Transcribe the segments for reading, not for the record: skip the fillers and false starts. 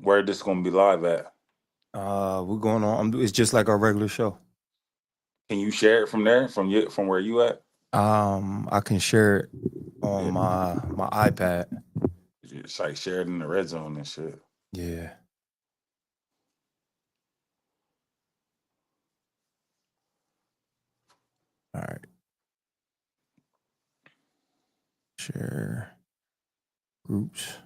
where this gonna be live at? We're going on. It's just like our regular show. Can you share it from there, from where you at? I can share it on Yeah, my iPad. it's like share it in the red zone and shit. Yeah. All right. Share groups.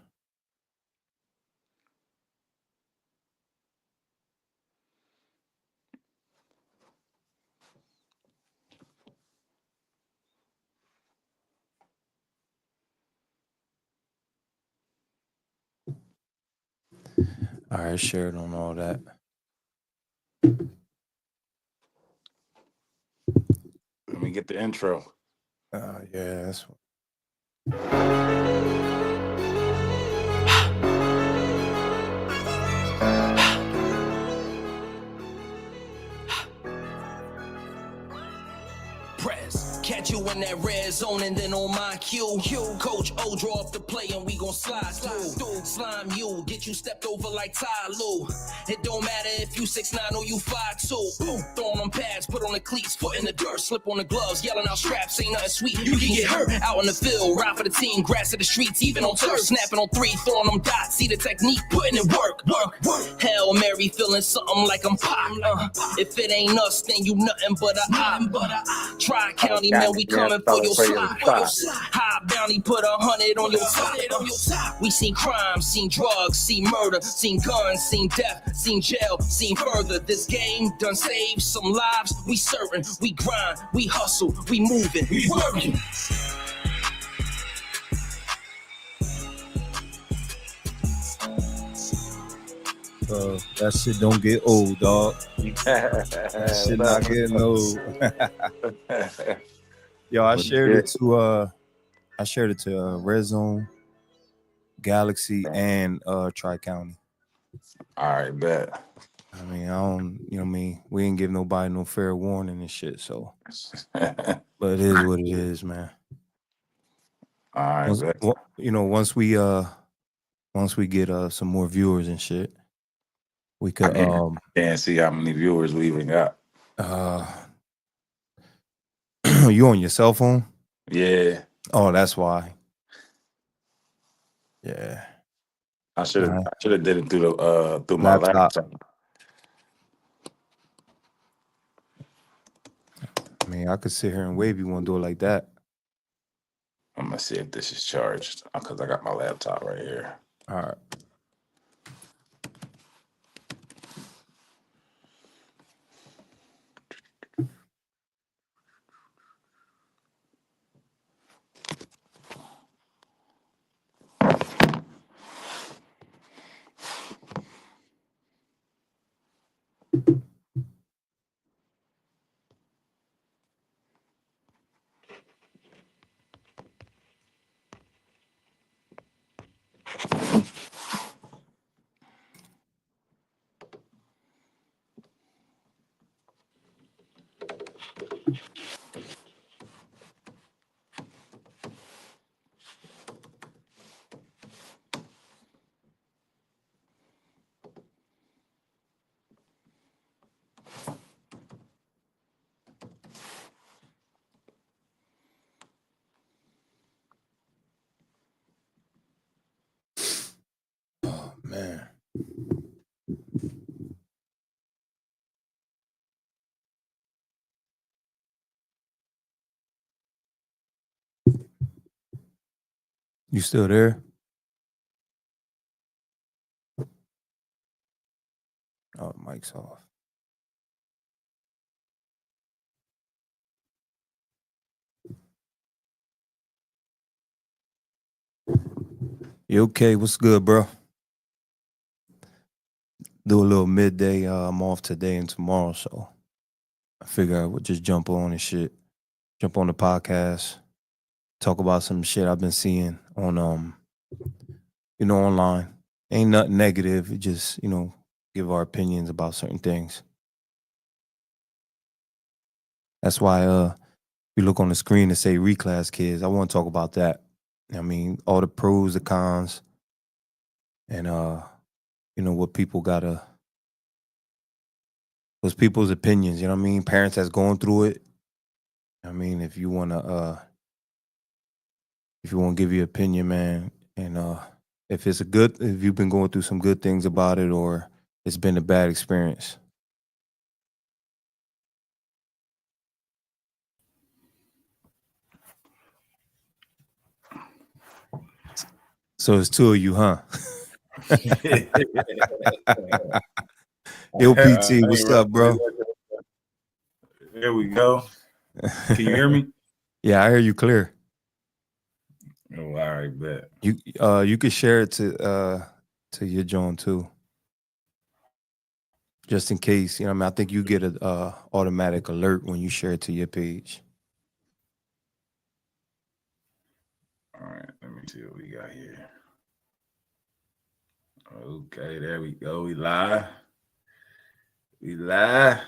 All right, share it on all that. Let me get the intro. Yeah, that's press. Catch you in that red zone and then on my cue. Coach O draw up the play and we gon' slide through. Slime you, get you stepped over like Ty Lue. It don't matter if you 6'9" or you 5'2". Throwing on pads, put on the cleats, foot in the dirt, slip on the gloves, yelling out straps, ain't nothing sweet. You can get hurt out in the field, ride for the team, grass of the streets, even on turf. Snapping on 3, throwing them dots, see the technique, putting in work. Hail Mary, feeling something like I'm pop. If it ain't us, then you nothing but a op. Tri-County, man, we coming for your slot. High bounty, put 100 on your top. We seen crime, seen drugs, seen murder, seen guns, seen death, seen jail, seen further. This game done saved some lives. We certain, we grind, we hustle, we moving, we working. that shit don't get old, dog. That shit not getting old. Yo, I shared it to Red Zone, Galaxy, and Tri-County. All right, bet. I mean, I don't, you know what I mean? We ain't give nobody no fair warning and shit, so. But it is what it is, man. All right, bet. Once we get some more viewers and shit, we could can't see how many viewers we even got. You on your cell phone? Yeah. Oh, that's why. Yeah. I should have did it through my laptop. I mean, I could sit here and wave. You want to do it like that? I'm gonna see if this is charged because I got my laptop right here. All right. Oh man. You still there? Oh, mic's off. You okay? What's good, bro? Do a little midday. I'm off today and tomorrow, so I figure I would just jump on and shit. Jump on the podcast. Talk about some shit I've been seeing on online. Ain't nothing negative. It just, give our opinions about certain things. That's why we look on the screen and say reclass kids. I want to talk about that. I mean, all the pros, the cons, and what people gotta, those people's opinions. You know what I mean? Parents that's going through it. I mean, if you wanna give your opinion, man, and if if you've been going through some good things about it, or it's been a bad experience. So it's two of you, huh? Yo, PT, what's up, bro? There we go. Can you hear me? Yeah, I hear you clear. Oh, all right, bet. You could share it to your John too, just in case. You know, what I mean, I think you get a automatic alert when you share it to your page. All right, let me see what we got here. Okay, there we go. We live. There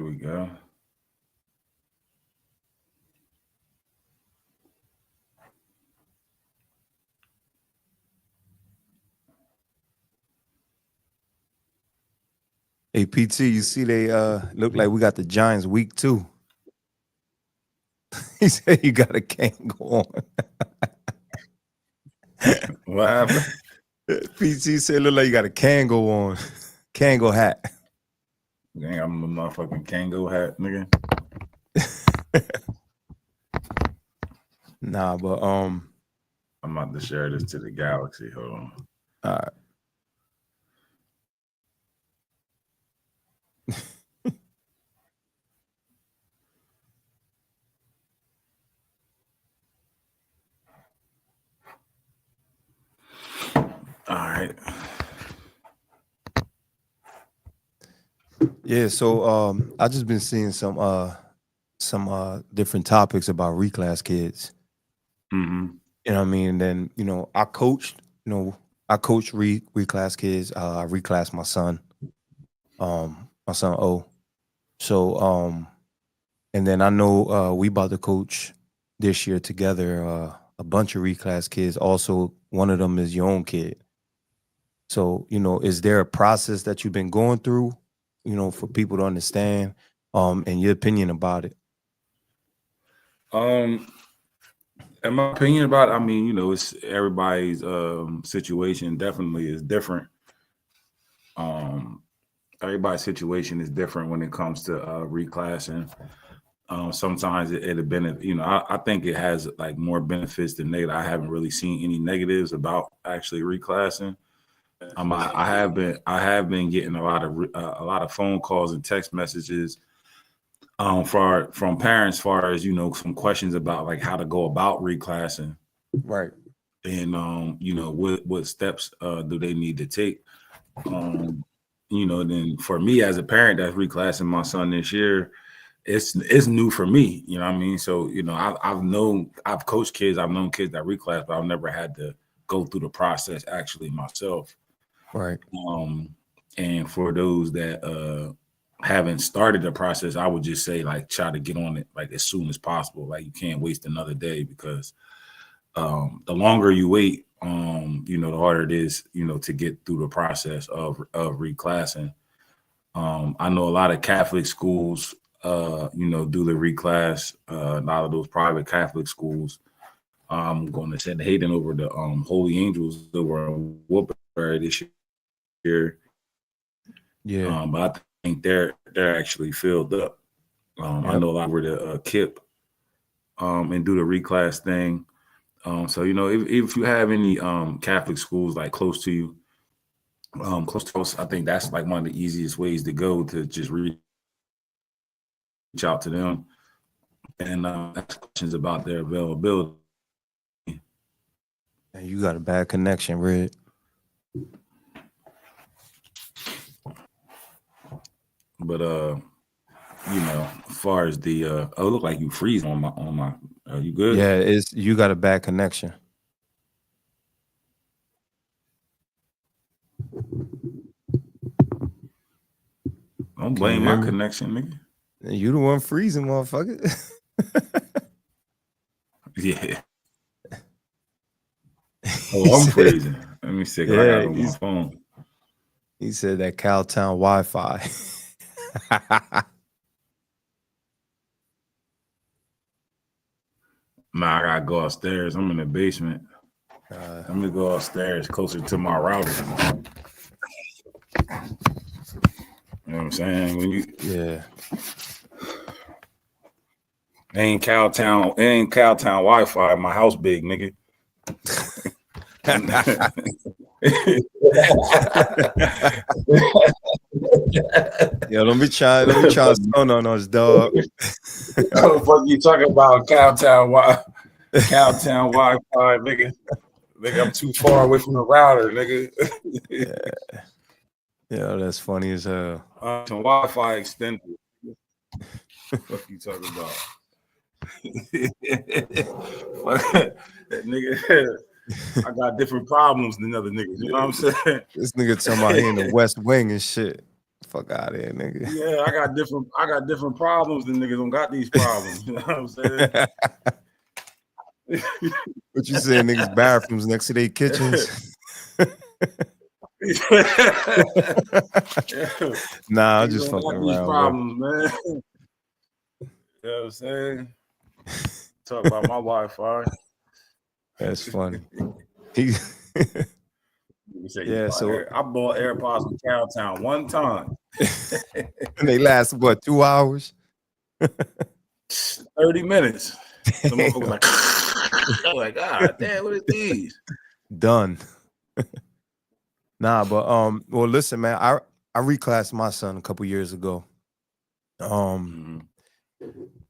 we go. Hey, PT, you see they look like we got the Giants week 2. He said you got a Kango on. What happened? PT said look like you got a Kango on. Kango hat. Dang, I'm a motherfucking Kango hat, nigga. Nah, but I'm about to share this to the galaxy. Hold on. All right. All right. Yeah, so I just been seeing some different topics about reclass kids. Mm-hmm. You know what I mean? And then, I coached, reclass kids. I reclassed my son O. So and then I know we about to coach this year together a bunch of reclass kids. Also, one of them is your own kid. So, is there a process that you've been going through, for people to understand, and your opinion about it? In my opinion about it, I mean, it's everybody's situation definitely is different. Everybody's situation is different when it comes to reclassing. Sometimes it'll benefit, I think it has like more benefits than negative. I haven't really seen any negatives about actually reclassing. I have been getting a lot of phone calls and text messages from parents, as far as some questions about like how to go about reclassing, Right. and what steps do they need to take. Then for me as a parent that's reclassing my son this year, it's new for me. You know what I mean? So I've coached kids, I've known kids that reclass, but I've never had to go through the process actually myself. Right. And for those that haven't started the process, I would just say like try to get on it like as soon as possible. Like you can't waste another day, because the longer you wait, the harder it is, to get through the process of reclassing. I know a lot of Catholic schools, do the reclass. A lot of those private Catholic schools, I'm going to send Hayden over to Holy Angels over in Woodbury this year. Yeah. But I think they're actually filled up. I know a lot over the KIP and do the reclass thing. So if you have any Catholic schools like close to you, close to us, I think that's like one of the easiest ways to go, to just reach out to them and ask questions about their availability. And you got a bad connection, Red. But as far as the it look like you freeze on my are you good? Yeah, you got a bad connection. Don't blame my connection, nigga. You the one freezing, motherfucker. Yeah. Oh, I'm freezing. Let me me see, 'cause I got it on my phone. He said that Cowtown Wi-Fi. Nah, I gotta go upstairs. I'm in the basement. I'm gonna go upstairs closer to my router. You know what I'm saying? When you ain't Cowtown Wi-Fi. My house big, nigga. Yo, don't be trying to stun on us, dog. What the fuck you talking about? Cowtown Wi-Fi, nigga. Nigga, I'm too far away from the router, nigga. Yeah, that's funny as hell. Some Wi-Fi extended. What you talking about? Nigga, I got different problems than other niggas. You know what I'm saying? This nigga talking about he in the West Wing and shit. Fuck out of here, nigga. Yeah, I got different problems than niggas don't got these problems. You know what I'm saying? What you saying, niggas bathrooms next to their kitchens? Nah, I'm just fucking around. Problems, man. You know what I'm saying? Talk about my Wi-Fi. That's funny. Yeah, so I bought AirPods from Cowtown one time. And they last what, 2 hours? 30 minutes. Some motherfuckers like, I'm like, God damn, what is these? Done. Nah, but well, listen, man, I reclassed my son a couple years ago.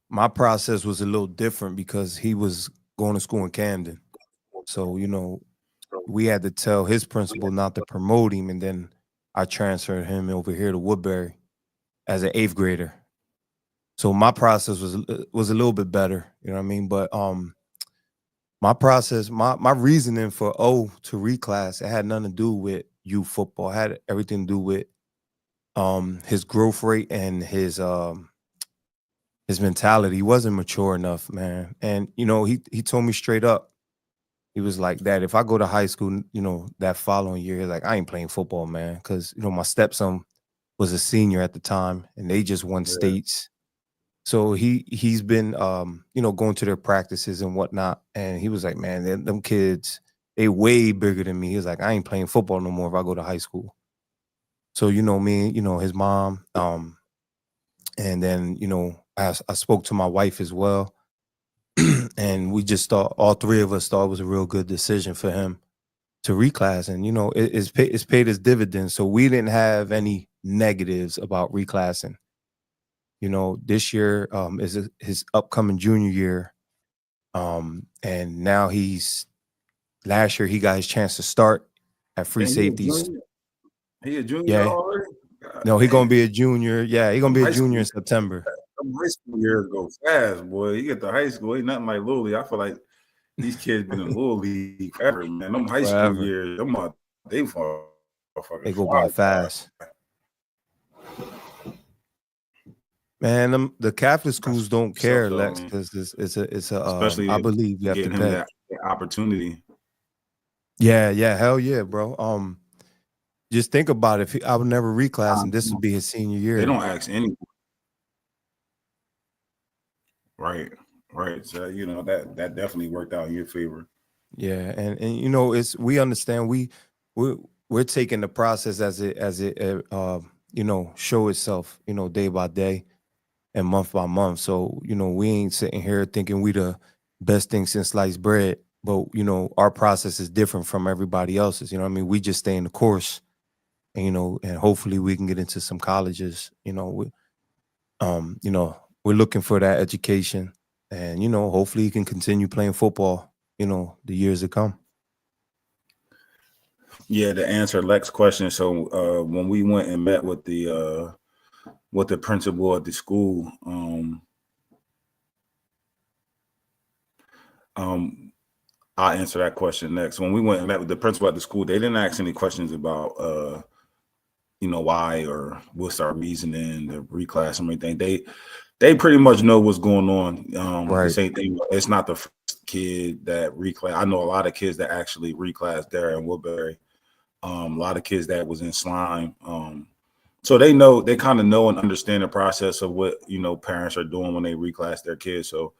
My process was a little different because he was going to school in Camden. So, you know, we had to tell his principal not to promote him, and then I transferred him over here to Woodbury as an 8th grader. So my process was a little bit better, you know what I mean? But my process, my reasoning for to reclass, it had nothing to do with youth football. It had everything to do with his growth rate and his mentality. He wasn't mature enough, man. And you know, he told me straight up, he was like, Dad, if I go to high school, you know, that following year, he's like, I ain't playing football, man. Cause you know, my stepson was a senior at the time and they just won states. So he's been you know, going to their practices and whatnot. And he was like, man, them kids, they way bigger than me. He was like, I ain't playing football no more if I go to high school. So, you know, me, you know, his mom, and then, you know, I spoke to my wife as well. And we just thought, all three of us thought it was a real good decision for him to reclass. And, you know, it's paid its dividends. So we didn't have any negatives about reclassing. You know, this year is his upcoming junior year. And now last year he got his chance to start at free safeties. He a junior already? No, he gonna be a junior. Yeah, he gonna be a junior in September. High school years go fast, boy. You get to high school, ain't nothing like Little League. I feel like these kids been in Little League forever, man. Them high school years, they go by fast. Man, the Catholic schools don't care, Lex, because it's a especially I believe you have to pay that opportunity. Yeah, hell yeah, bro. Just think about it. I would never reclass, and this would be his senior year. They don't ask anyone. Right. So you know that definitely worked out in your favor. Yeah, and you know, we understand we're taking the process as it you know, show itself, you know, day by day and month by month. So, you know, we ain't sitting here thinking we the best thing since sliced bread, but you know, our process is different from everybody else's. You know what I mean? We just stay in the course, and, you know, and hopefully we can get into some colleges. You know, you know, we're looking for that education, and, you know, hopefully you can continue playing football, you know, the years to come. Yeah, to answer Lex's question, so when we went and met with the principal at the school, I'll answer that question next. When we went and met with the principal at the school, they didn't ask any questions about you know, why or what's our reasoning, the reclass or anything. They pretty much know what's going on. Right. The same thing. It's not the first kid that reclass. I know a lot of kids that actually reclass there in Woodbury. A lot of kids that was in slime. So they kind of know and understand the process of what, parents are doing when they reclass their kids. So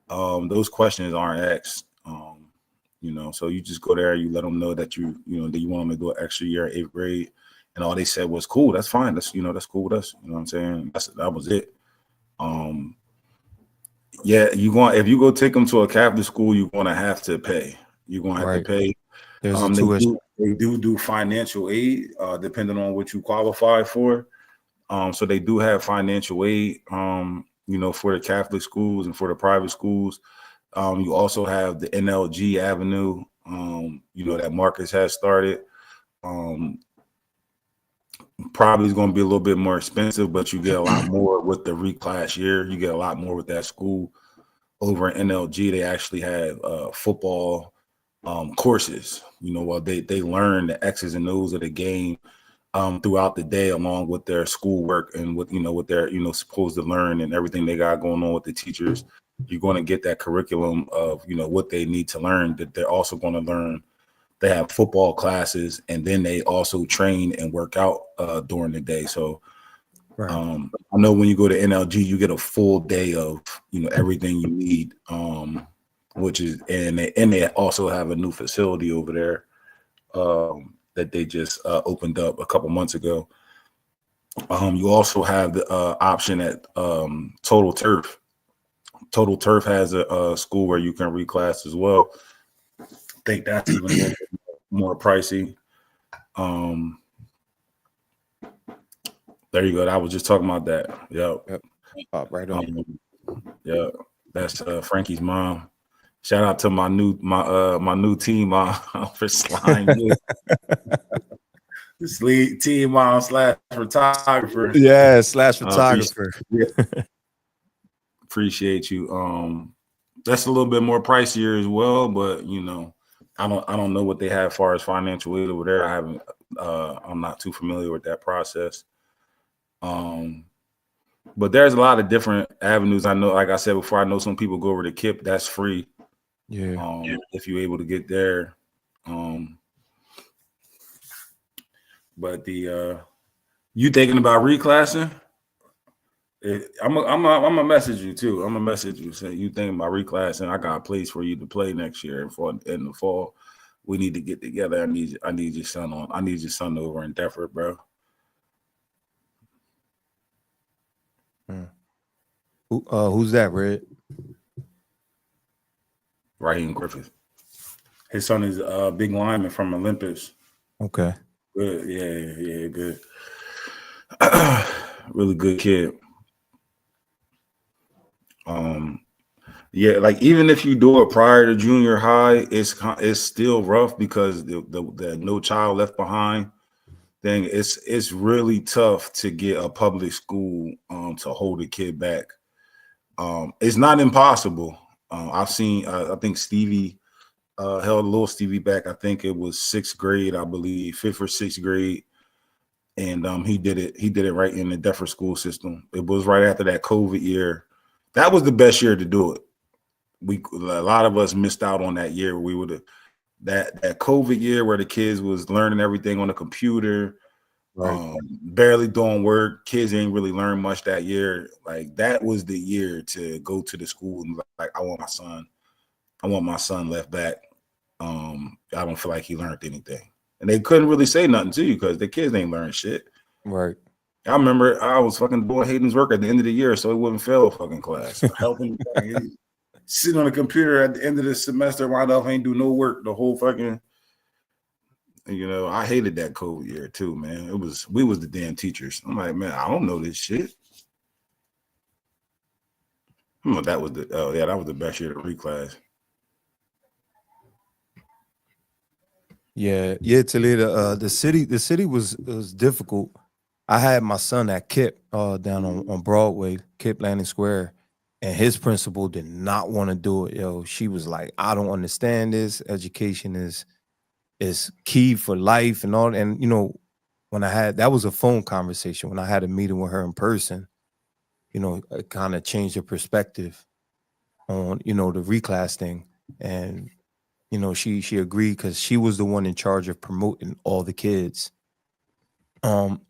those questions aren't asked. So you just go there, you let them know that that you want them to do an extra year in 8th grade, and all they said was cool. That's fine. That's cool with us. You know what I'm saying? That was it. Yeah, if you go take them to a Catholic school, you're gonna have to pay. You're gonna have to pay. There's a tuition. They do financial aid, depending on what you qualify for. So they do have financial aid, for the Catholic schools and for the private schools. You also have the NLG Avenue, that Marcus has started. Probably is going to be a little bit more expensive, but you get a lot more with the reclass year. You get a lot more with that school. Over at NLG, they actually have football courses. While they learn the X's and O's of the game throughout the day, along with their schoolwork and what they're supposed to learn and everything they got going on with the teachers. You're going to get that curriculum of what they need to learn. That they're also going to learn. They have football classes, and then they also train and work out during the day. So I know when you go to NLG, you get a full day of everything you need, which is and they also have a new facility over there that they just opened up a couple months ago. You also have the option at Total Turf. Total Turf has a school where you can reclass as well. I think that's even a little bit more pricey. There you go. I was just talking about that. Yep. Right on. Yeah, that's Frankie's mom. Shout out to my new team for slime. This lead team mom / photographer. Yeah, / photographer. Appreciate you. That's a little bit more pricier as well, but I don't know what they have as far as financial aid over there. I'm not too familiar with that process. But there's a lot of different avenues. I know, like I said before, I know some people go over to KIP. That's free. Yeah. If you're able to get there. But you thinking about reclassing? I'm gonna message you too. I'm gonna message you saying you thinking about reclassing. I got a place for you to play next year in the fall. We need to get together. I need your son on. I need your son over in Deptford, bro. Who's that, Red? Raheem Griffith. His son is a big lineman from Olympus. Okay. Good. Yeah, good. Really good kid. Yeah, like even if you do it prior to junior high, it's still rough because the No Child Left Behind thing. It's really tough to get a public school to hold a kid back. It's not impossible. I've seen. I think Stevie held little Stevie back. I think it was 6th grade, I believe, 5th or 6th grade, and he did it. He did it right in the Deptford school system. It was right after that COVID year. That was the best year to do it. A lot of us missed out on that year. We would have that COVID year where the kids was learning everything on the computer, Right. barely doing work. Kids ain't really learned much that year. Like that was the year to go to the school and like, I want my son left back. I don't feel like he learned anything, and they couldn't really say nothing to you because the kids ain't learned shit. Right. I remember I was fucking doing Hayden's work at the end of the year so he wouldn't fail a fucking class. Helping sitting on the computer at the end of the semester, wind up ain't do no work the whole fucking. I hated that COVID year too, man. We was the damn teachers. I'm like, man, I don't know this shit. That was the best year to reclass. Yeah, Toledo. The city was difficult. I had my son at KIP down on Broadway, KIP Landing Square, and his principal did not want to do it. Yo, she was like, I don't understand this. Education is key for life and all. And when that was a phone conversation. When I had a meeting with her in person, it kind of changed her perspective on the reclass thing. And you know, she agreed because she was the one in charge of promoting all the kids.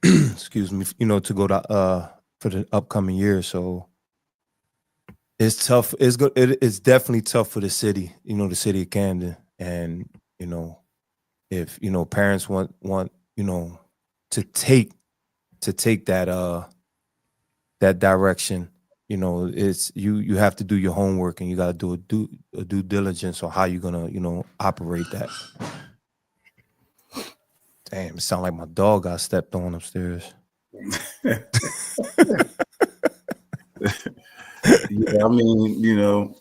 Excuse me, you know, to go to for the upcoming year. So it's tough. It's good. It's definitely tough for the city, you know, the city of Camden. And, you know, if, you know, parents want, you know, to take that direction, you know, it's you have to do your homework and you got to do a due diligence on how you're gonna, you know, operate that. Damn, it sounds like my dog got stepped on upstairs. Yeah, I mean, you know,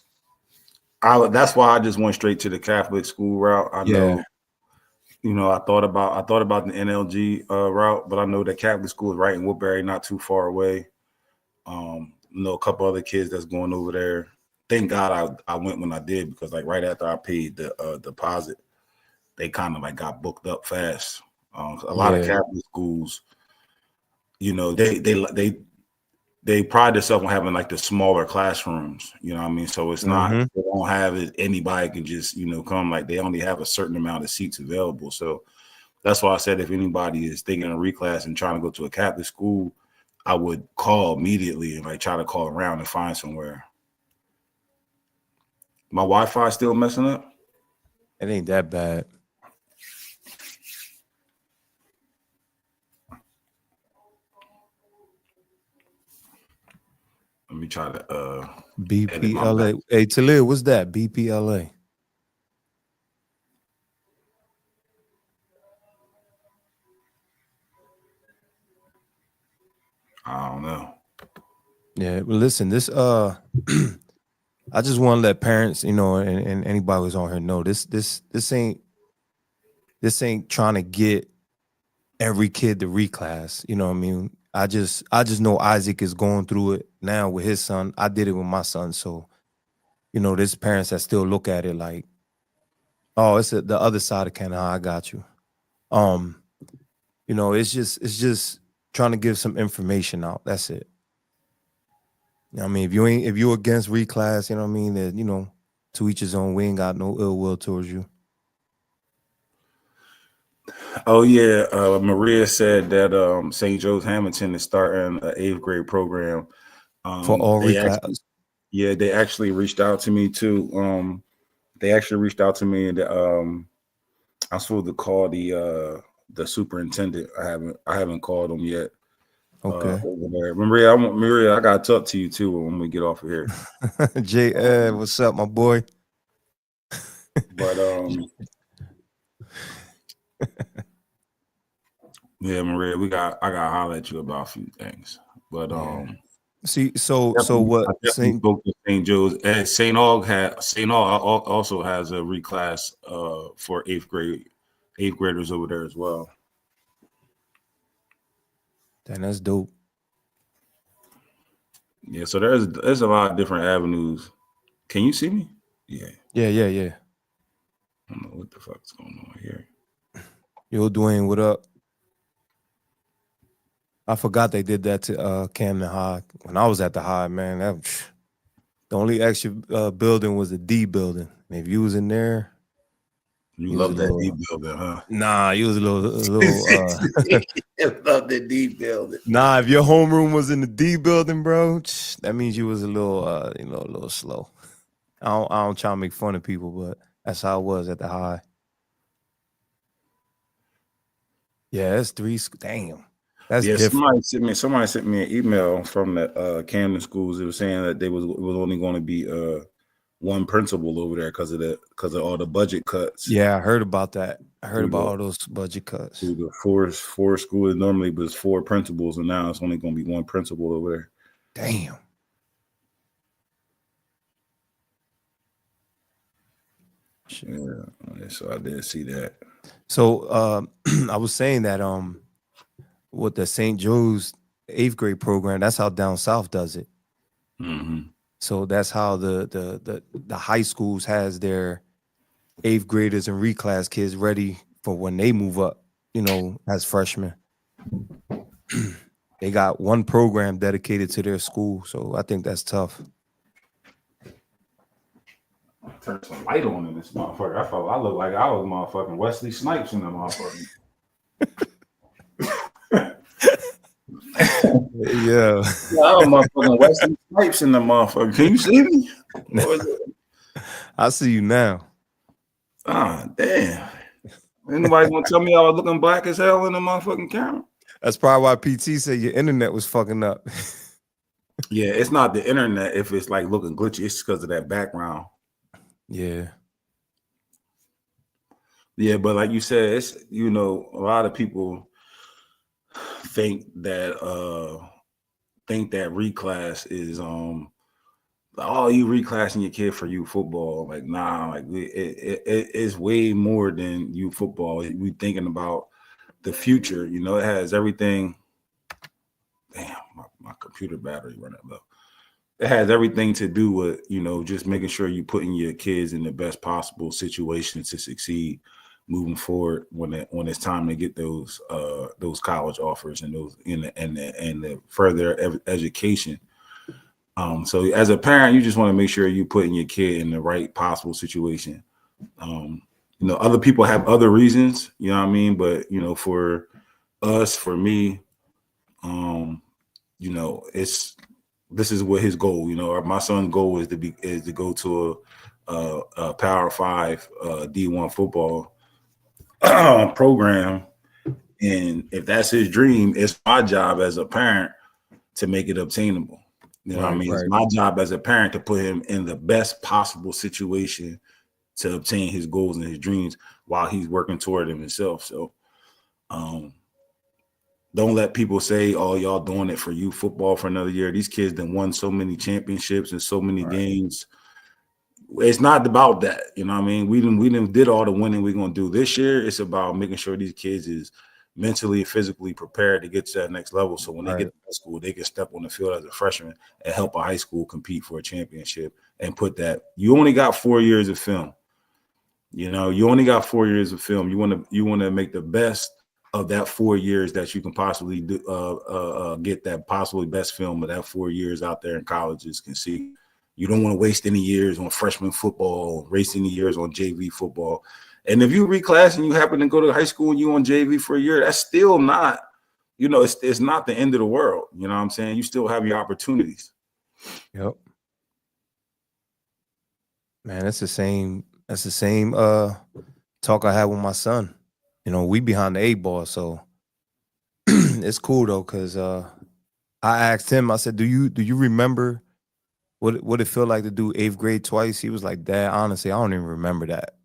that's why I just went straight to the Catholic school route. I Yeah. know, you know, I thought about the NLG route, but I know that Catholic school is right in Woodbury, not too far away. You know, a couple other kids that's going over there. Thank God I went when I did, because like right after I paid the deposit, they kind of like got booked up fast. A lot of Catholic schools, you know, they pride themselves on having like the smaller classrooms, you know what I mean? So it's not, they don't have it, anybody can just, you know, come, like they only have a certain amount of seats available. So that's why I said, if anybody is thinking of reclass and trying to go to a Catholic school, I would call immediately and like try to call around and find somewhere. My Wi-Fi still messing up? It ain't that bad. Let me try to BPLA. Hey, Talia, what's that? BPLA. I don't know. Yeah, well, listen, this I just want to let parents, you know, and anybody who's on here know this ain't trying to get every kid to reclass. You know what I mean? I just know Isaac is going through it now with his son. I did it with my son. So, you know, there's parents that still look at it like, oh, it's the other side of Canada. I got you. You know, it's just trying to give some information out. That's it. You know what I mean, if you're against reclass, you know what I mean, that, you know, to each his own. We ain't got no ill will towards you. Oh yeah, Maria said that St. Joe's Hamilton is starting an 8th grade program. For all reclass. They actually reached out to me too. They actually reached out to me, and I'm supposed to call the superintendent. I haven't called him yet. Okay. Over there. Maria, I gotta talk to you too when we get off of here. Jay, what's up, my boy? But yeah, Maria, I gotta holler at you about a few things. But see, so what? I definitely spoke to St. Joe's. And St. Aug also has a reclass for 8th graders over there as well. Damn, that's dope. Yeah, so there's a lot of different avenues. Can you see me? Yeah. Yeah. I don't know what the fuck's going on here. Yo, Dwayne, what up? I forgot they did that to Camden High when I was at the High, man. The only extra building was the D building. And if you was in there, you love that D building, huh? Nah, you was a little love the D building. Nah, if your homeroom was in the D building, bro, that means you was a little you know, a little slow. I don't try to make fun of people, but that's how it was at the High. Yeah, that's 3. Damn. That's different. Somebody sent me an email from the Camden schools. It was saying that it was only going to be one principal over there because of all the budget cuts. Yeah, I heard about that. I heard about all those budget cuts. The four schools normally was 4 principals, and now it's only going to be 1 principal over there. Damn. Yeah, so I did see that. So I was saying that with the St. Joe's 8th grade program, that's how down south does it. Mm-hmm. So that's how the high schools has their 8th graders and reclass kids ready for when they move up, you know, as freshmen. They got one program dedicated to their school. So I think that's tough. Turn some light on in this motherfucker. I look like I was motherfucking Wesley Snipes in the motherfucker. Yeah. I was motherfucking Wesley Snipes in the motherfucker. Can you see me? I see you now. Ah, damn. Anybody gonna tell me I was looking black as hell in the motherfucking camera? That's probably why PT said your internet was fucking up. Yeah, it's not the internet if it's like looking glitchy. It's because of that background. Yeah. Yeah, but like you said, it's a lot of people think that reclass is you reclassing your kid for youth football. Like, nah, like it's way more than youth football. We thinking about the future. It has everything. Damn, my computer battery running low. It has everything to do with, just making sure you're putting your kids in the best possible situation to succeed moving forward when it's time to get those college offers and those and the further education. So as a parent, you just want to make sure you're putting your kid in the right possible situation. Other people have other reasons, you know what I mean? But, for us, for me, this is what his goal, my son's goal is to go to a Power 5 D1 football program. And if that's his dream, it's my job as a parent to make it obtainable. You know what I mean? Right. It's my job as a parent to put him in the best possible situation to obtain his goals and his dreams while he's working toward them himself. So don't let people say, oh, y'all doing it for youth football for another year. These kids done won so many championships and so many games. It's not about that. You know what I mean? We didn't did all the winning we're going to do this year. It's about making sure these kids is mentally and physically prepared to get to that next level. So when they get to high school, they can step on the field as a freshman and help a high school compete for a championship and put that. You only got 4 years of film. You only got 4 years of film. You want to make the best of that 4 years that you can possibly do, get that possibly best film of that 4 years out there in colleges can see. You don't want to waste any years on freshman football, waste any years on JV football. And if you reclass and you happen to go to high school and you on JV for a year, that's still not, it's not the end of the world. You know what I'm saying? You still have your opportunities. Yep. Man, that's the same talk I had with my son. We behind the 8 ball, so it's cool though, because I asked him, I said, do you remember what it felt like to do 8th grade twice? He was like, Dad, honestly, I don't even remember that.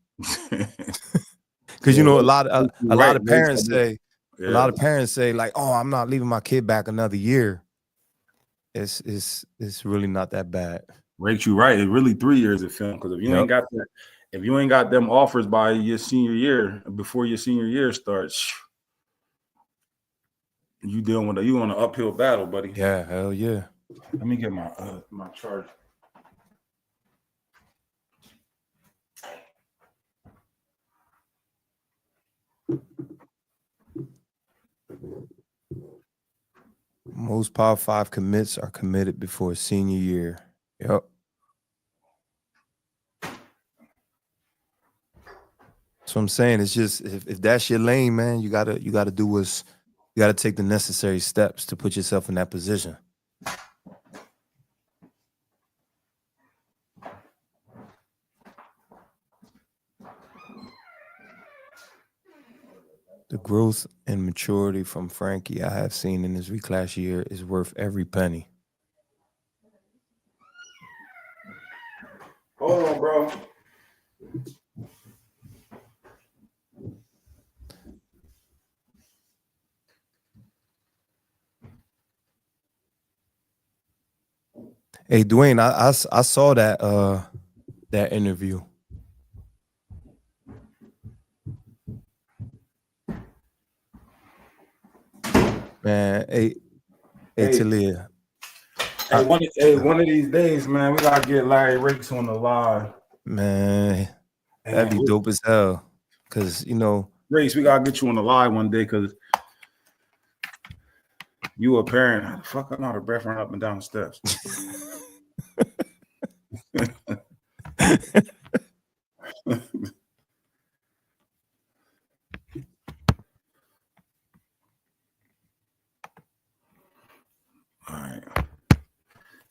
Because a lot of parents say, a lot of parents say like, oh, I'm not leaving my kid back another year. It's really not that bad. Right, you right. It's really 3 years of film, because if you ain't got that, if you ain't got them offers by your senior year, before your senior year starts, you on an uphill battle, buddy. Yeah, hell yeah. Let me get my charger. Most Power 5 commits are committed before senior year. Yep. So I'm saying, it's just if that's your lane, man, you gotta take the necessary steps to put yourself in that position. The growth and maturity from Frankie I have seen in his reclass year is worth every penny. Hold on, bro. Hey, Dwayne, I saw that interview. Man, hey, Talia. One of these days, man, we gotta get Larry Rakes on the live. Man, that'd be dope as hell. Cause Rakes, we gotta get you on the live one day, cause you a parent. How the fuck I'm out of breath running up and down the steps.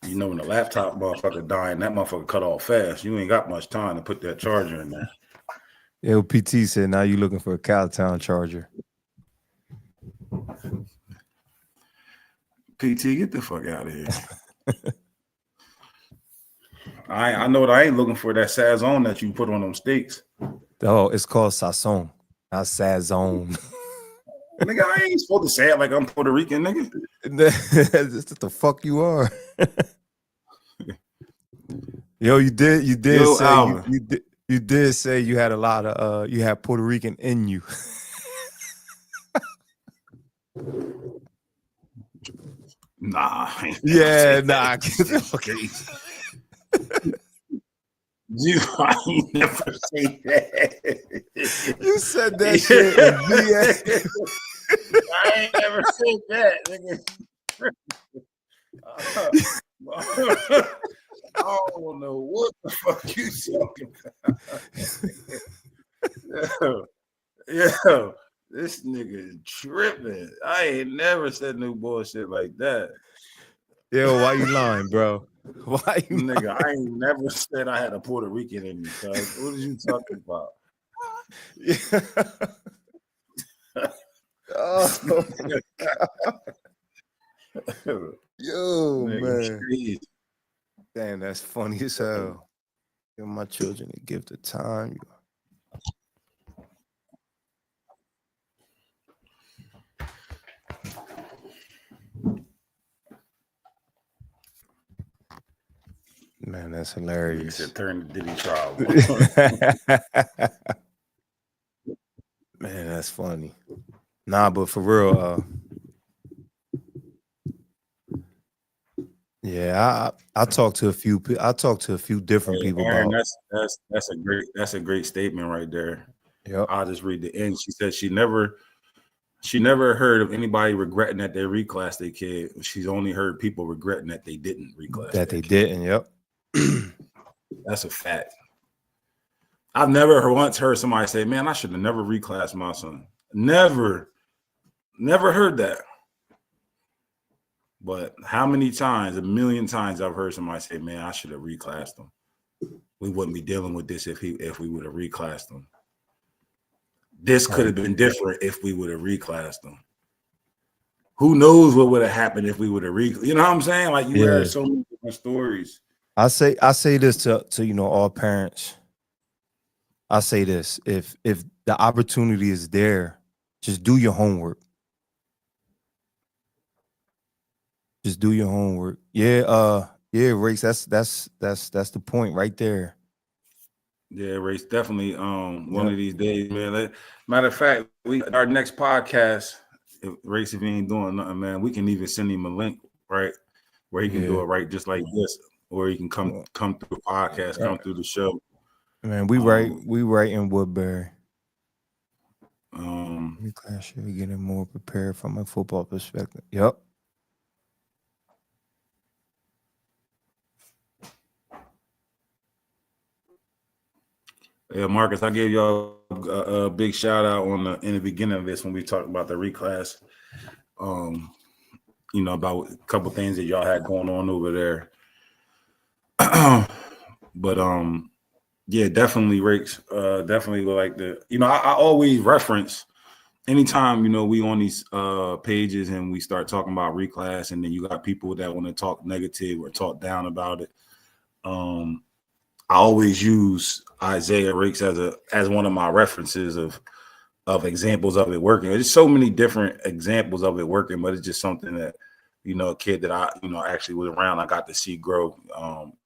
You know, when the laptop motherfucker dying, that motherfucker cut off fast. You ain't got much time to put that charger in there. LPT said, now you looking for a Cowtown charger. PT, get the fuck out of here. I know that I ain't looking for that Sazone that you put on them steaks. Oh, it's called Sazon, not Sazone. Nigga, I ain't supposed to say it like I'm Puerto Rican, nigga. That's what the fuck you are. Yo, you did Yo, say you did say you had a lot of you had Puerto Rican in you. Nah. Yeah, nah. You, I ain't never say that. You said that shit in VA. I ain't never said that, nigga. I don't know what the fuck you talking about. Yo, this nigga is tripping. I ain't never said no bullshit like that. Yo, why you lying, bro? Why you Nigga, lying? I ain't never said I had a Puerto Rican in me, cuz. What are you talking about? Yeah. Oh my God. Yo, man. Crazy. Damn, that's funny as hell. Give my children a gift of time. Man, that's hilarious. It's a turn to Diddy trial. Man, that's funny. Nah, but for real, yeah, I talked to a few different people Aaron, about. that's a great statement right there. Yep. I'll just read the end. She said she never heard of anybody regretting that they reclassed their kid. She's only heard people regretting that they didn't reclass That they kid. didn't. Yep. That's a fact. I've never once heard somebody say, "Man, I should have never reclassed my son." Never heard that. But how many times? A million times I've heard somebody say, "Man, I should have reclassed him. We wouldn't be dealing with this if we would have reclassed him. This could have been different if we would have reclassed them. Who knows what would have happened if we would have you know what I'm saying? Like you hear so many different stories. I say this to all parents. I say this: if the opportunity is there, just do your homework. Just do your homework. Yeah, Race. That's the point right there. Yeah, Race, definitely. One of these days, man. Matter of fact, our next podcast, Race, if he ain't doing nothing, man, we can even send him a link, right, where he can do it right, just like this, or he can come through the podcast, come through the show. Man, we right in Woodbury. Reclass should be getting more prepared from a football perspective. Yep. Yeah, Marcus, I gave y'all a big shout out in the beginning of this when we talked about the reclass. You know, about a couple things that y'all had going on over there. But yeah, definitely Rakes. Definitely like the, you know, I always reference anytime, you know, we on these pages and we start talking about reclass, and then you got people that want to talk negative or talk down about it. I always use Isaiah Rakes as one of my references of examples of it working. There's so many different examples of it working, but it's just something that, you know, a kid that I, you know, actually was around, I got to see grow,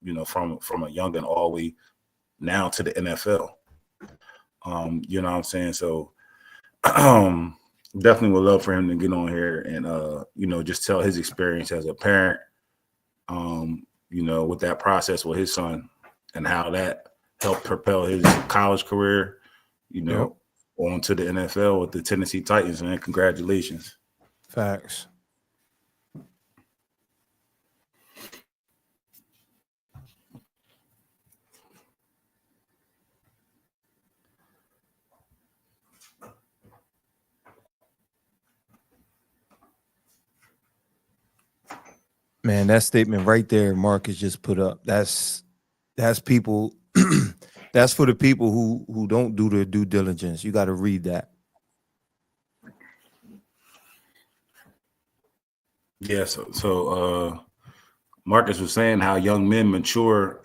you know, from a young and all the way now to the NFL. You know what I'm saying? So definitely would love for him to get on here and you know, just tell his experience as a parent, you know, with that process with his son and how that helped propel his college career, you know, on to the NFL with the Tennessee Titans. Man, congratulations. Facts. Man, that statement right there, Marcus just put up. That's people. That's for the people who don't do their due diligence. You got to read that. Yeah, so Marcus was saying how young men mature,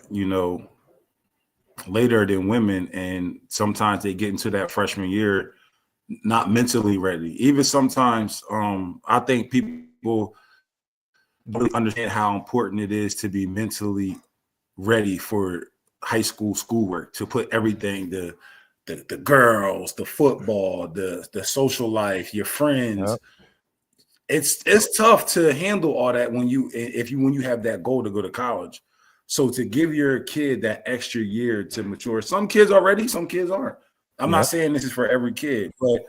later than women, and sometimes they get into that freshman year not mentally ready. Even sometimes, I think people really understand how important it is to be mentally ready for high school schoolwork, to put everything, the girls, the football, the social life, your friends. Yep. It's tough to handle all that when you have that goal to go to college. So to give your kid that extra year to mature, some kids are ready, some kids aren't. I'm not Yep. saying this is for every kid, but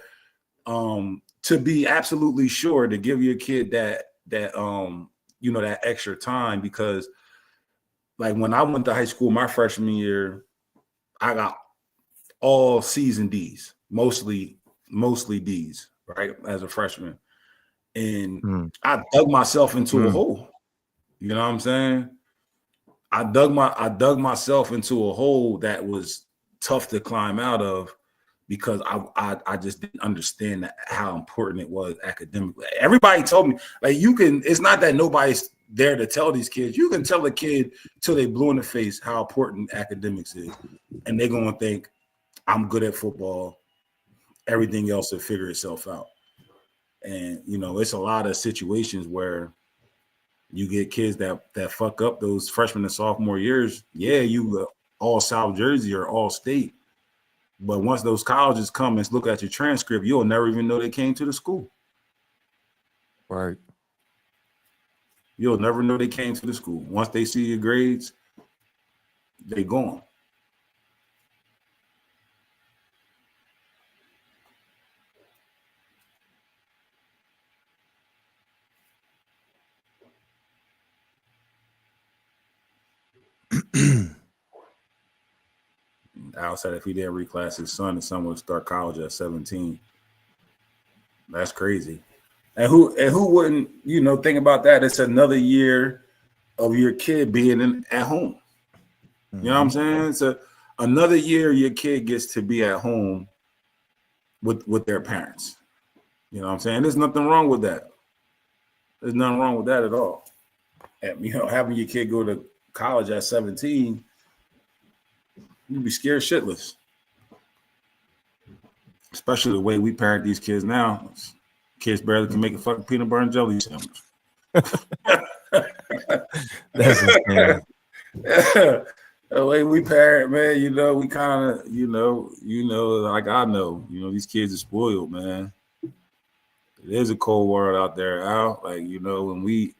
to be absolutely sure to give your kid that that extra time, because like when I went to high school my freshman year, I got all C's and D's, mostly D's, right, as a freshman. And I dug myself into a hole. You know what I'm saying? I dug myself into a hole that was tough to climb out of, because I just didn't understand how important it was academically. Everybody told me, like, it's not that nobody's there to tell these kids. You can tell a kid till they blue in the face how important academics is, and they're gonna think, I'm good at football, everything else will figure itself out. And it's a lot of situations where you get kids that fuck up those freshman and sophomore years. Yeah, you all South Jersey or all state, but once those colleges come and look at your transcript, you'll never even know they came to the school. Right. You'll never know they came to the school. Once they see your grades, they gone. Al said if he didn't reclass his son would start college at 17. That's crazy. And who wouldn't, think about that? It's another year of your kid being at home. You know what I'm saying? So another year your kid gets to be at home with their parents. You know what I'm saying? There's nothing wrong with that. There's nothing wrong with that at all. And, having your kid go to college at 17, you'd be scared shitless. Especially the way we parent these kids now. Kids barely can make a fucking peanut butter and jelly sandwich. That's insane. The way we parent, man, we kind of, like I know, these kids are spoiled, man. It is a cold world out there, Al. Like, when we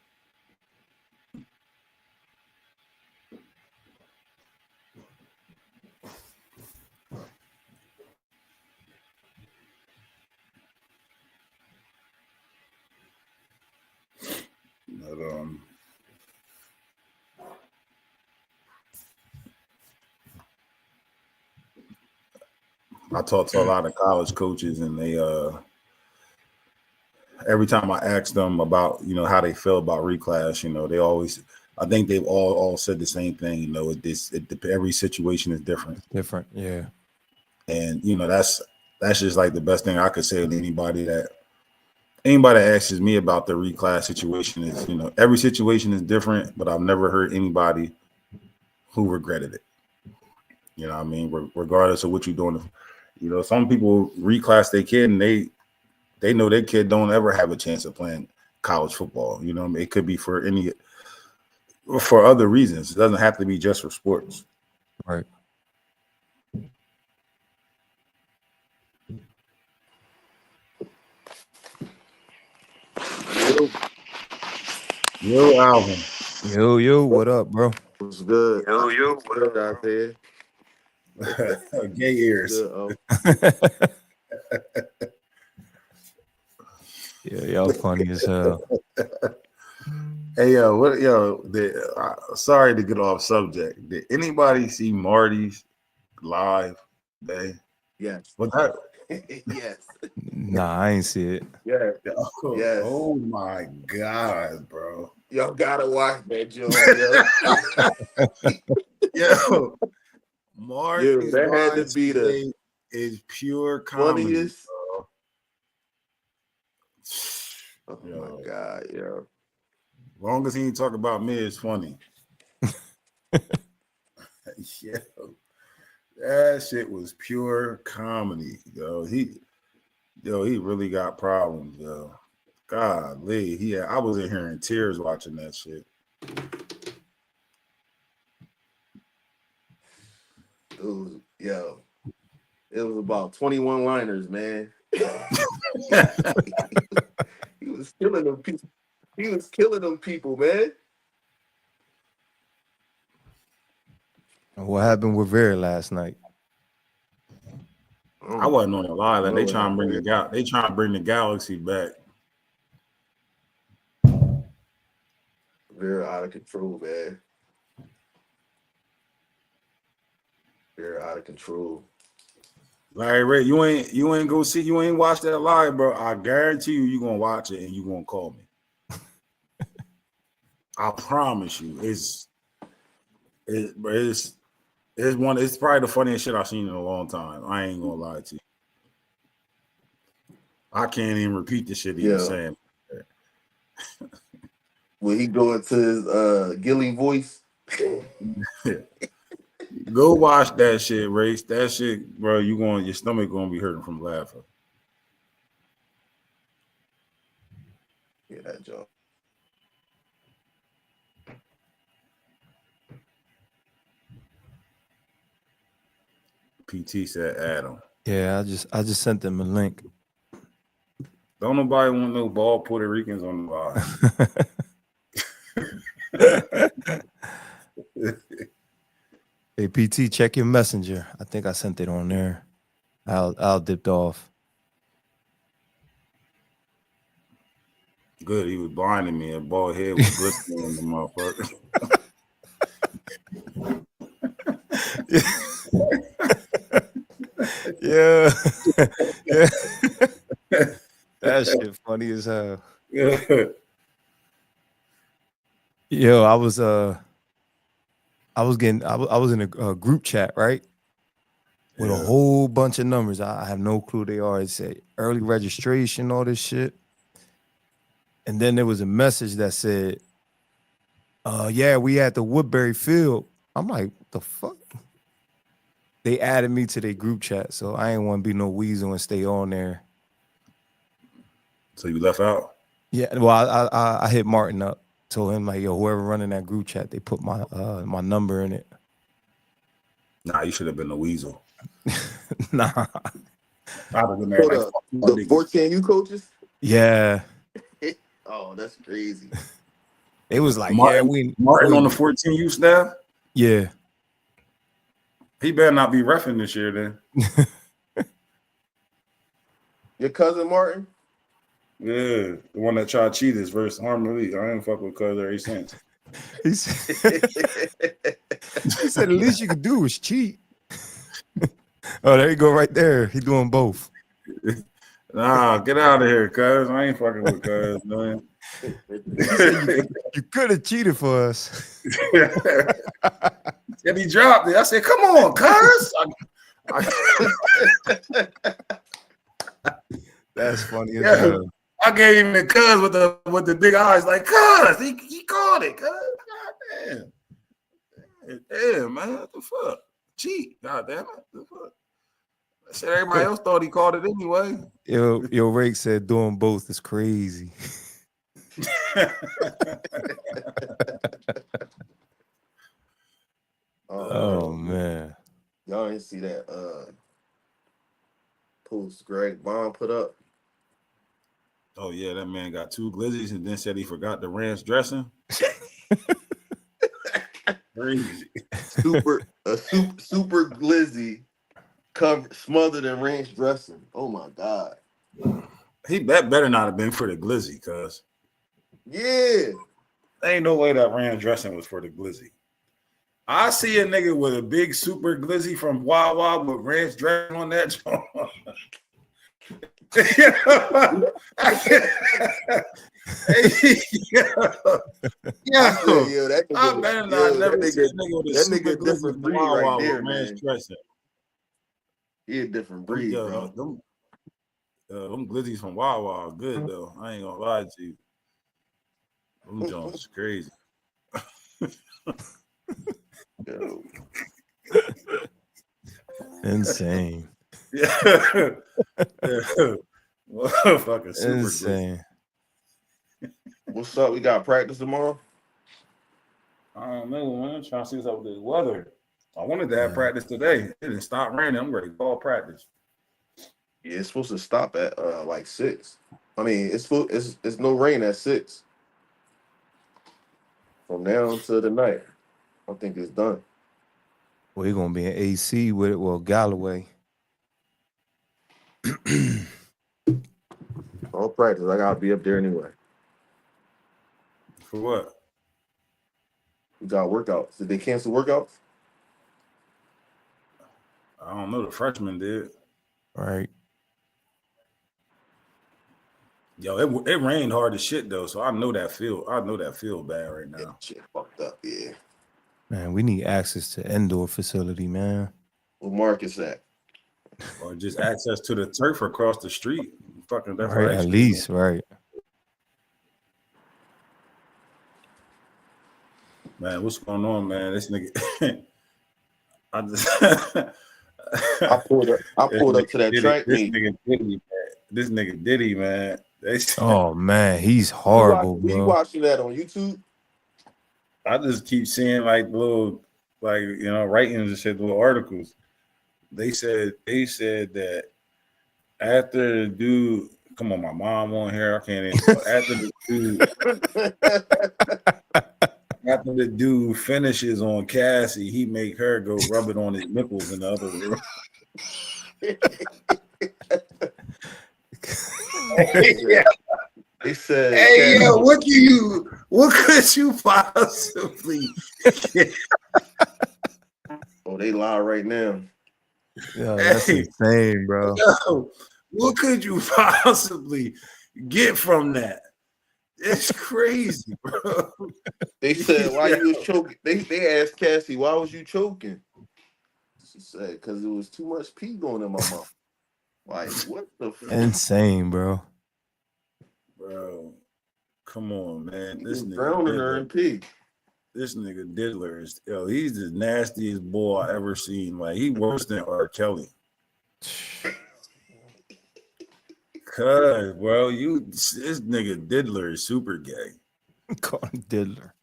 I talk to a lot of college coaches, and they every time I ask them about how they feel about reclass, they always, I think they've all said the same thing. Every situation is different. Different, yeah. And that's just like the best thing I could say to anybody that asks me about the reclass situation is, every situation is different, but I've never heard anybody who regretted it. You know what I mean? Regardless of what you're doing. Some people reclass their kid and they know their kid don't ever have a chance of playing college football. It could be for other reasons. It doesn't have to be just for sports. Right. Yo, Alvin. Yo, what up, bro? What's good? Yo, what up out there? Gay ears. Good, Yeah, y'all funny as hell. Hey, sorry to get off subject. Did anybody see Marty's live today? Yes. What that? Yes. Nah, I ain't see it. Yeah. Oh, Yes. oh my God, bro. Y'all gotta watch that, Joe. Yo, Marcus that had to be the Montier is pure comedy. funniest. Bro. Oh my God, yo. Long as he ain't talk about me, it's funny. Yo, that shit was pure comedy, yo. He really got problems, yo. Golly, I was in here in tears watching that shit. It was about 21 liners, man. He was killing them people. He was killing them people, man. What happened with Vera last night? I wasn't on the live. Like, they trying to bring the Galaxy back. Very out of control, man. Very out of control. Larry Ray, you ain't watch that live, bro. I guarantee you gonna watch it and you gonna call me. I promise you, it's probably the funniest shit I've seen in a long time. I ain't gonna lie to you. I can't even repeat the shit he was saying. Will he go into his Gilly voice? Go watch that shit, Race. That shit, bro. Your stomach gonna be hurting from laughing. Yeah, that joke. PT said Adam. Yeah, I just sent them a link. Don't nobody want no bald Puerto Ricans on the live. Hey, PT, check your messenger. I think I sent it on there. I'll dipped off. Good, he was blinding me. A bald head was glistening in the motherfucker. Yeah. That shit funny as hell. Yo, I was in a group chat, right? With a whole bunch of numbers. I have no clue they are. It said early registration, all this shit. And then there was a message that said, yeah, we at the Woodbury Field. I'm like, what the fuck? They added me to their group chat, so I ain't want to be no weasel and stay on there. So you left out? Yeah, well, I hit Martin up. Told him, like, yo, whoever running that group chat, they put my number in it. Nah, you should have been a weasel. Nah. I'd have been there like, the 14U coaches? Yeah. Oh, that's crazy. It was like, Martin on the 14U staff? Yeah. He better not be reffing this year then. Your cousin Martin? Yeah, the one that tried cheaters versus Harmony. I ain't fuck with cuz ever since. He said, the least you could do is cheat. Oh, there you go right there. He doing both. Nah, get out of here, cuz. I ain't fucking with cuz, man. You could have cheated for us. And he dropped it. I said, come on, cuz. That's funny as hell. I gave him the cuz with the big eyes, like, cuz. He called it, cuz. God damn. Damn, man. What the fuck? Cheat. God damn it. What the fuck? I said everybody else thought he called it anyway. Yo, Rake said doing both is crazy. Oh man. Y'all didn't see that post Greg Vaughn put up? Oh yeah, that man got 2 glizzies and then said he forgot the ranch dressing. Crazy. Super glizzy covered smothered in ranch dressing. Oh my God. That better not have been for the glizzy, cuz. Yeah. Ain't no way that ranch dressing was for the glizzy. I see a nigga with a big super glizzy from Wawa with ranch dressing on that joint. I said, Yo, yo, that I nigga, better not yo, never see a nigga with a that super nigga glizzy different from breed right Wawa there, with ranch man. dressing. He a different Them, breed, yo, bro. them glizzies from Wawa are good though. I ain't gonna lie to you. Them Jones is crazy. Yo. Insane. Yeah. Motherfucking super glizzy. Insane. What's up? We got practice tomorrow? I don't know, man. I'm trying to see what's up with the weather. I wanted to have practice today. It didn't stop raining. I'm ready to call practice. Yeah, it's supposed to stop at like 6. I mean, it's no rain at 6. From now until the night, I think it's done. Well, he gonna be in AC with it. Well, Galloway. All practice, I gotta be up there anyway. For what? We got workouts. Did they cancel workouts? I don't know. The freshmen did. Right. Yo, it rained hard as shit though, so I know that feel bad right now. Shit fucked up, yeah. Man, we need access to indoor facility, man. Where Marcus at? Or just access to the turf across the street. Fucking that's Right, at least, right. Man, what's going on, man? This nigga I pulled up to that track meet. This nigga Diddy, man. Oh man, he's horrible, bro. You watching that on YouTube? I just keep seeing like little, like, you know, writings and shit, little articles. They said that after the dude, come on, my mom on here, I can't even. After the dude finishes on Cassie, he make her go rub it on his nipples in the other room. Yeah. They said, "Hey, yo, what could you possibly?" Oh, they lie right now. Yeah, that's insane, bro. Yo, what could you possibly get from that? It's crazy, bro. They said, "Why you was choking?" They asked Cassie, "Why was you choking?" She said, "Because there was too much pee going in my mouth." Like, what the fuck? Insane, bro. Bro, come on, man. This nigga drowning her in pee. This nigga Diddler is, yo, he's the nastiest boy I ever seen. Like, he worse than R. Kelly. Cause, bro, this nigga Diddler is super gay. Call him Diddler.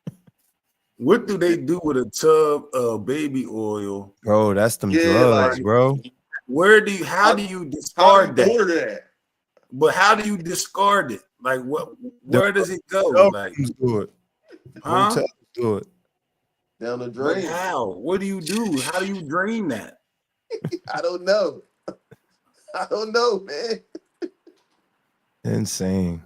What do they do with a tub of baby oil? Bro, that's them drugs, like, bro. How do you discard that? But how do you discard it? Like, where does it go? Like, do it. Huh? Hotels do it. Down the drain. But how? What do you do? How do you drain that? I don't know. I don't know, man. Insane.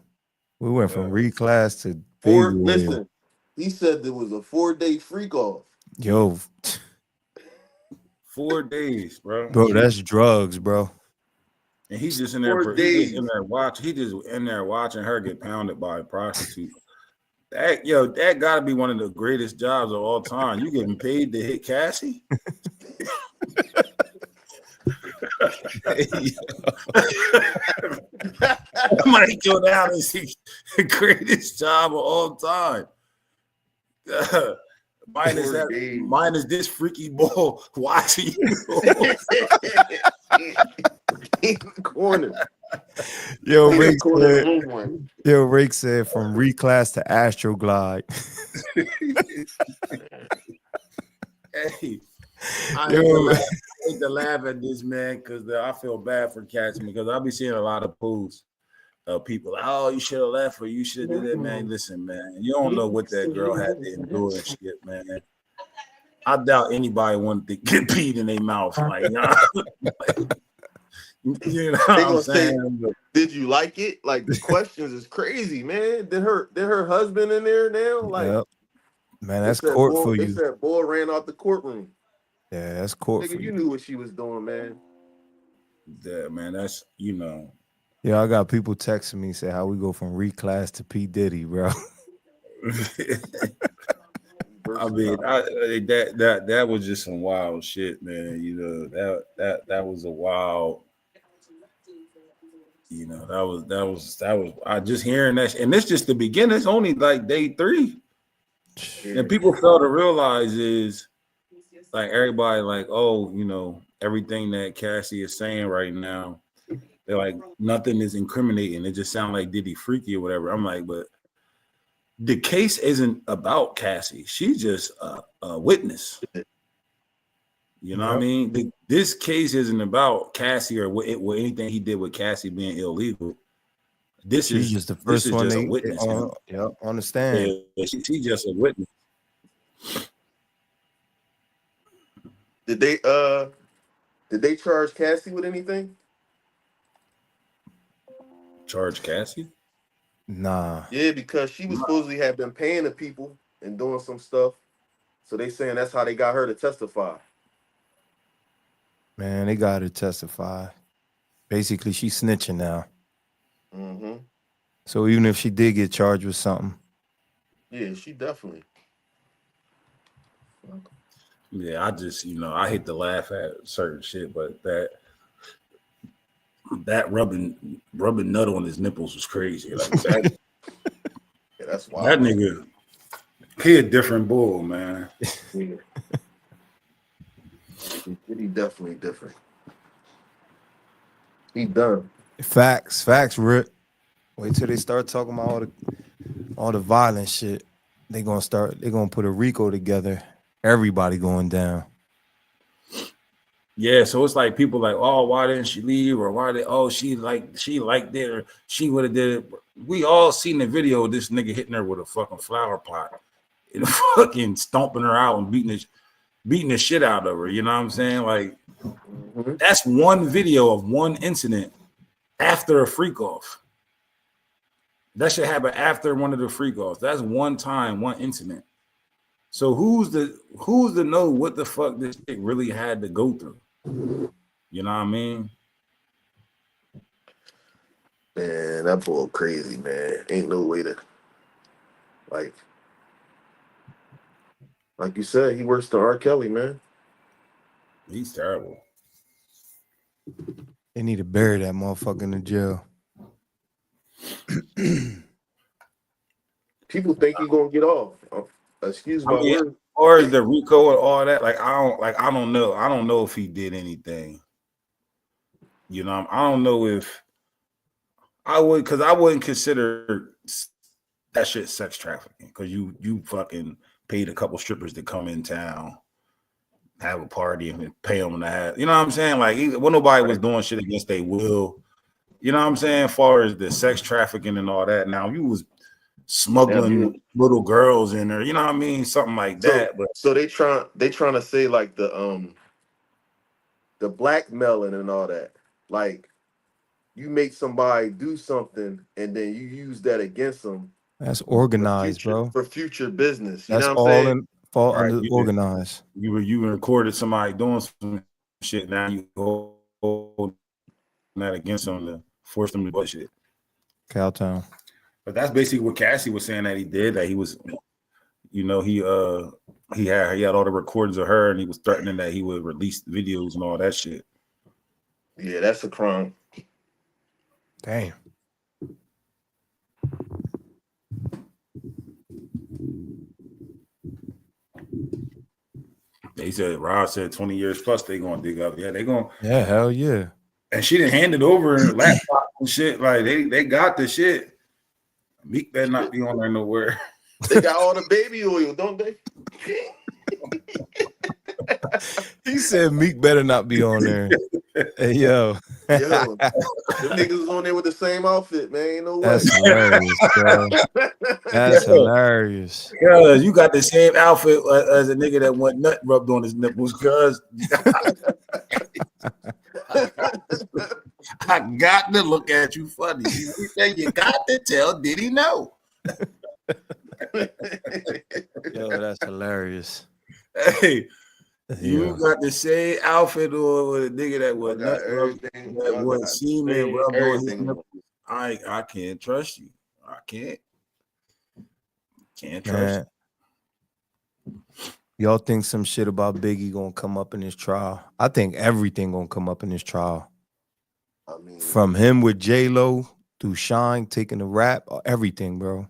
We went from reclass to listen. He said there was a 4-day freak off. Yo, 4 days, bro. Bro, that's drugs, bro. And he's just in there. He just in there watching her get pounded by a prostitute. That gotta be one of the greatest jobs of all time. You getting paid to hit Cassie? I might go down and see the greatest job of all time. Minus this freaky ball watching you. In the corner. Rick said from reclass to Astroglide. Hey, I hate to laugh at this, man, because I feel bad for catching because I'll be seeing a lot of posts of people like, "Oh, you should have left or you should have did that." Man, listen, man, you don't know what that girl had to endure and shit, man. I doubt anybody wanted to get peed in their mouth. Like, you know what I'm saying? Did you like it? Like, the questions is crazy, man. Did her husband in there now? Like, yep. Man, that's court for you. They said boy ran out the courtroom. Yeah, that's court for you. You knew what she was doing, man. Yeah, man, that's, you know. Yeah, I got people texting me say how we go from reclass to P. Diddy, bro. I mean, that was just some wild shit, man. You know, that was a wild. You know, that was. I just hearing that, and it's just the beginning. It's only like day 3, and people fail to realize is like everybody like, oh, you know, everything that Cassie is saying right now, they're like nothing is incriminating. It just sounds like Diddy freaky or whatever. I'm like, but the case isn't about Cassie. She's just a witness. You know what I mean? This case isn't about Cassie or what anything he did with Cassie being illegal. She's just the first one just they a witness. Understand. Yeah, she's just a witness. Did they charge Cassie with anything? Charge Cassie? Nah. Yeah, because she was supposedly have been paying the people and doing some stuff. So they saying that's how they got her to testify. Man, they got her to testify. Basically, she's snitching now. Mm-hmm. So even if she did get charged with something. Yeah, she definitely. Yeah, I just, you know, I hate to laugh at certain shit, but that rubbing nut on his nipples was crazy. Like that, yeah, that's wild. That nigga, he a different bull, man. Yeah. He definitely different. He done. Facts, Rip. Wait till they start talking about all the violent shit. They're gonna put a RICO together. Everybody going down. Yeah, so it's like people like, oh, why didn't she leave? Or why did she liked it, or she would have did it. We all seen the video of this nigga hitting her with a fucking flower pot and fucking stomping her out and beating the shit out of her. You know what I'm saying? Like, that's one video of one incident after a freak off. That should happen after one of the freak offs. That's one time, one incident. So who's to know what the fuck this chick really had to go through? You know what I mean? Man, that boy crazy, man. Ain't no way to like you said, he worse than R. Kelly, man. He's terrible. They need to bury that motherfucker in the jail. People think he's gonna get off. Excuse my word. Or is the RICO and all that? I don't know. I don't know if he did anything. You know, I don't know if I would, because I wouldn't consider that shit sex trafficking. Because you fucking paid a couple strippers to come in town, have a party, and pay them to have. You know what I'm saying? Like, when nobody was doing shit against their will. You know what I'm saying? As far as the sex trafficking and all that. Now, you was smuggling little girls in there, you know what I mean? Something like that. But so they trying to say like the blackmailing and all that. Like, you make somebody do something and then you use that against them. That's organized, bro. For future business. You That's know what I'm saying? Fall under organized. You recorded somebody doing some shit. Now you hold that against them to force them to do shit. Cowtown. But that's basically what Cassie was saying that he did. That he was, you know, he had all the recordings of her, and he was threatening that he would release videos and all that shit. Yeah, that's a crime. Damn. They said Rob said 20 years plus they gonna dig up. Yeah, they gonna. Yeah, hell yeah. And she didn't hand it over in her laptop and shit. Like they got the shit. Meek better not be on there nowhere. They got all the baby oil, don't they? He said Meek better not be on there. Hey, yo. Them niggas was on there with the same outfit, man. Ain't no way. That's hilarious, bro. That's hilarious. Yeah, you got the same outfit as a nigga that want nut rubbed on his nipples, cuz. I got to look at you funny. You say you got to tell, did he know? Yo, that's hilarious. Hey, you got the same outfit on with a nigga that was nut rubbed, that was semen rubbed on his nipples. I can't trust you. I can't trust you. Y'all think some shit about Biggie gonna come up in his trial? I think everything gonna come up in his trial. I mean, From him with J-Lo through Shine taking the rap, everything, bro.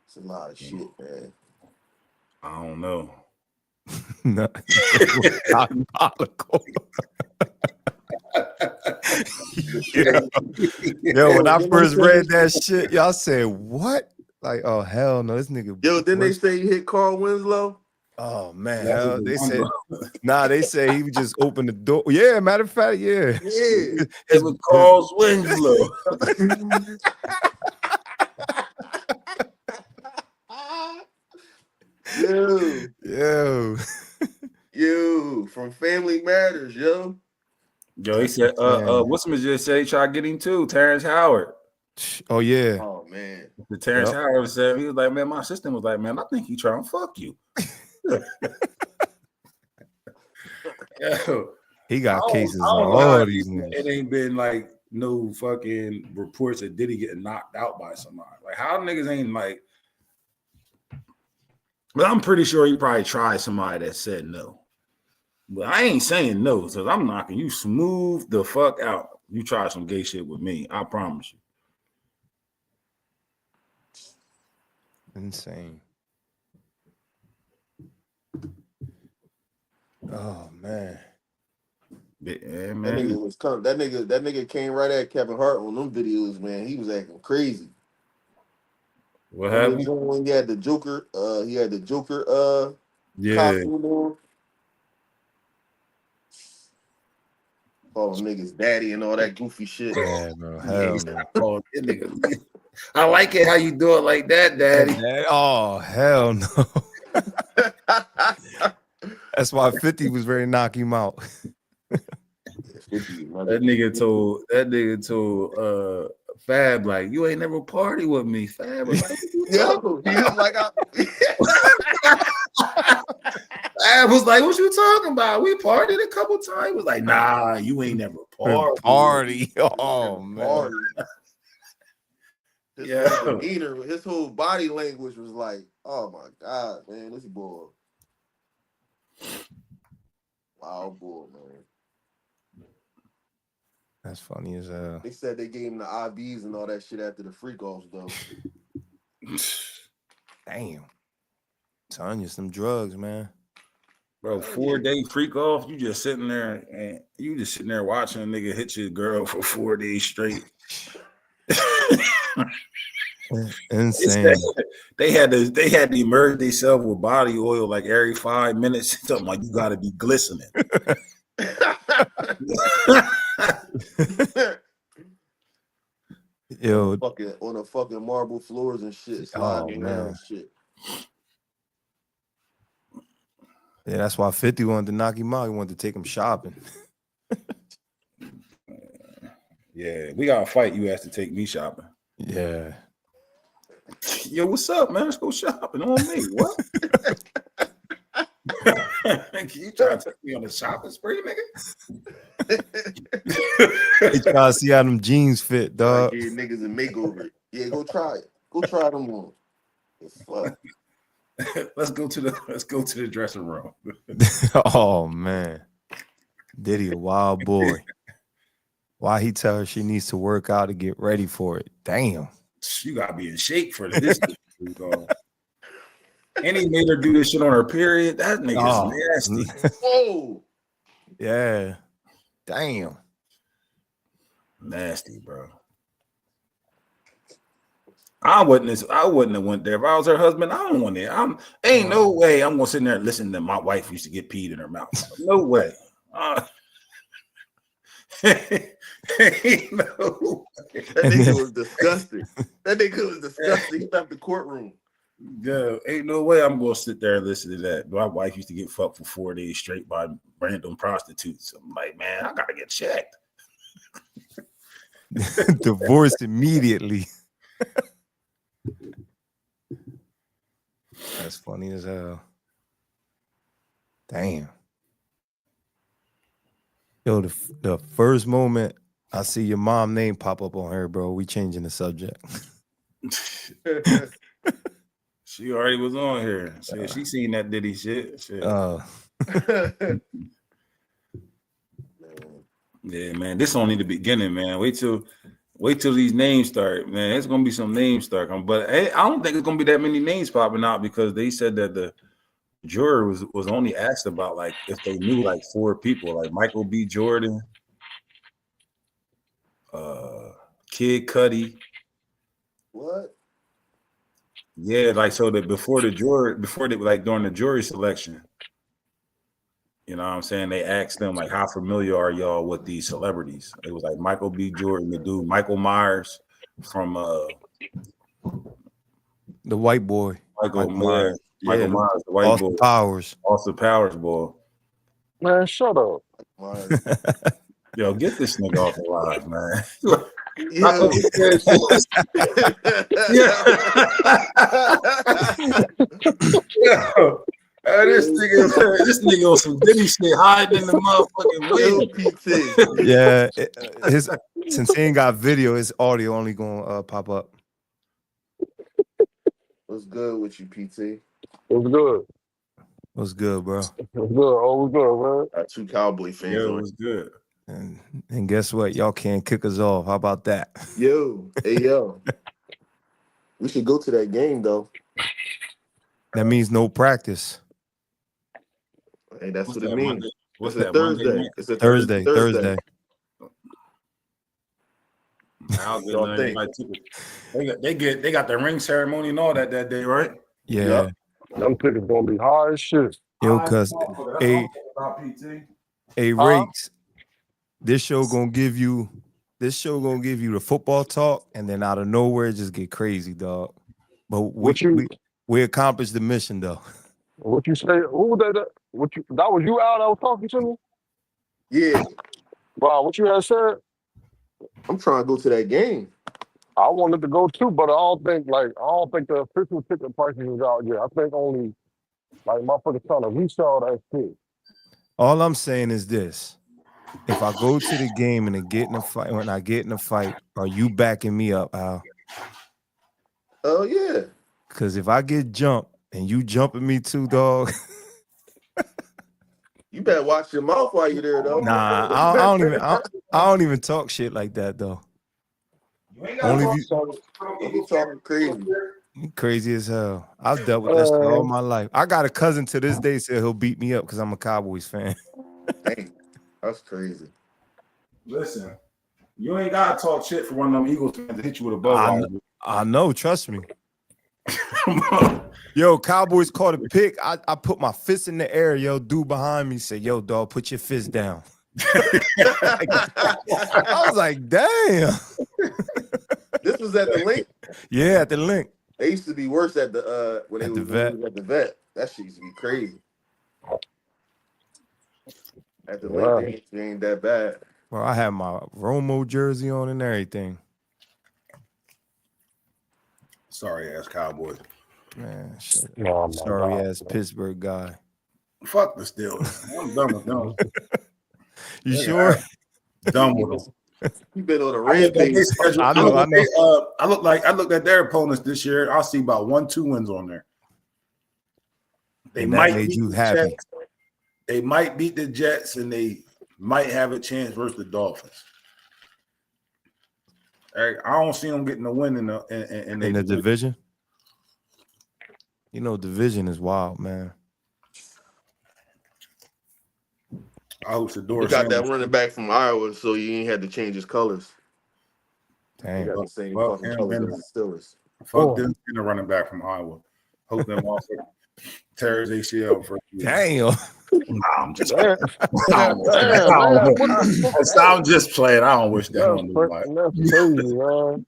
it's a lot of shit, man. I don't know. Diabolical. Yo, when I first read that shit, y'all said what? Like, oh hell no, this nigga. Yo, didn't they worse. say he hit Carl Winslow? Oh man, That was hell, the they one, said bro. nah. They said he would just open the door. Yeah, matter of fact, yeah. Yeah. It was Carl Winslow. Yo, Yo, yo, from Family Matters, yo. Yo, he said, Man. what's him just say? Try to get him too. Terrence Howard. Oh yeah. Oh man. The Terrence Yep. Howard said, he was like, man, my assistant was like, man, I think he trying to fuck you. Yo, He got cases I on don't know how all these it niggas. ain't been like no fucking reports of Diddy getting knocked out by somebody. Like how niggas ain't like, but I'm pretty sure he probably tried somebody that said no. But I ain't saying no, because I'm knocking you smooth the fuck out. You try some gay shit with me, I promise you. Insane. Oh man. Yeah, That man. nigga was coming. That nigga came right at Kevin Hart on them videos, man. He was acting crazy. What Remember happened? when he had the Joker, Yeah. costume on? Calling niggas daddy and all that goofy shit. Yeah, bro. Yeah, Hell he said, no. I called that nigga. I like it how you do it like that, daddy. Oh hell no. That's why 50 was ready to knock him out. That nigga told Fab, like, you ain't never party with me. Fab was like, Yo, he was like, Fab was like, what you talking about? We partied a couple times. He was like, nah, you ain't never partied. Party. Oh man. His Yeah. whole demeanor, his whole body language was like, oh my God, man, this boy. Wow, boy, man. That's funny as hell. They said they gave him the IBs and all that shit after the freak offs, though. Damn. Telling you some drugs, man. Bro, 4-day freak off. You just sitting there watching a nigga hit your girl for 4 days straight. Insane. They had to immerse themselves with body oil like every 5 minutes. Something like you gotta be glistening. Yo, on the fucking marble floors and shit, sliding around and shit. Yeah, that's why 50 wanted to knock him out. He wanted to take him shopping. Yeah, we gotta fight. You asked to take me shopping. Yeah. Yo, what's up, man? Let's go shopping on me. What? You trying to take me on a shopping spree, nigga? He try to see how them jeans fit, dog. Give niggas a makeover. Yeah, go try it. Go try them on. Fuck. Let's go to the dressing room. Oh man. Diddy a wild boy. Why he tell her she needs to work out to get ready for it? Damn. You gotta be in shape for this. And he made her do this shit on her period. That nigga's nasty. Whoa. Yeah. Damn. Nasty, bro. I wouldn't have went there. If I was her husband, I don't want it. Ain't no way I'm gonna sit there and listen to my wife used to get peed in her mouth. No way. Ain't no way. That nigga was disgusting. He left the courtroom. Yeah, ain't no way I'm gonna sit there and listen to that. My wife used to get fucked for 4 days straight by random prostitutes. I'm like, man, I gotta get checked. Divorced immediately. That's funny as hell. Damn. Yo, the first moment I see your mom name pop up on her, bro, we changing the subject. She already was on here. She seen that Diddy shit. Shit. Yeah, man. This only the beginning, man. Wait till these names start, man. It's gonna be some names start coming. But hey, I don't think it's gonna be that many names popping out because they said that the juror was only asked about like if they knew like 4 people, like Michael B. Jordan, Kid Cudi. What? Yeah, like so that before they like during the jury selection, you know what I'm saying? They asked them like, how familiar are y'all with these celebrities? It was like Michael B. Jordan, the dude, Michael Myers from the white boy. Michael Myers, the white Austin boy. Powers. Austin Powers, boy. Man, shut up. Yo, get this nigga off the live, man. Yo. Yo. This nigga on some Diddy shit hiding in the motherfucking PT. Yeah, since he ain't got video, his audio only gonna pop up. What's good with you, PT? What's good? What's good, bro? What's good? Oh, what's good, man? Got 2 Cowboy fans. Yo, on. was good. And guess what? Y'all can't kick us off. How about that? Yo, hey yo. We should go to that game though. That means no practice. Hey, that's What's what it that, means. Monday? What's It's a that, Thursday. Monday night? It's a Thursday. I'll get Y'all think? they got the ring ceremony and all that day, right? Yeah. Yep. Them tickets gonna be hard as shit. Yo, cuz Rakes, this show gonna give you the football talk, and then out of nowhere it just get crazy, dog. But we accomplished the mission though. What you say? Who that? That was you out? I was talking to me. Yeah. Wow, what you had said? I'm trying to go to that game. I wanted to go too, but I don't think the official ticket prices is out yet. I think only like motherfuckers trying to resell that shit. All I'm saying is this: if I go to the game and when I get in a fight, are you backing me up, Al? Oh yeah. Because if I get jumped and you jumping me too, dog. You better watch your mouth while you're there, though. Nah, I don't even talk shit like that though. Only if you talking crazy. you crazy as hell. I've dealt with that shit all my life. I got a cousin to this day said he'll beat me up because I'm a Cowboys fan. Dang, that's crazy. Listen, you ain't gotta talk shit for one of them Eagles fans to hit you with a Budweiser. I know, trust me. Yo, Cowboys caught a pick. I put my fist in the air. Yo, dude behind me said, "Yo, dog, put your fist down." I was like, "Damn." This was at the link. Yeah, at the link. They used to be worse at the when At they the was vet. at the vet. That shit used to be crazy. At the Wow. link, they ain't that bad. Bro, I had my Romo jersey on and everything. Sorry ass Cowboys. Man, Oh, my sorry God. ass Pittsburgh guy. Fuck the Steelers. I'm done with them. You sure? Done with them. You been on a I looked at rampage. their schedule. I know. I looked at their opponents this year. I'll see about 1-2 wins on there. They And that might made beat you the happy. Jets. They might beat the Jets, and they might have a chance versus the Dolphins. I don't see them getting a win in In the division. You know, division is wild, man. I hope Shador You got that Sanders- running back from Iowa, so you ain't had to change his colors. You Damn. got the same Well, fucking Aaron colors Bender. as the Steelers. Fuck them being a running back from Iowa. Hope them also tears ACL for Damn. I'm just Man, I'm just playing. I don't wish that on nobody. that's crazy, man.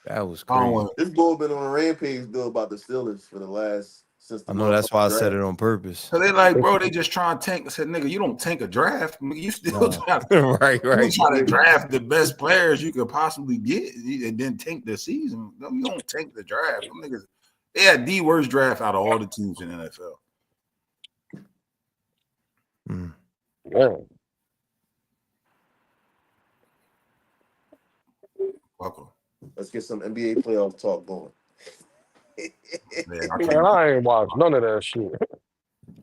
That was I don't crazy. want This bull been on a rampage though about the Steelers for the last since the I know that's why I draft. said it on purpose. so they like, bro, they just trying to tank. I said, nigga, you don't tank a draft. Nigga, you still try right. you try to draft the best players you could possibly get and then tank the season. No, you don't tank the draft. Them niggas, they had the worst draft out of all the teams in the NFL. Mm. Man. Fuck 'em. Let's get some NBA playoff talk going. Man, I Man, can't. I ain't watched none of that shit.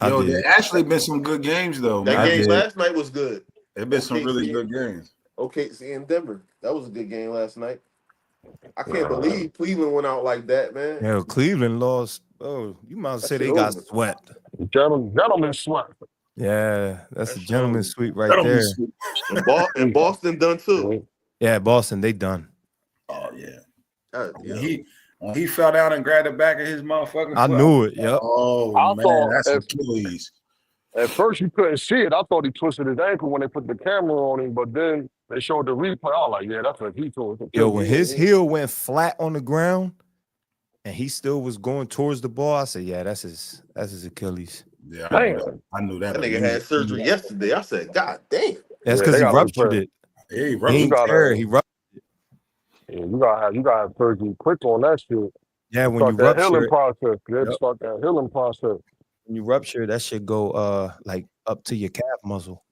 I Yo, did. there actually been some good games though, That I man. game did. last night was good. There been some really OKC, good games. OKC in Denver. That was a good game last night. I can't Man, believe Cleveland went out like that, man. Yo, Cleveland lost. Oh, you might That say shit they got over. swept. gentlemen sweat. Yeah, that's That a shit gentleman's over. sweep right That don't be there. sweet. And Boston done too. Yeah, Boston, they done. Oh yeah. Yeah. When he fell down and grabbed the back of his motherfucking I foot. knew it. Yep. Oh I man, thought that's Achilles. at first you couldn't see it. I thought he twisted his ankle when they put the camera on him, but then they showed the replay. I was like, yeah, that's what he told us. Yo, when his Yeah. heel went flat on the ground and he still was going towards the ball, I said, yeah, that's his Achilles. Yeah, Damn. I knew that. That nigga had surgery yesterday. I said, God damn. That's Yeah, because they he gotta ruptured repair. it. Yeah, he He ruptured. ain't tear it. He ruptured. Yeah, you gotta have surgery quick on that shit. Yeah, when you Start that rupture healing it, process. You have to Yep. start that healing process. when you rupture, that should go like up to your calf muscle.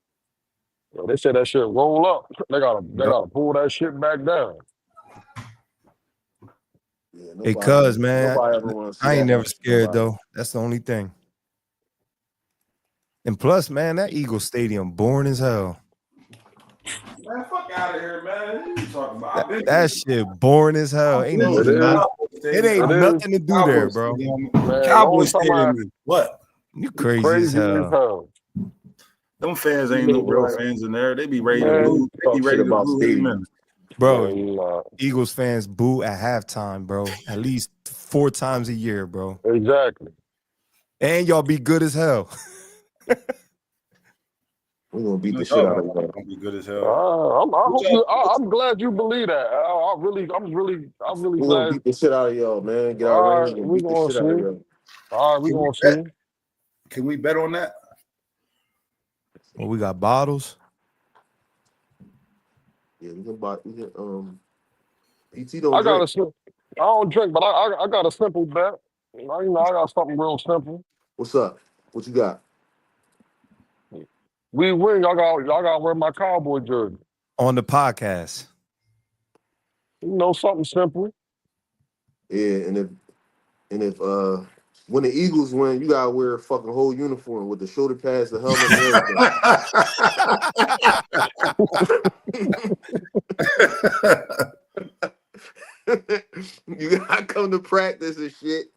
Yeah, they said that shit roll up. They gotta pull that shit back down. Yeah, Hey, cuz, man, nobody ever want to see I ain't that never happen to scared nobody. though. That's the only thing. And plus, man, that Eagle Stadium boring as hell. Man, fuck out of here, man. What you talking about? I've been That shit boring as hell. Ain't It nothing. is. It ain't It is. nothing to do there, bro. Man, the Cowboy only time Stadium is what? You crazy as crazy as hell. hell. Them fans ain't no real fans in there. They be ready to Man, boo. They be talk ready shit to about boo his stadium. minute. Bro, Man, Eagles fans boo at halftime, bro. At least 4 times a year, bro. exactly. And y'all be good as hell. We're gonna beat the shit out of It's them. gonna be good as hell. I'm glad you believe that. I'm really We're gonna glad. beat the shit out of y'all, man. Get our All rings right, and we beat the gonna shit out of see. y'all. All right, we Can we gonna bet? see. Can we bet on that? Well, we got bottles. Yeah, we can buy. PT I don't got drink. I don't drink, but I got a simple bet. I got something real simple. What's up? What you got? We win. Y'all got to wear my cowboy jersey. On the podcast. Something simple. Yeah, and if when the Eagles win, you gotta wear a fucking whole uniform with the shoulder pads, the helmet, and everything. You gotta come to practice and shit.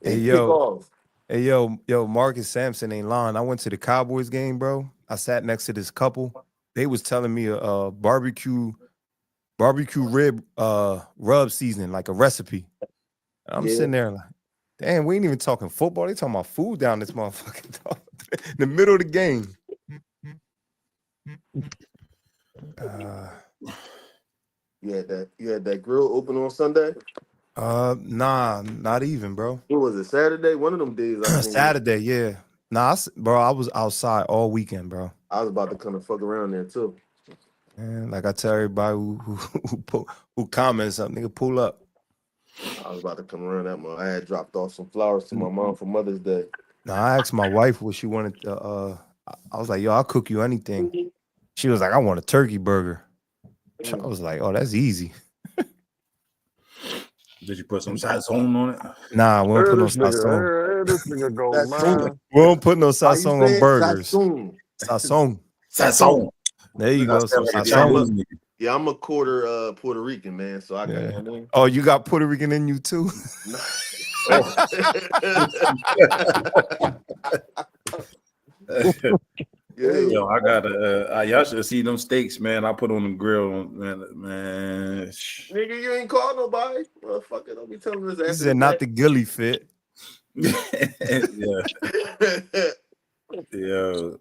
Hey, And kick yo. off. Hey, yo, Marcus Sampson ain't lying. I went to the Cowboys game, bro. I sat next to this couple. They was telling me a barbecue rib rub seasoning, like a recipe. I'm Yeah. sitting there like, damn, we ain't even talking football. They talking about food down this motherfucking dog. In the middle of the game. You had that grill open on Sunday? Nah, not even, bro. What was it, Saturday? One of them days I seen Saturday, yeah. Nah, bro, I was outside all weekend, bro. I was about to come and fuck around there too. And like I tell everybody who comments something, nigga, pull up. I was about to come around that month. I had dropped off some flowers to my mom for Mother's Day. Now I asked my wife what she wanted to I was like, yo, I'll cook you anything. She was like, I want a turkey burger. I was like, oh, that's easy. Did you put some sazon on it? Nah, we don't put no This nigga, sazon. here this nigga go, That's man. We don't put no How you sazon say on it? burgers. Sassoon. Sazon. Sazon. There you go. Some Like a sazon. Chinese nigga. Yeah, I'm a quarter Puerto Rican, man. So I got Yeah. my name. Oh, you got Puerto Rican in you too? Yeah. Yo, I gotta. Y'all should see them steaks, man. I put on the grill, man. Nigga, you ain't call nobody. Motherfucker, don't be telling us He after said not the gilly fit. Yeah, yo,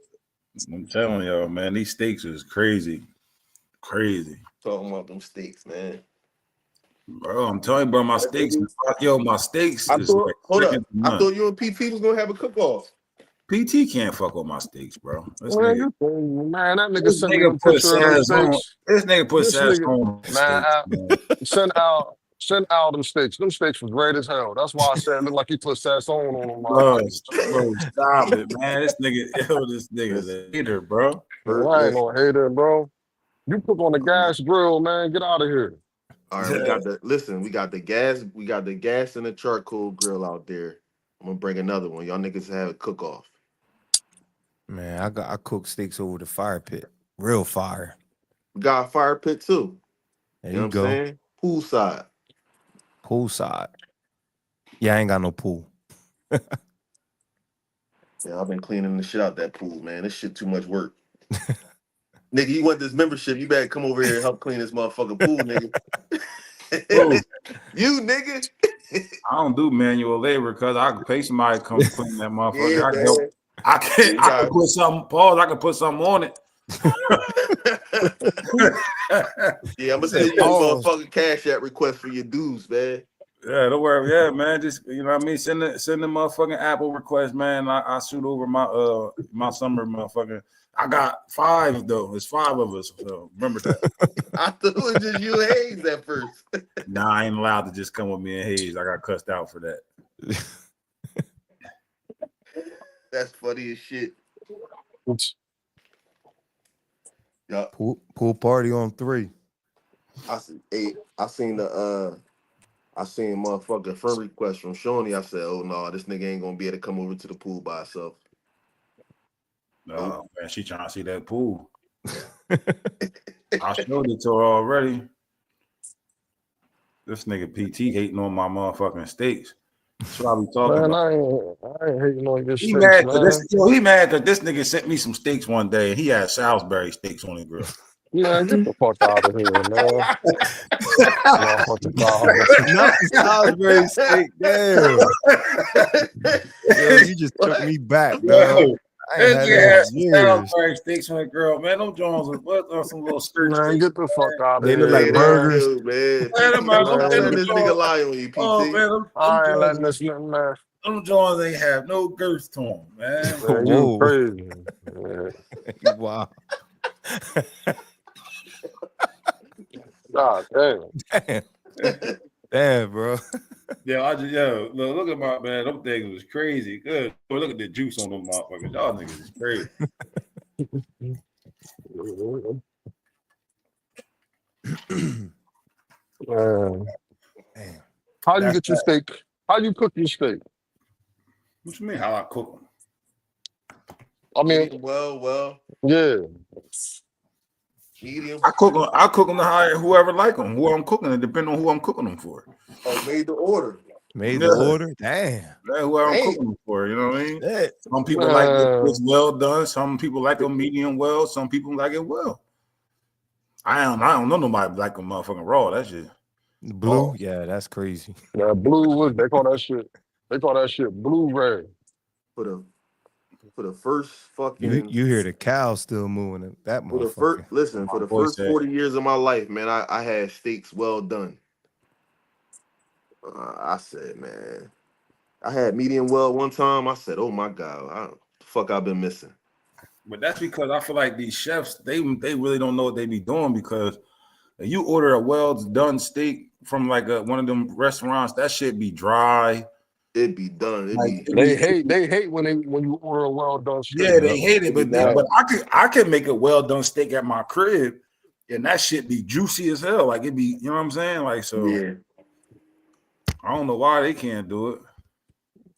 I'm telling y'all, man, these steaks is crazy. Talking about them steaks, man. Bro, I'm telling you, bro, my steaks, my steaks I is thought, like hold up. second to I none. thought you and PT was gonna have a cook-off. PT can't fuck with my steaks, bro. This Man, nigga, that nigga this sent me nigga a put picture of them sazon. steaks. This nigga put This sazon nigga, on the steaks, man. send out them steaks. Them steaks was great as hell. That's why I said it looked like he put sazon on them. Bro, stop it, man. This nigga's a hater, bro. I ain't no hater, bro. You cook on the gas grill, man. Get out of here. All right, we got the gas, and the charcoal grill out there. I'm gonna bring another one. Y'all niggas have a cook off. Man, I cook steaks over the fire pit. Real fire. We got a fire pit too. There You know you what go. I'm saying? Poolside. Poolside. Yeah, I ain't got no pool. Yeah, I've been cleaning the shit out that pool, man. This shit too much work. Nigga, you want this membership? You better come over here and help clean this motherfucking pool, nigga. Bro, You nigga. I don't do manual labor because I can pay somebody to come clean that motherfucker. Yeah, I can man. help. I can put something. Pause. I can put something on it. Yeah, I'm gonna send you a motherfucking cash app request for your dues, man. Yeah, don't worry. Yeah, man. Just you know what I mean. Send the motherfucking Apple request, man. I shoot over my my summer motherfucking. I got 5 though. It's 5 of us. So remember that. I thought it was just you and Hayes at first. Nah, I ain't allowed to just come with me and Hayes. I got cussed out for that. That's funny as shit. Yeah. Pool party on 3. I seen motherfucking friend request from Shawnee. I said, oh no, this nigga ain't gonna be able to come over to the pool by himself. Oh man, she trying to see that pool. I showed it to her already. This nigga PT hating on my motherfucking steaks. That's what I be talking Man, about. I ain't hating on your He steaks, mad man. he mad that this nigga sent me some steaks one day and he had Salisbury steaks on the grill. Man, get the fuck out of here, man. Not the Salisbury steak. Damn. Yo, you just took me back, dog. I ain't had that in years. Salisbury steaks on the grill, man. Them Jones are some little skirt Man, steaks. get the fuck out of They here. look like Yeah, burgers. Dude, man. Man, PT, don't let this nigga lie on you, PT. Oh man, I ain't letting this man. them Jones ain't have no girth to them, man. Man, you Whoa. crazy. Man. Wow. God damn. Damn, bro. Yeah, look at my man. Them things was crazy. Good. Look at the juice on them motherfuckers. Y'all niggas is crazy. Man. Damn. How you get your steak? How you cook your steak? What you mean? How I cook them? I mean, well, yeah. medium. I cook them to hire whoever like them. Who I'm cooking, it depends on who I'm cooking them for. Oh, made the order. Made the order? Damn. That's whoever I'm cooking them for. You know what I mean? Shit. Some people like it well done. Some people like them medium well. Some people like it well. I don't know nobody like a motherfucking raw. That shit. Blue? Yeah, that's crazy. Yeah, blue. They call that shit. They call that shit blue red. For the first fucking. You hear the cow still moving. That For the motherfucker. first 40 years of my life, man, I had steaks well done. I said, man, I had medium well one time. I said, oh my God, the fuck I've been missing. But that's because I feel like these chefs, they really don't know what they be doing, because if you order a well done steak from like one of them restaurants, that shit be dry. It'd be done. They hate when you order a well done steak. Yeah, they hate it, but I can make a well done steak at my crib, and that shit be juicy as hell. Like it be, you know what I'm saying? Like, so yeah. I don't know why they can't do it.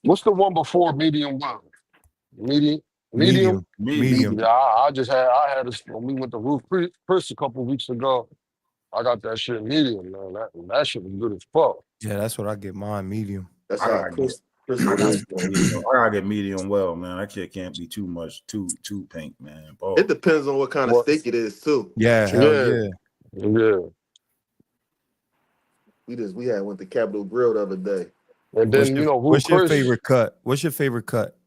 What's the one before medium well? Medium. Medium. Yeah, I had this when we went to Roof Chris a couple weeks ago. I got that shit medium, man. That shit was good as fuck. Yeah, that's what I get mine, medium. That's I how Chris I gotta get medium well, man. That shit can't be too much, too pink, man. Boy. It depends on what kind of steak it is too. Yeah, hell yeah. Yeah. We went to Capitol Grill the other day. And then what's your favorite cut? What's your favorite cut?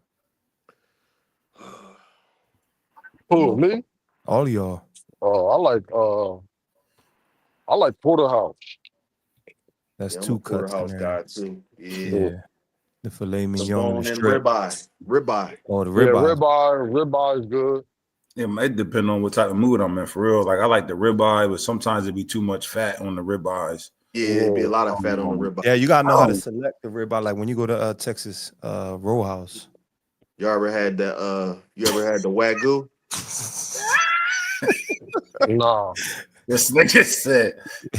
Who, me? All of y'all. I like porterhouse. That's two cuts in there. Guy too. Yeah. The filet mignon and the strip. Ribeye. Oh, the ribeye. Ribeye is good. Yeah, it depends on what type of mood I'm in, for real. Like I like the ribeye, but sometimes it'd be too much fat on the ribeyes. Yeah, it'd be a lot of fat on the ribeye. Yeah, you gotta know how to select the ribeye. Like when you go to Texas Row House. You ever had the Wagyu? Nah. This nigga said,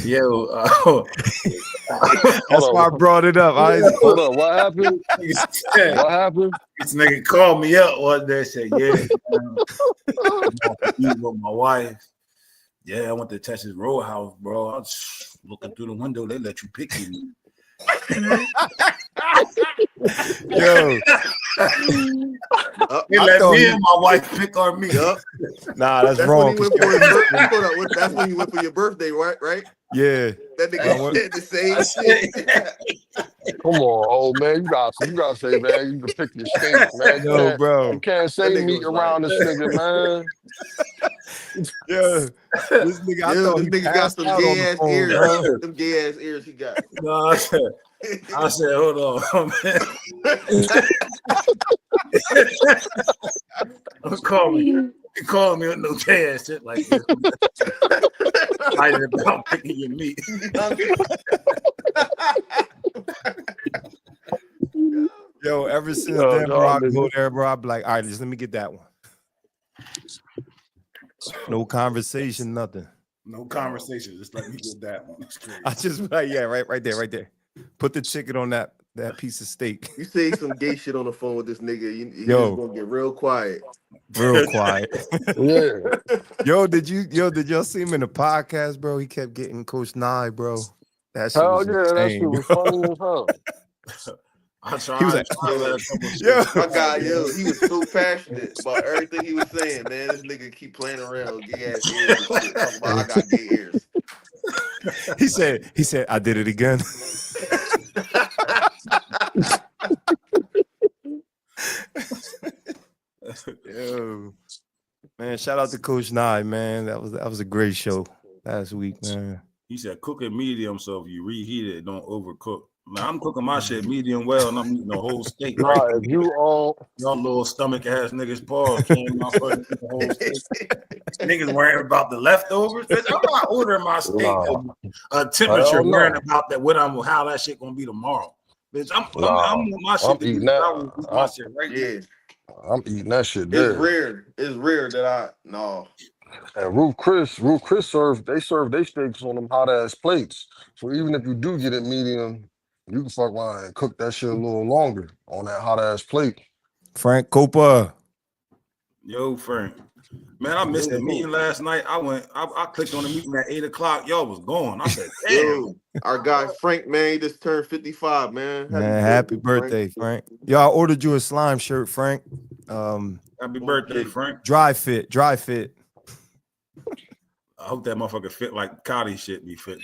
"Yo, That's why I brought it up. Hold on, what happened? What happened? this nigga called me up one day. Said, "Yeah, I'm eating with my wife. Yeah, I went to Texas Roadhouse, bro. I was looking through the window. They let you pick me." Yo, They let me and my wife pick our meat. Yup. nah, that's That's wrong. when he went for his birthday. Hold on, that's when you went for your birthday, right? Yeah. That nigga said the same shit. Come on, old man. You got to say, man, you can pick your steak, man. Yo, You bro. can't say nigga meat was around like- this nigga, man. Yeah. This nigga, I Yo, thought this he nigga got passed some out on gay the ass phone, ears. bro. Them gay ass ears he got. No, I said, hold on, man. Don't call me. You calling me with no gay ass shit like this. Excited about picking your meat. Yo, ever since Yo, then, bro, I dog, go there, bro. I be like, all right, just let me get that one. No conversation, nothing. No conversation. Just let me get that one. That's crazy. I just be like, yeah, right there. Put the ticket on that piece of steak. You say some gay shit on the phone with this nigga, he Yo. just gonna get real quiet. Real quiet. Yeah. Yo, did y'all see him in the podcast, bro? He kept getting Coach Nye, bro. That shit Hell was yeah, that insane, shit was bro. funny as hell. I tried. He was like, yo. My guy, yo, he was so passionate about everything he was saying, man. This nigga keep playing around with gay ass ears and shit. Talking about I got gay ears. He said, I did it again. Yo, man, shout out to Coach Nye, man. That was a great show last week, man. He said, cook it medium, so if you reheat it, don't overcook. Now, I'm cooking my shit medium well, and I'm eating the whole steak. Nah, Right? if you Y'all little stomach ass niggas, pause. Can't my fucking eat the whole steak. Niggas worrying about the leftovers. Bitch, I'm not ordering my steak Nah. a temperature, Hell no. worrying about that. How that shit gonna be tomorrow. Bitch, I'm with my shit. I'm to be eating that. I will eat my shit right Yeah, I'm eating that shit it's there. rare. It's rare that no. And Ruth Chris serve their steaks on them hot ass plates. So even if you do get it medium, you can fuck around and cook that shit a little longer on that hot ass plate. Frank Copa. Yo, Frank. Man, I missed the meeting last night. I clicked on the meeting at 8:00. Y'all was gone. I said, damn. Yo, our guy Frank, man, he just turned 55, man. Man, happy birthday, Frank. Yo, I ordered you a slime shirt, Frank. Happy birthday, Frank. Dry fit. I hope that motherfucker fit like Cotty shit be fit.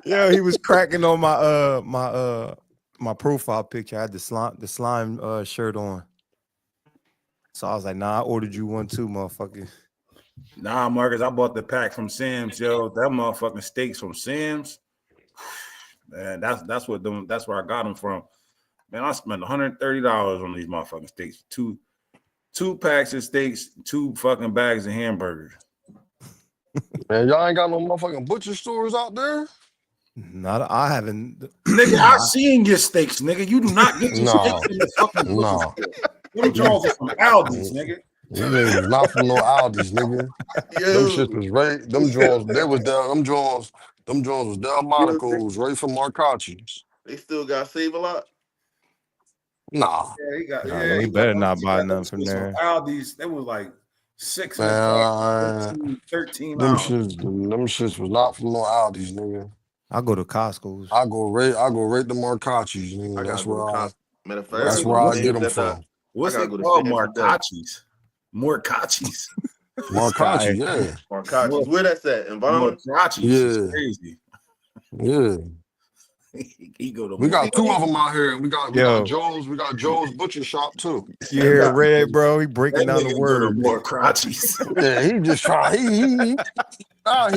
Yeah, he was cracking on my profile picture. I had the slime shirt on. So I was like, nah, I ordered you one too, motherfucker. Nah, Marcus, I bought the pack from Sam's, yo. That motherfucking steaks from Sam's. Man, that's where I got them from. Man, I spent $130 on these motherfucking steaks. Two packs of steaks, 2 fucking bags of hamburgers. Man, y'all ain't got no motherfucking butcher stores out there? I haven't. Nigga, I seen your steaks, nigga. You do not get your No. steaks in the fucking butcher No. store. Them Jones are from Aldi's, nigga. You niggas not from no Aldi's, nigga. Them shit was right. Them Jones, they was down. Them Jones was Delmonico's right from Marcacci's. They still got Save a Lot. Nah. Yeah, he got. Nah, Yeah, he he better got not those- buy he got nothing those from shits there. Aldi's, they was like $6 Man, $13. them shits was not from no Aldi's, nigga. I go to Costco's. I go right to Marcacci's, nigga. I That's gotta go where to I. Costco. Matter of fact, That's I gotta where go I to get them Sam's from. What's I it gotta go to called? Sam's today. Marcacci's. Morcacci's. Marcacci's, yeah, Marcacci's. Where that's at? In Vaughn? Morcacci's is Yeah. crazy. yeah. He go to We got Mor- 2 of them out here. We got Yo. Joe's Butcher Shop too. You hear Red, bro? He breaking that down the nigga go to word. Morcacci's. Yeah, he just trying. Now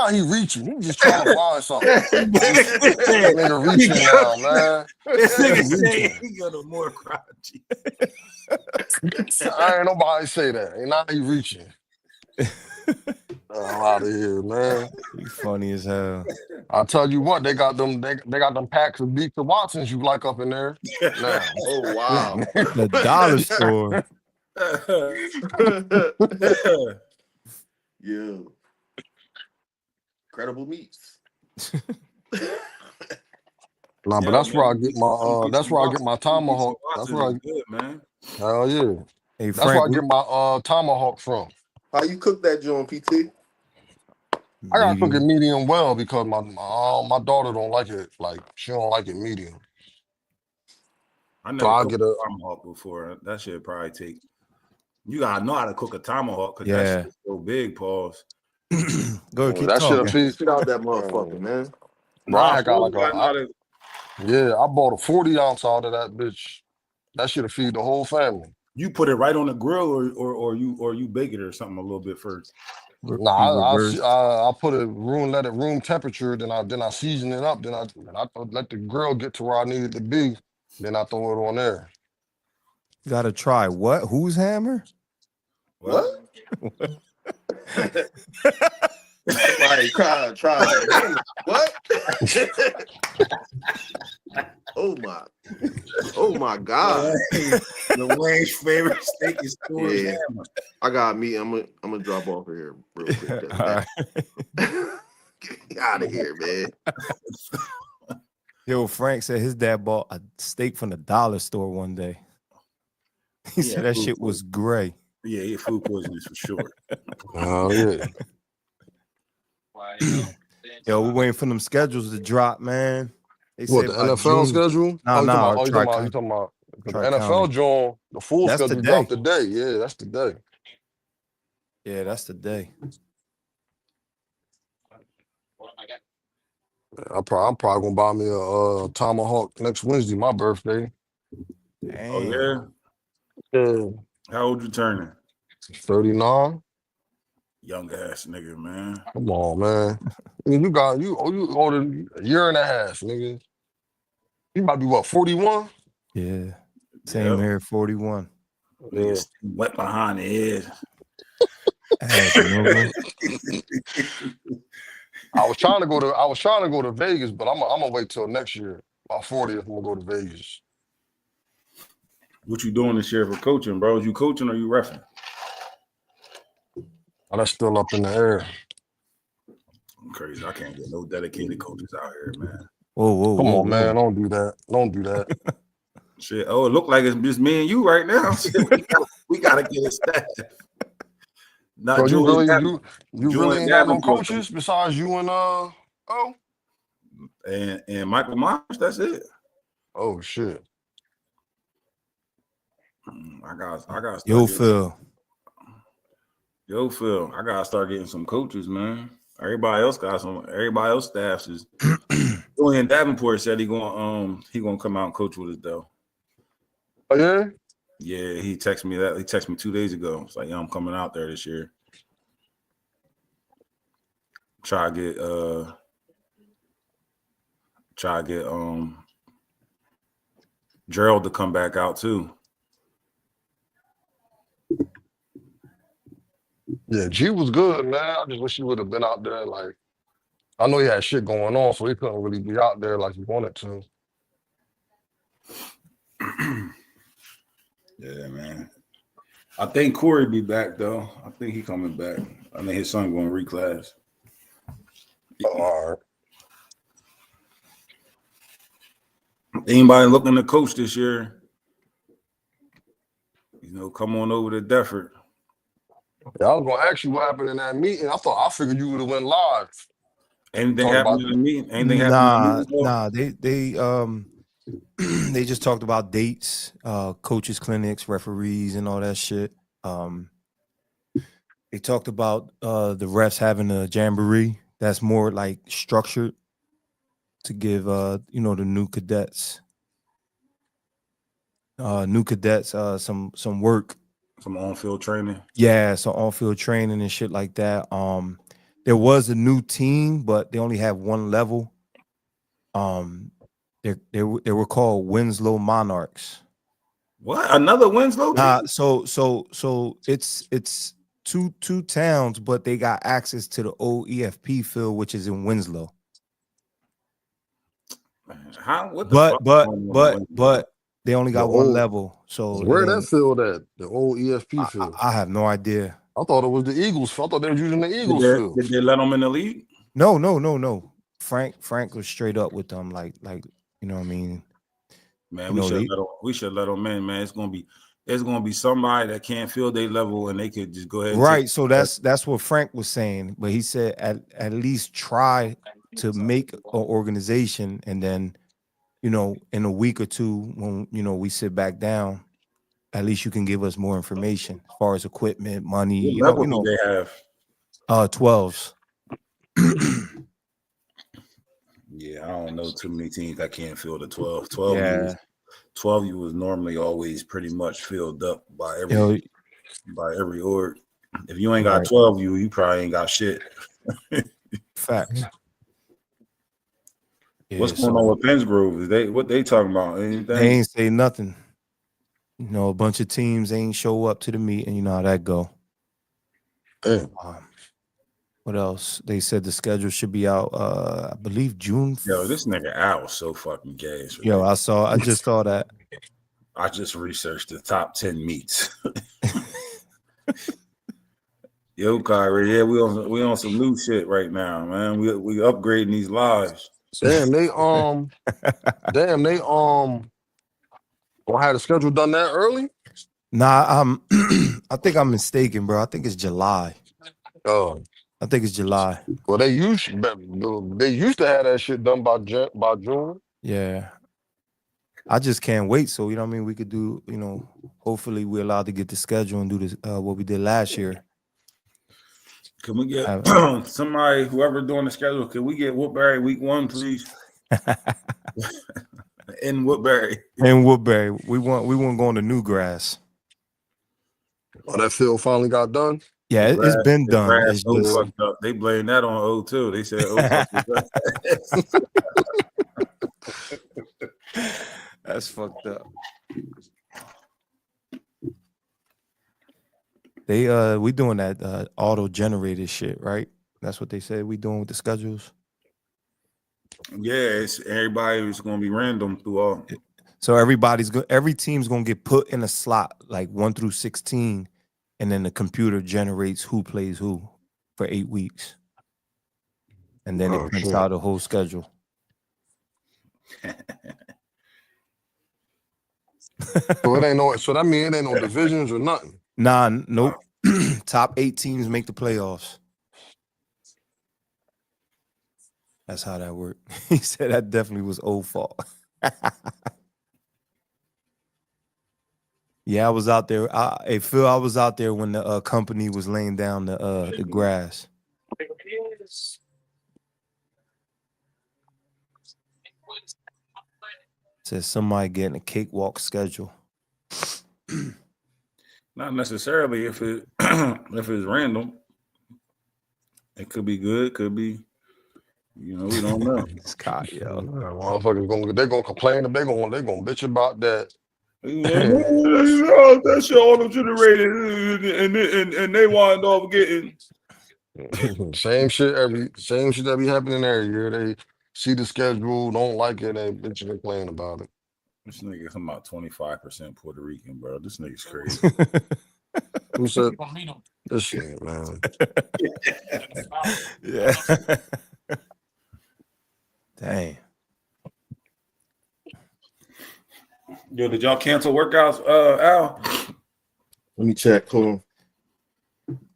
he reaching. He just trying to find something. This nigga reaching now, man. This nigga He say reaching. he go to Morcacci's. I ain't nobody say that. And now he reaching. Out of here, man. He's funny as hell. I tell you what, they got them packs of Beats and Watsons you like up in there. Now. Oh wow. The dollar store. Yeah. Incredible meats. Nah, but that's where I get my that's where I get my tomahawk. That's where I good, man. hell yeah. Hey That's where I Frank, get my tomahawk from. How you cook that joint, PT? I gotta cook it medium. medium well because my daughter don't like it. Like she don't like it medium. I So never I cooked get a a tomahawk before. That shit probably take. You gotta know how to cook a tomahawk because that Yeah. shit is so big. Pause. Go ahead, keep that shit'll talking. feed. Shit out that motherfucker, man. Bro, I Nah, had got for like real, you gotta know how to. I bought a 40 ounce out of that bitch. That shit'll feed the whole family. You put it right on the grill, or you bake it or something a little bit first. You Nah, reverse. I put it let it room temperature. Then I season it up. Then I let the grill get to where I need it to be. Then I throw it on there. You gotta try what? Whose hammer? What? Somebody try that. What? Oh my God. The Wayne's favorite steak is Stewart's Yeah. hammer. I got me. I'm gonna drop off here real quick. All right. Get out of here, man. Yo, Frank said his dad bought a steak from the dollar store one day. He Yeah, said that food shit was gray. Yeah, food poisoning for sure. Oh yeah. Yo, we're waiting for them schedules to drop, man. They What said the by NFL June. schedule? Nah, you nah, talking about? You talking about? The Tri-County. NFL joint, the full That's schedule today. dropped today. Yeah, that's today. Yeah, that's the day. I'm probably gonna buy me a tomahawk next Wednesday, my birthday. Damn. Oh yeah. Yeah. How old you turning? 39. Young ass nigga, man. Come on, man. I mean, you older a year and a half, nigga. You might be what, 41? Yeah. Same Yep. here, 41. Yeah. Niggas wet behind the ears. Ass nigga. I was trying to go to Vegas, but I'm gonna wait till next year. My 40th, I'm gonna go to Vegas. What you doing this year for coaching, bro? You coaching or you reffing? Oh, that's still up in the air. I'm crazy. I can't get no dedicated coaches out here, man. Whoa. Come on, man. Don't do that. Don't do that. Shit. Oh, it look like it's just me and you right now. Shit, we gotta get it staffed. Not So Julian you Julian really ain't got no Davenport, coaches besides you and and Michael Myers. That's it. Oh shit. I got. Start Yo, Phil. Yo, Phil. I gotta start getting some coaches, man. Everybody else got some. Everybody else staffs is. Julian Davenport said he gonna come out and coach with us though. Oh yeah. Yeah, he texted me that. He texted me 2 days ago. It's like, yeah, I'm coming out there this year. Try to get Gerald to come back out too. Yeah, G was good, man. I just wish he would have been out there. Like, I know he had shit going on, so he couldn't really be out there like he wanted to. Yeah, man. I think Corey be back though. I think he coming back. I think his son going to reclass. All right. Anybody looking to coach this year? Come on over to Defford. Yeah, I was gonna ask you what happened in that meeting. I figured you would have went live. Anything happened in the meeting? Anything happened in the meeting? Nah. They just talked about dates, coaches clinics, referees, and all that shit. They talked about the refs having a jamboree that's more like structured to give the new cadets some work. Some on-field training. Yeah, so on-field training and shit like that. There was a new team, but they only have one level. They were called Winslow Monarchs. What? Another Winslow team? So it's two towns, but they got access to the old EFP field, which is in Winslow. How? What the But they only got one level. So where that field at? The old EFP field. I have no idea. I thought it was the Eagles. I thought they were using the Did Eagles they, field. did they let them in the league? No. Frank was straight up with them, like you know what I mean. Man, You we know, should let them in, man. It's gonna be somebody that can't feel their level and they could just go ahead and right. So that's what Frank was saying, but he said at least try to make an organization, and then you know in a week or two when you know we sit back down, at least you can give us more information as far as equipment, money. What level do they have? 12s. Yeah, I don't know too many teams that can't fill the 12. 12 Yeah. 12 was normally always pretty much filled up by Yo, every org. If you ain't got right. 12 you probably ain't got shit. Facts. Yeah, What's going on with Penn's Grove? What they talking about? they Anything? ain't say nothing. You know, a bunch of teams ain't show up to the meeting. You know how that go. Damn. What else? They said the schedule should be out. I believe June. Yo, this nigga Al was so fucking gay. Yo, I just saw that. I just researched the top 10 meets. Yo, Kyrie, yeah, we on some new shit right now, man. We upgrading these lives. Damn, they gonna have the schedule done that early? Nah, I think I'm mistaken, bro. I think it's July. Oh, I think it's July. well, they used to have that shit done by June. Yeah. I just can't wait. So, you know what I mean? We could do, you know, hopefully we're allowed to get the schedule and do this what we did last year. Can we get somebody, whoever doing the schedule, can we get Woodbury week 1, please? In Woodbury. In Woodbury. We want going to Newgrass. Oh, that field finally got done? Yeah, it's been done. It's just fucked up. They blame that on O too. They said O fucked that's fucked up. They we doing that auto generated shit, right? That's what they said we doing with the schedules. Yeah, it's everybody's gonna be random through all. So every team's gonna get put in a slot like 1 through 16, and then the computer generates who plays who for 8 weeks, and then it prints out the whole schedule. So that means it ain't no divisions or nothing. Nah, nope. Top 8 teams make the playoffs. That's how that worked. He said that definitely was old fault. Yeah, I was out there. Phil, I was out there when the company was laying down the grass. Says somebody getting a cakewalk schedule. Not necessarily if it if it's random. It could be good, could be, you know, we don't know. Scott, yo. Motherfuckers they're gonna complain if they're gonna bitch about that. That shit auto generated and they wind up getting same shit that be happening every year. They see the schedule, don't like it, they bitch and complain about it. This nigga's about 25% Puerto Rican, bro. This nigga's crazy. Who said this shit, man? Yeah. Dang. Yo, did y'all cancel workouts, Al? Let me check. Hold on.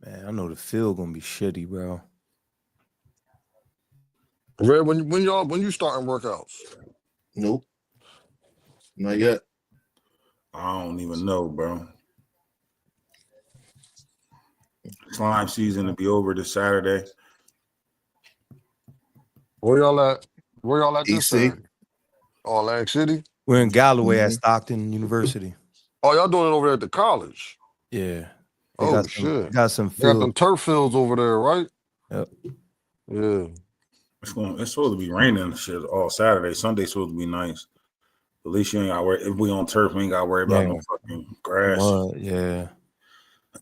Man, I know the field gonna be shitty, bro. Red, when you starting workouts? Nope. Not yet. I don't even know, bro. Slime season to be over this Saturday. Where y'all at? This EC. Saturday? Oh, Atlantic City? We're in Galloway at Stockton University. Oh, y'all doing it over there at the college? Yeah. Shit. Got some They got field. them turf fields over there, right? Yep. Yeah. It's supposed to be raining shit all Saturday. Sunday's supposed to be nice. At least you ain't got to worry. If we on turf, we ain't got to worry about no fucking grass. Yeah.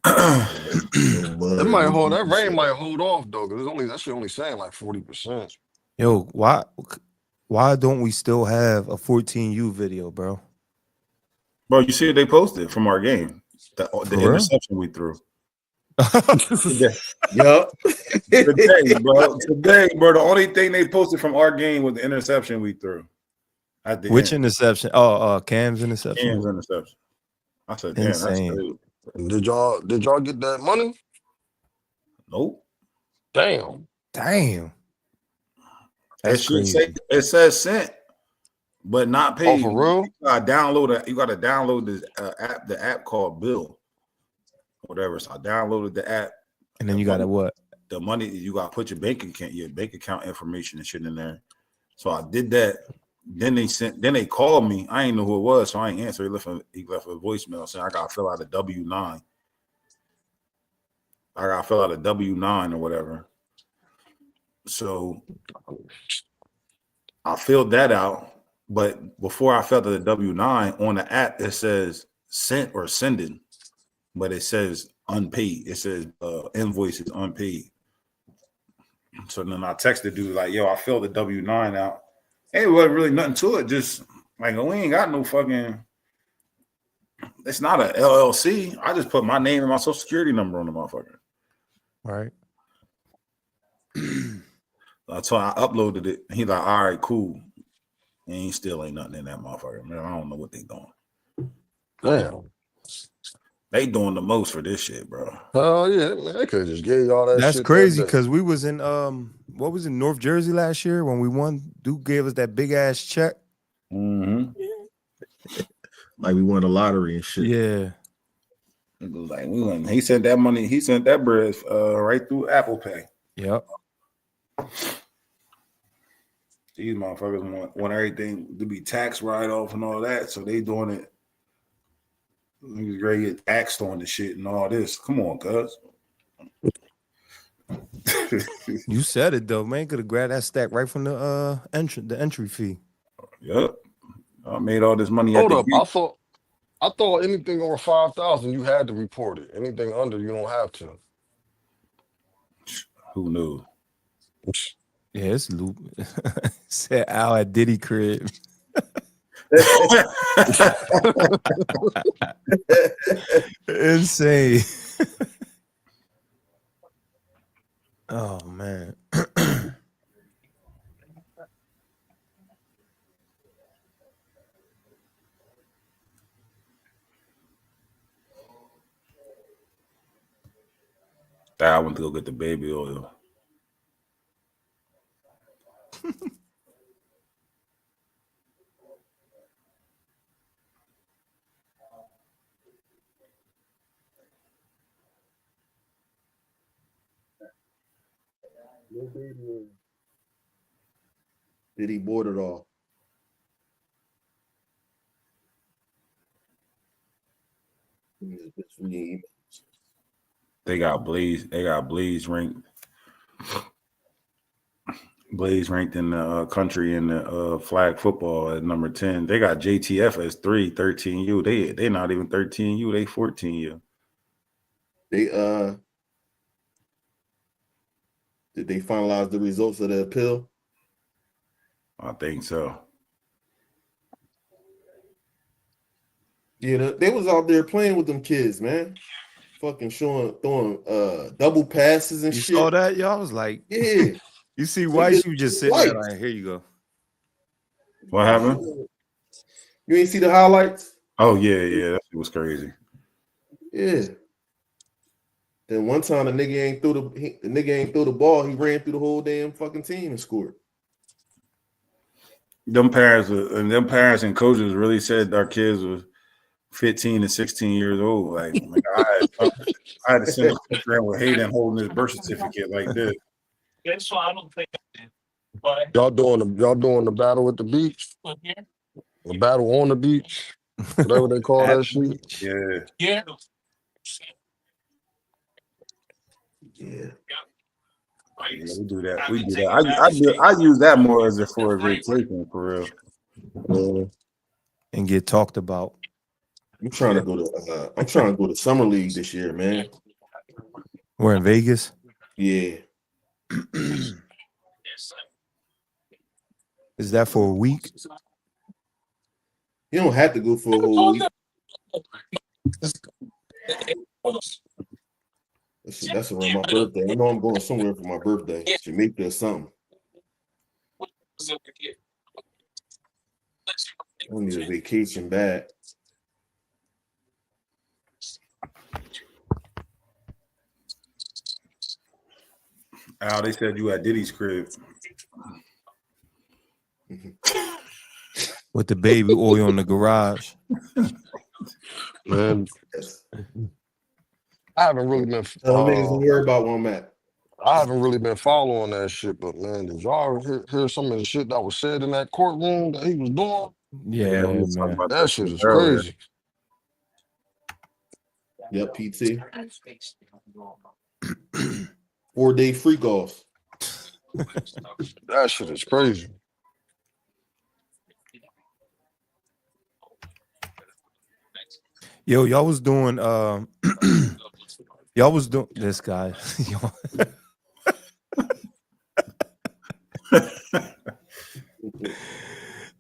That rain might hold off though, because that shit only saying like 40%. Yo, why don't we still have a 14U video, bro? Bro, you see what they posted from our game? The interception we threw. Yup. Today, bro. The only thing they posted from our game was the interception we threw. At the Which end. interception? Oh, Cam's interception. Cam's interception. I said, damn, Insane. that's great. Did y'all get that money? Nope. Damn. That's crazy. It says sent, but not paid. Oh, for real? You gotta download this app, the app called Bill. Whatever. So I downloaded the app. And then you got to what? The money, you gotta put your bank account information and shit in there. So I did that. Then they called me. I ain't know who it was, so I ain't answer. He left a voicemail saying I gotta fill out a W-9. I gotta fill out a W-9 or whatever. So I filled that out, but before I filled out the W-9 on the app, it says sent or sending, but it says unpaid. It says invoice is unpaid. So then I texted dude like, yo, I filled the W-9 out. Hey, it wasn't really nothing to it. Just like, we ain't got no fucking, it's not a LLC. I just put my name and my social security number on the motherfucker. Right. So I uploaded it. He like, all right, cool. And still ain't nothing in that motherfucker. Man, I don't know what they doing. Damn. They doing the most for this shit, bro. Oh yeah, man, they could have just gave y'all that. That's shit crazy that day. because we was in what was in North Jersey last year when we won. Duke gave us that big ass check. Mm-hmm. Like we won the lottery and shit. Yeah. It was like we won. He sent that money. He sent that bread right through Apple Pay. Yep. These motherfuckers want everything to be tax write-off and all that, so they doing it. Niggas ready to get taxed on the shit and all this. Come on, cuz. You said it though, man. Could have grabbed that stack right from the entry fee. Yep. I made all this money. Hold up, I thought anything over 5,000 you had to report it. Anything under you don't have to. Who knew? Yeah, it's loop. Said Al at Diddy crib. Insane. Oh man. I went to go get the baby oil. Did he board it all? They got Blaze. They got Blaze ranked. Blaze ranked in the country in the flag football at number 10. They got JTF as 13U. They not even 13U. They 14U. They did they finalize the results of the appeal? I think so. Yeah, they was out there playing with them kids, man. Fucking throwing double passes and You shit. saw that, y'all? I was like, Yeah. You see Weiss, you just sitting there like, here you go. What happened? You ain't see the highlights? Oh yeah, that was crazy. Yeah. Then one time the nigga ain't threw the ball. He ran through the whole damn fucking team and scored. Them parents and coaches really said our kids was 15 and 16 years old. Like I had to send a picture in with Hayden holding his birth certificate like this. So I don't think I did. But Y'all doing the battle at the beach? The battle on the beach? Whatever they call that shit. Yeah. yeah. Yeah. Yeah, we do that. We do that. I use that more as for a vacation for real. And get talked about. I'm trying to go to Summer League this year, man. We're in Vegas. Yeah. Is that for a week? You don't have to go for a whole week. That's around my birthday. I know I'm going somewhere for my birthday. Jamaica or something. I need a vacation bad. Al, they said you at Diddy's crib. With the baby oil in the garage. Man, Yes. I haven't really been. Niggas don't worry about where I'm at. I haven't really been following that shit, but man, did y'all hear some of the shit that was said in that courtroom that he was doing? Yeah, we was talking man. about That shit is earlier. crazy. Yep, PT. 4-day freak off. That shit is crazy. Yo, y'all was doing y'all was doing this guy. Yo.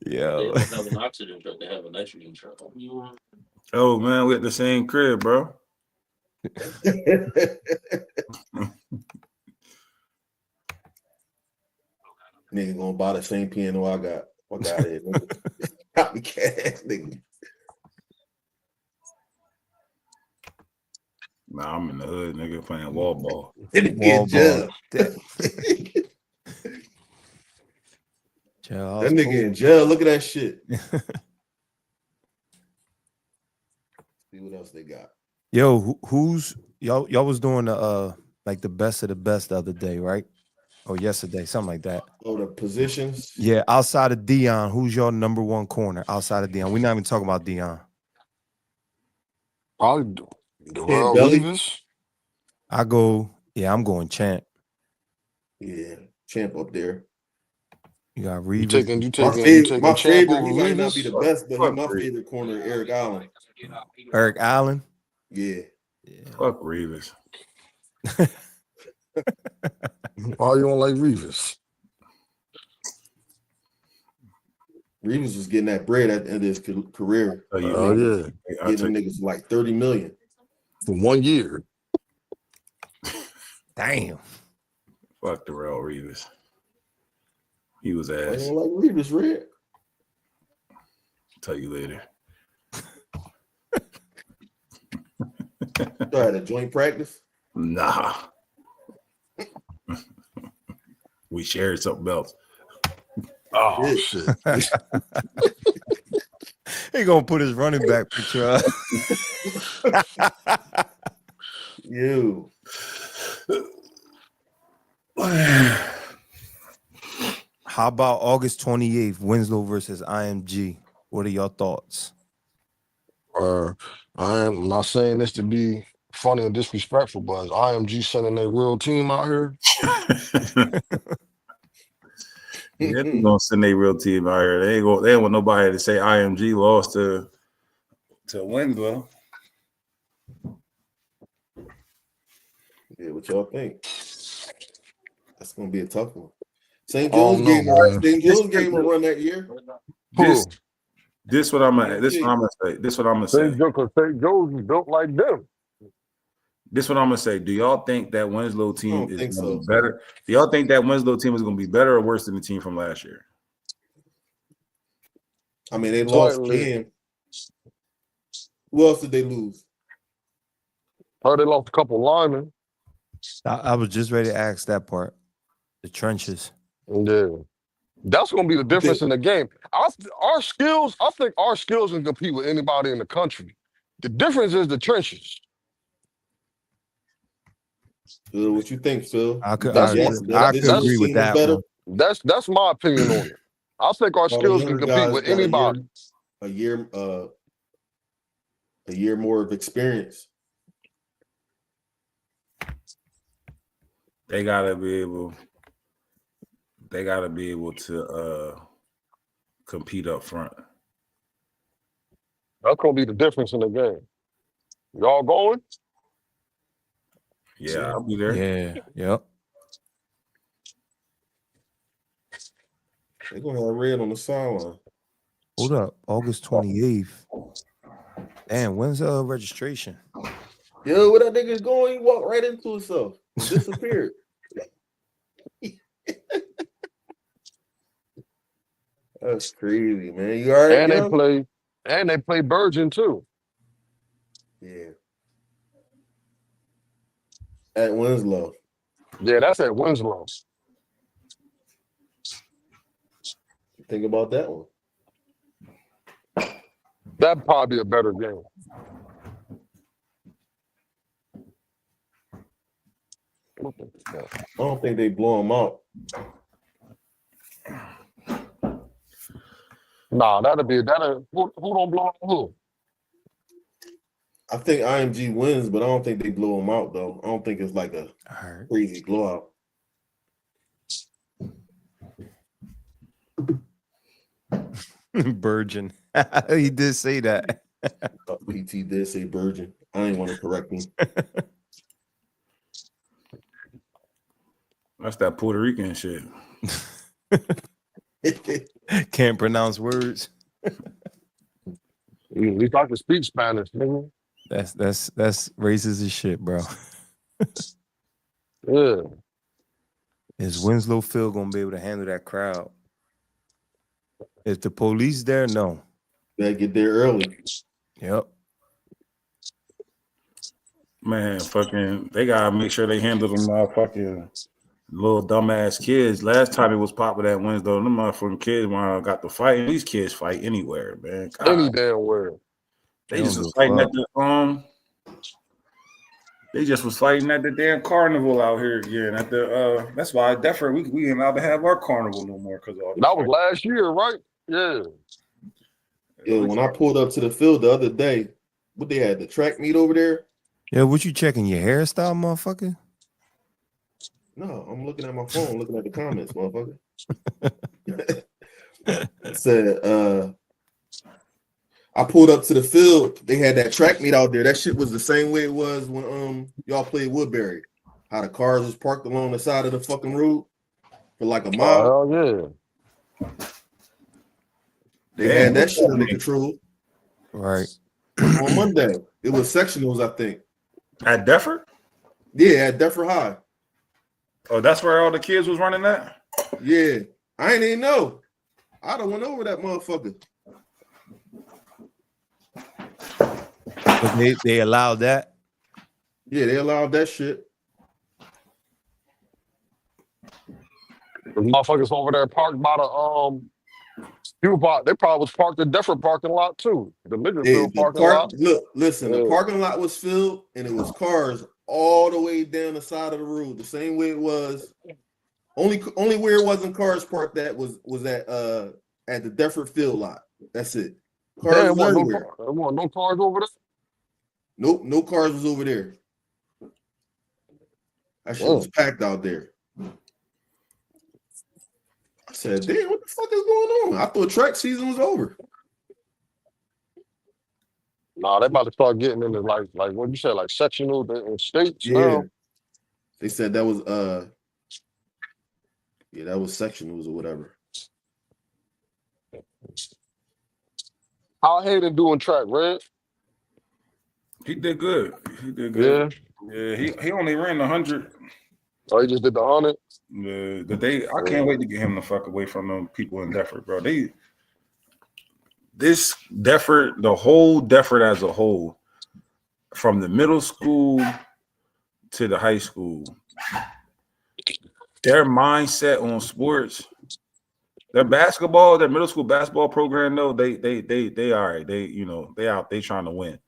They don't have an oxygen truck. They have a nitrogen truck. Oh man, we at the same crib, bro. Nigga gonna buy the same piano I got. Fuck out of here, nigga. Copycat ass nigga. Nah, I'm in the hood, nigga, playing wall ball. Wall ball. That nigga in jail. Look at that shit. See what else they got. Yo, who's y'all was doing the like the best of the best the other day, right? Or yesterday, something like that. Oh, the positions. Yeah, outside of Dion, who's your number one corner outside of Dion? We're not even talking about Dion. Probably Champ Belly. Reeves. I'm going Champ. Yeah, Champ up there. You got You Reeves. taking My Champ favorite, over he might not be Reeves? the best, but my favorite corner, Eric Allen. Eric Allen. Yeah. Fuck Reeves. Why you don't like Reeves? Reeves was getting that bread at the end of his career. Oh yeah. Getting them niggas like 30 million. For 1 year. Damn. Fuck Darrell Reeves. He was I ass. don't like Reeves, Red. Tell you later. You had a joint practice? Nah. We shared something else. Oh shit. He gonna put his running back picture up. You. How about August 28th, Winslow versus IMG? What are your thoughts? I am not saying this to be funny or disrespectful, but is IMG sending their real team out here? Yeah, they gonna send their real team out here. They don't want nobody to say IMG lost to Winslow. Yeah, what y'all think? That's gonna be a tough one. St. Joe's game a run that year. This what I'm gonna say. St. Joe's is built like them. This what I'm gonna say. Do y'all think that Winslow team is gonna be better? Man. Do y'all think that Winslow team is gonna be better or worse than the team from last year? I mean, they lost Cam. Who else did they lose? Heard they lost a couple linemen. I was just ready to ask that part. The trenches. Yeah. That's going to be the difference in the game. I think our skills can compete with anybody in the country. The difference is the trenches. What you think, Phil? I could agree with that one. That's my opinion on it. I think our skills can compete with anybody. A year more of experience. They gotta be able to compete up front. That's gonna be the difference in the game. Y'all going? Yeah, I'll be there. Yeah, yep. They're gonna have red on the sideline. Hold up, August 28th. Damn, when's registration? Yo, where that nigga going? He walked right into himself and disappeared. That's crazy, man. You all right, And yo? they play Virgin too. Yeah. At Winslow. Yeah, that's at Winslow. Think about that one. That'd probably be a better game. What the fuck? I don't think they blow him out. Nah, who don't blow out who? I think IMG wins, but I don't think they blow him out, though. I don't think it's like a crazy blowout. Virgin. He did say that. PT did say virgin. I ain't want to correct him. That's that Puerto Rican shit. Can't pronounce words. We talk to speak Spanish, nigga. That's racist as shit, bro. Yeah. Is Winslow Phil gonna be able to handle that crowd? Is the police there? No. Better get there early. Yep. Man, fucking, they gotta make sure they handle them motherfucking little dumbass kids. Last time it was popular at Wednesday, them motherfucking kids when I got to fight. These kids fight anywhere, man. God. Any damn where. They just was fighting at the They just was fighting at the damn carnival out here again. At the that's why definitely we ain't allowed to have our carnival no more because all that was last year, right? Yeah. Yeah, when I pulled up to the field the other day, what they had, the track meet over there? Yeah, what you checking your hairstyle, motherfucker? No, I'm looking at my phone, looking at the comments, motherfucker. It said, I pulled up to the field. They had that track meet out there. That shit was the same way it was when y'all played Woodbury. How the cars was parked along the side of the fucking road for like a mile. Oh, yeah. They had that shit under control. Right. On Monday. It was sectionals, I think. At Defford? Yeah, at Defford High. Oh, that's where all the kids was running at? Yeah. I ain't even know. I done went over that motherfucker. But they allowed that? Yeah, they allowed that shit. The motherfuckers over there parked by the they probably was parked in Defford parking lot too. The Midfield parking lot. Look, listen, the parking lot was filled and it was cars all the way down the side of the road, the same way it was. Only where it wasn't cars parked that was at the Defford field lot. That's it. Cars was everywhere. No cars over there. Nope, no cars was over there. That shit was packed out there. I said, damn, what the fuck is going on? I thought track season was over. Nah, they about to start getting into like what you said, like sectional in states. Yeah. Now. They said that was that was sectionals or whatever. How Hayden doing track, Red? He did good. Yeah. Yeah, he only ran 100. Oh, he just did the 100? The day I can't wait to get him the fuck away from them people in Defford, bro. This Defford, the whole Defford as a whole, from the middle school to the high school, their mindset on sports, their middle school basketball program, though, they all right. They out, they trying to win.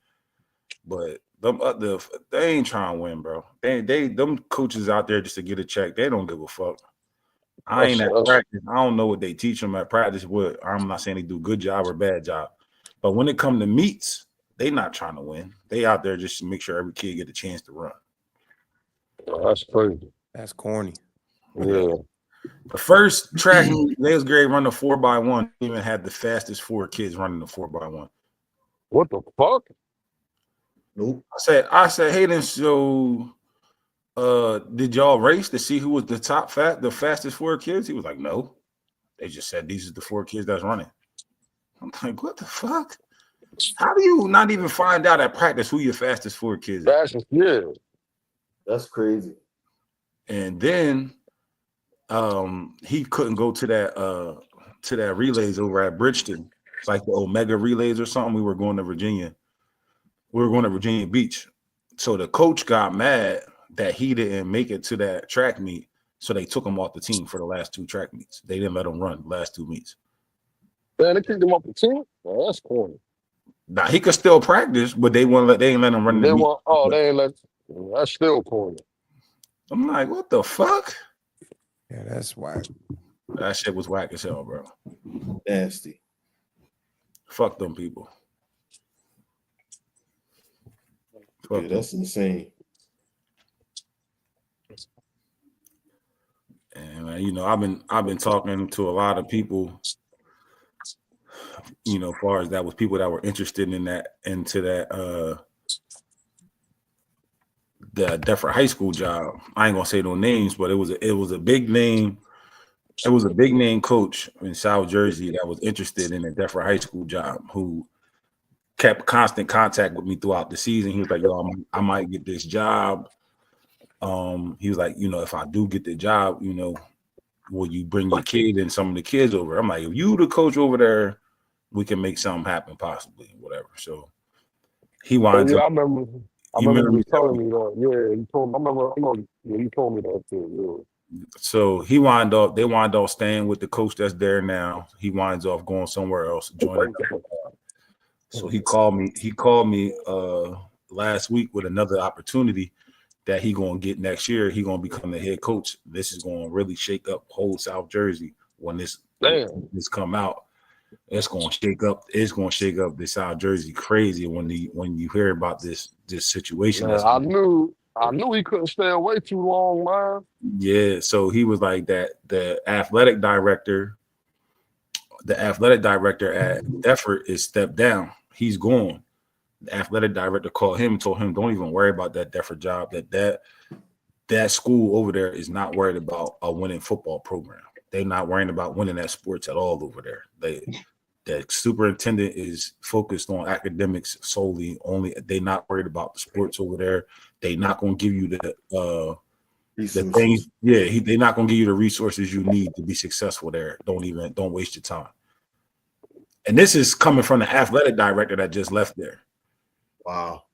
But they ain't trying to win, bro. Them coaches out there just to get a check. They don't give a fuck. I ain't at practice. I don't know what they teach them at practice. I'm not saying they do a good job or bad job. But when it come to meets, they not trying to win. They out there just to make sure every kid get a chance to run. Oh, that's crazy. That's corny. Yeah. The first track they was great run the 4x1. Even had the fastest 4 kids running the 4x1. What the fuck? Nope. I said, hey, then so did y'all race to see who was the fastest 4 kids? He was like, no. They just said these are the 4 kids that's running. I'm like, what the fuck? How do you not even find out at practice who your fastest 4 kids is? Yeah. That's crazy. And then he couldn't go to that relays over at Bridgeton. It's like the Omega relays or something. We were going to Virginia. We were going to Virginia Beach. So the coach got mad that he didn't make it to that track meet. So they took him off the team for the last 2 track meets. They didn't let him run the last 2 meets. Man, they kicked him off the team? Oh, that's corny. Now he could still practice, but they ain't let him run the They meet. want, they ain't let. That's still corny. I'm like, what the fuck? Yeah, that's whack. That shit was whack as hell, bro. Nasty. Fuck them people. Fuck Yeah, them. that's insane. And you know, I've been talking to a lot of people, you know, as far as that was people that were interested in that the Defford High School job. I ain't gonna say no names, but it was a big name. It was a big name coach in South Jersey that was interested in the Defford High School job, who kept constant contact with me throughout the season. He was like, yo, I might get this job. He was like, you know, if I do get the job, you know, will you bring your kid and some of the kids over? I'm like, if you the coach over there, we can make something happen, possibly, whatever. So he winds up. I remember you was telling me that. Yeah, you told me. You told me that too. Yeah. So they wind up staying with the coach that's there now. He winds up going somewhere else, joining. So he called me last week with another opportunity that he gonna get next year. He gonna become the head coach. This is gonna really shake up whole South Jersey when this come out. It's gonna shake up the South Jersey crazy when you hear about this situation. Man, I knew he couldn't stay away too long, man. Yeah, so he was like that. The athletic director at Defford is stepped down. He's gone. The athletic director called him and told him, don't even worry about that Defford job. That school over there is not worried about a winning football program. They're not worrying about winning at sports at all over there. The superintendent is focused on academics solely. Only they're not worried about the sports over there. They're not going to give you the things. Yeah, they're not going to give you the resources you need to be successful there. Don't waste your time. And this is coming from the athletic director that just left there. Wow.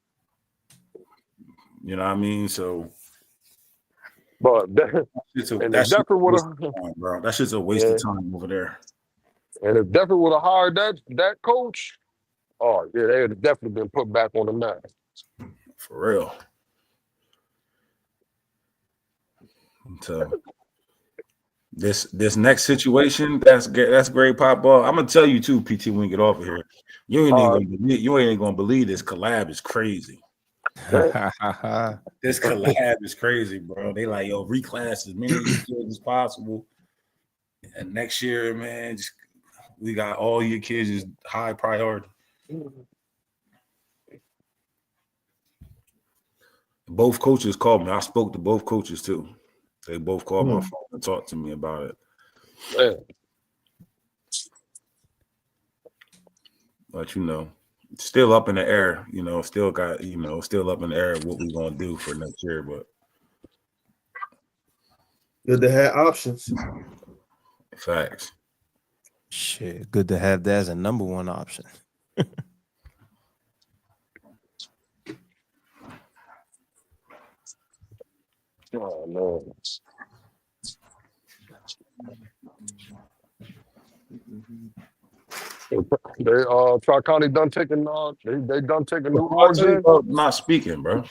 You know what I mean? So, but that's just a waste of time over there. And if Defford would have hired that coach, oh yeah, they would have definitely been put back on the map. For real. So this next situation, that's great pop ball. I'm gonna tell you too, PT, when we get off of here. You ain't gonna believe this collab is crazy. This collab is crazy, bro. They like, yo, reclass as many of your kids as possible. And next year, man, we got all your kids is high priority. Both coaches called me. I spoke to both coaches too. They both called my phone and talked to me about it. Yeah. But you know, still up in the air. You know, still up in the air what we're gonna do for next year. But good to have options. Facts. Shit, good to have that as a number one option. Oh no. They Tri-County done taking they done taking new orgs in. Not speaking, bro.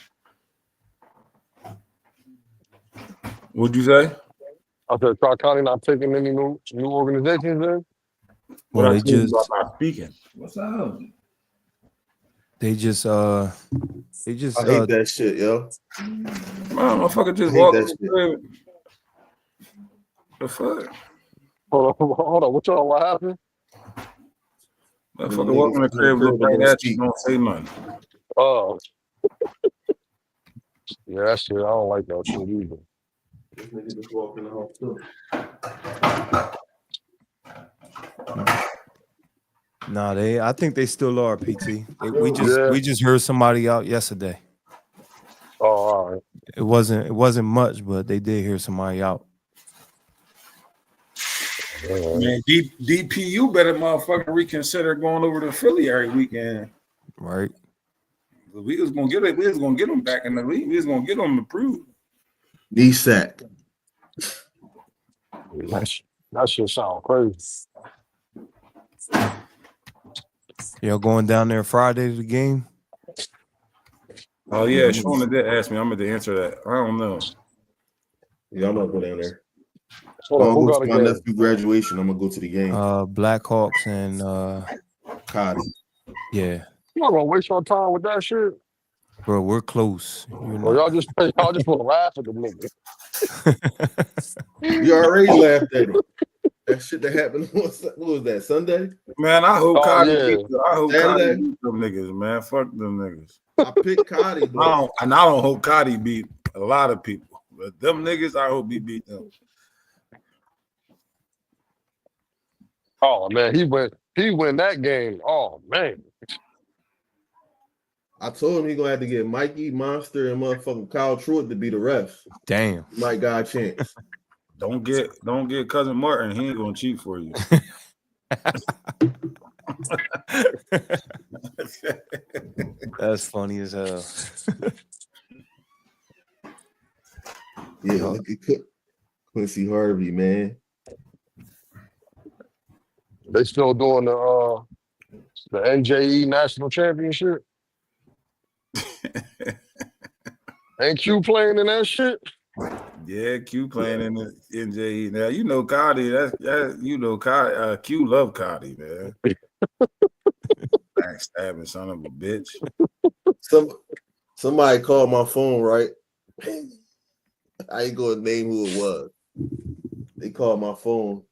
What'd you say? I said Tri-County not taking any new organizations in. Well, they just not speaking. What's up? They just I hate that shit, yo. Motherfucker just walk up the fuck? Hold on, what happened? Motherfucker walk in the crib, look right at you, don't say nothing. Oh. Yeah, that shit, I don't like that shit either. This nigga just walk in the house too. Nah, I think they still are, PT. We Yeah. just heard somebody out yesterday. Oh, all right. It wasn't much, but they did hear somebody out. Man, DPU better motherfucking reconsider going over to Philly every weekend. Right. We was gonna get it. We was gonna get them back in the league. We was gonna get them approved. Knee sack. That shit sound crazy. Y'all going down there Friday to the game? Oh yeah, Shona did ask me. I'm going to answer that. I don't know. Yeah, I'm gonna go down there. Hold on, I'm who gonna got go a to my game? nephew graduation. I'm gonna go to the game. Blackhawks and Cotty. yeah. You not gonna waste your time with that shit? Bro, we're close. Or y'all just want to laugh at the nigga. You already laughed at it. That shit that happened. What was that? Sunday? Man, I hope Cotty yeah. Saturday? beat them niggas, man. Fuck them niggas. I picked Cotty, but I don't hope Cotty beat a lot of people. But them niggas, I hope he beat them. Oh man, he win that game. Oh man. I told him he gonna have to get Mikey, Monster, and motherfucking Kyle Truitt to be the refs. Damn. He might got a chance. Don't get cousin Martin. He ain't gonna cheat for you. That's funny as hell. Yeah, look at Quincy Harvey, man. They still doing the NJE National Championship. Ain't Q playing in that shit? Yeah, Q playing in the NJE. Now you know Cotty. That you know Cotty. Q love Cotty, man. Backstabbing son of a bitch. Somebody called my phone, right? I ain't gonna name who it was. They called my phone.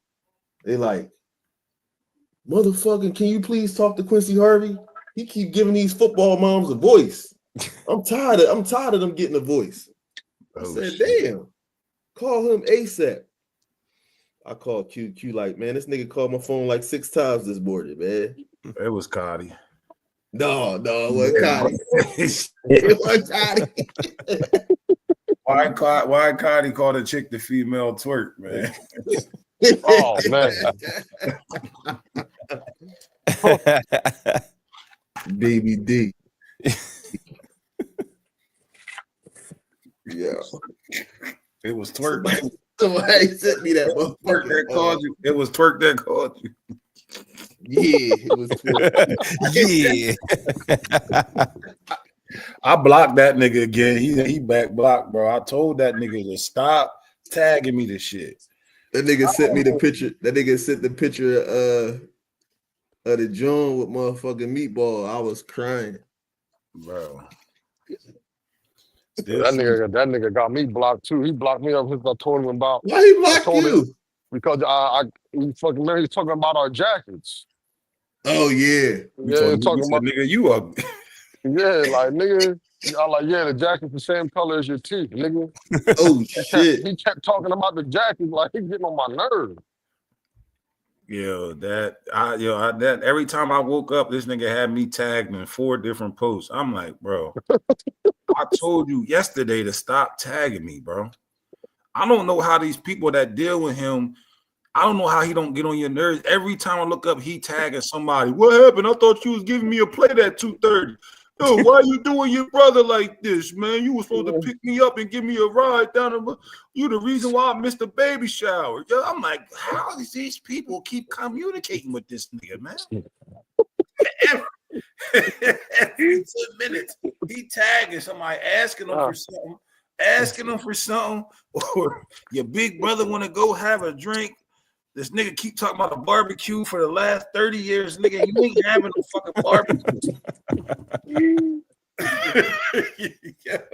They like, motherfucking, can you please talk to Quincy Harvey? He keep giving these football moms a voice. I'm tired of them getting a voice. I said, damn, call him ASAP. I called Q like, man, this nigga called my phone like 6 times this morning, man. It was Cotty. No, it wasn't Cotty. It wasn't Cotty. Why Cotty called a chick the female twerk, man? Oh man. Baby D. Yeah. It was twerk. Somebody sent me that Twerk that called you. It was twerk that called you. Yeah, it was twerk. Yeah. I blocked that nigga again. He back blocked, bro. I told that nigga to stop tagging me the shit. That nigga sent me the picture. That nigga sent the picture of the John with motherfucking meatball. I was crying, Bro. That nigga got me blocked too. He blocked me up because I told him about. why he blocked you? Because he fucking remember he's talking about our jackets. Oh yeah. Yeah, talking about nigga, you up. yeah, like nigga. I like, yeah, the jacket's the same color as your teeth, nigga. Oh shit. He kept talking about the jacket like he getting on my nerves. That every time I woke up, this nigga had me tagged in 4 different posts. I'm like, bro, I told you yesterday to stop tagging me, bro. I don't know how these people that deal with him, I don't know how he don't get on your nerves. Every time I look up, he tagging somebody. What happened? I thought you was giving me a plate at 2:30. Yo, why you doing your brother like this, man? You was supposed to pick me up and give me a ride down the. You the reason why I missed the baby shower. Yo, I'm like, how does these people keep communicating with this nigga, man? Every 10 minutes, he tagging somebody, asking them for something, or your big brother want to go have a drink. This nigga keep talking about a barbecue for the last 30 years. Nigga, you ain't having no fucking barbecue.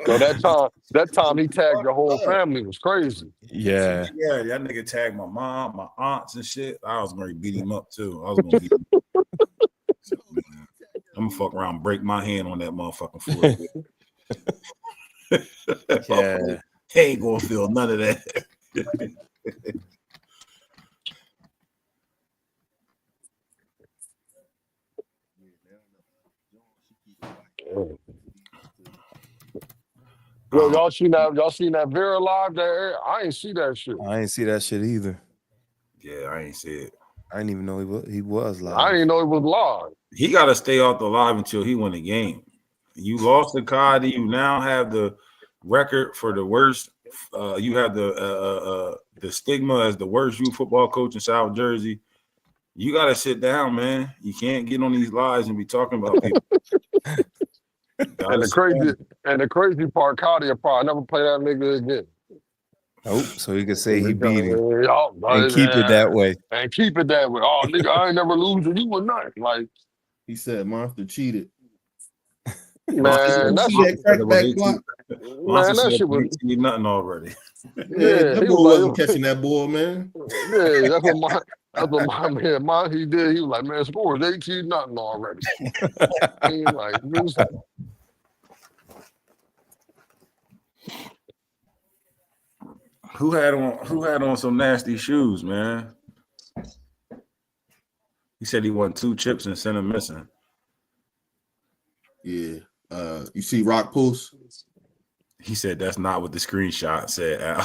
So that time he tagged your whole family was crazy. Yeah. Yeah, that nigga tagged my mom, my aunts and shit. I was gonna beat him up too. I was gonna beat him up. So, man, I'm gonna fuck around and break my hand on that motherfucking foot. Yeah. He ain't gonna feel none of that. Yo, y'all seen that? Y'all seen that Vera live? I ain't see that shit. I ain't see that shit either. Yeah, I ain't see it. I didn't even know he was live. I didn't know it was live. He got to stay off the live until he win the game. You lost to Cody. You now have the record for the worst. You have the stigma as the worst youth football coach in South Jersey. You got to sit down, man. You can't get on these lives and be talking about people. And the crazy part, Cody will probably never play that nigga again. Oh, so he could say he beat him and keep it that way. And keep it that way. Oh, nigga, I ain't never losing. You were not. Like He said, "Monster cheated." Man, that shit was nothing already. Yeah, that boy wasn't catching that ball, man. Yeah, that's what my man, he did. He was like, man, score is 18-0 already. He like, Who had on some nasty shoes, man? He said he won 2 chips and sent him missing. Yeah. You see Rock post? He said that's not what the screenshot said, Al.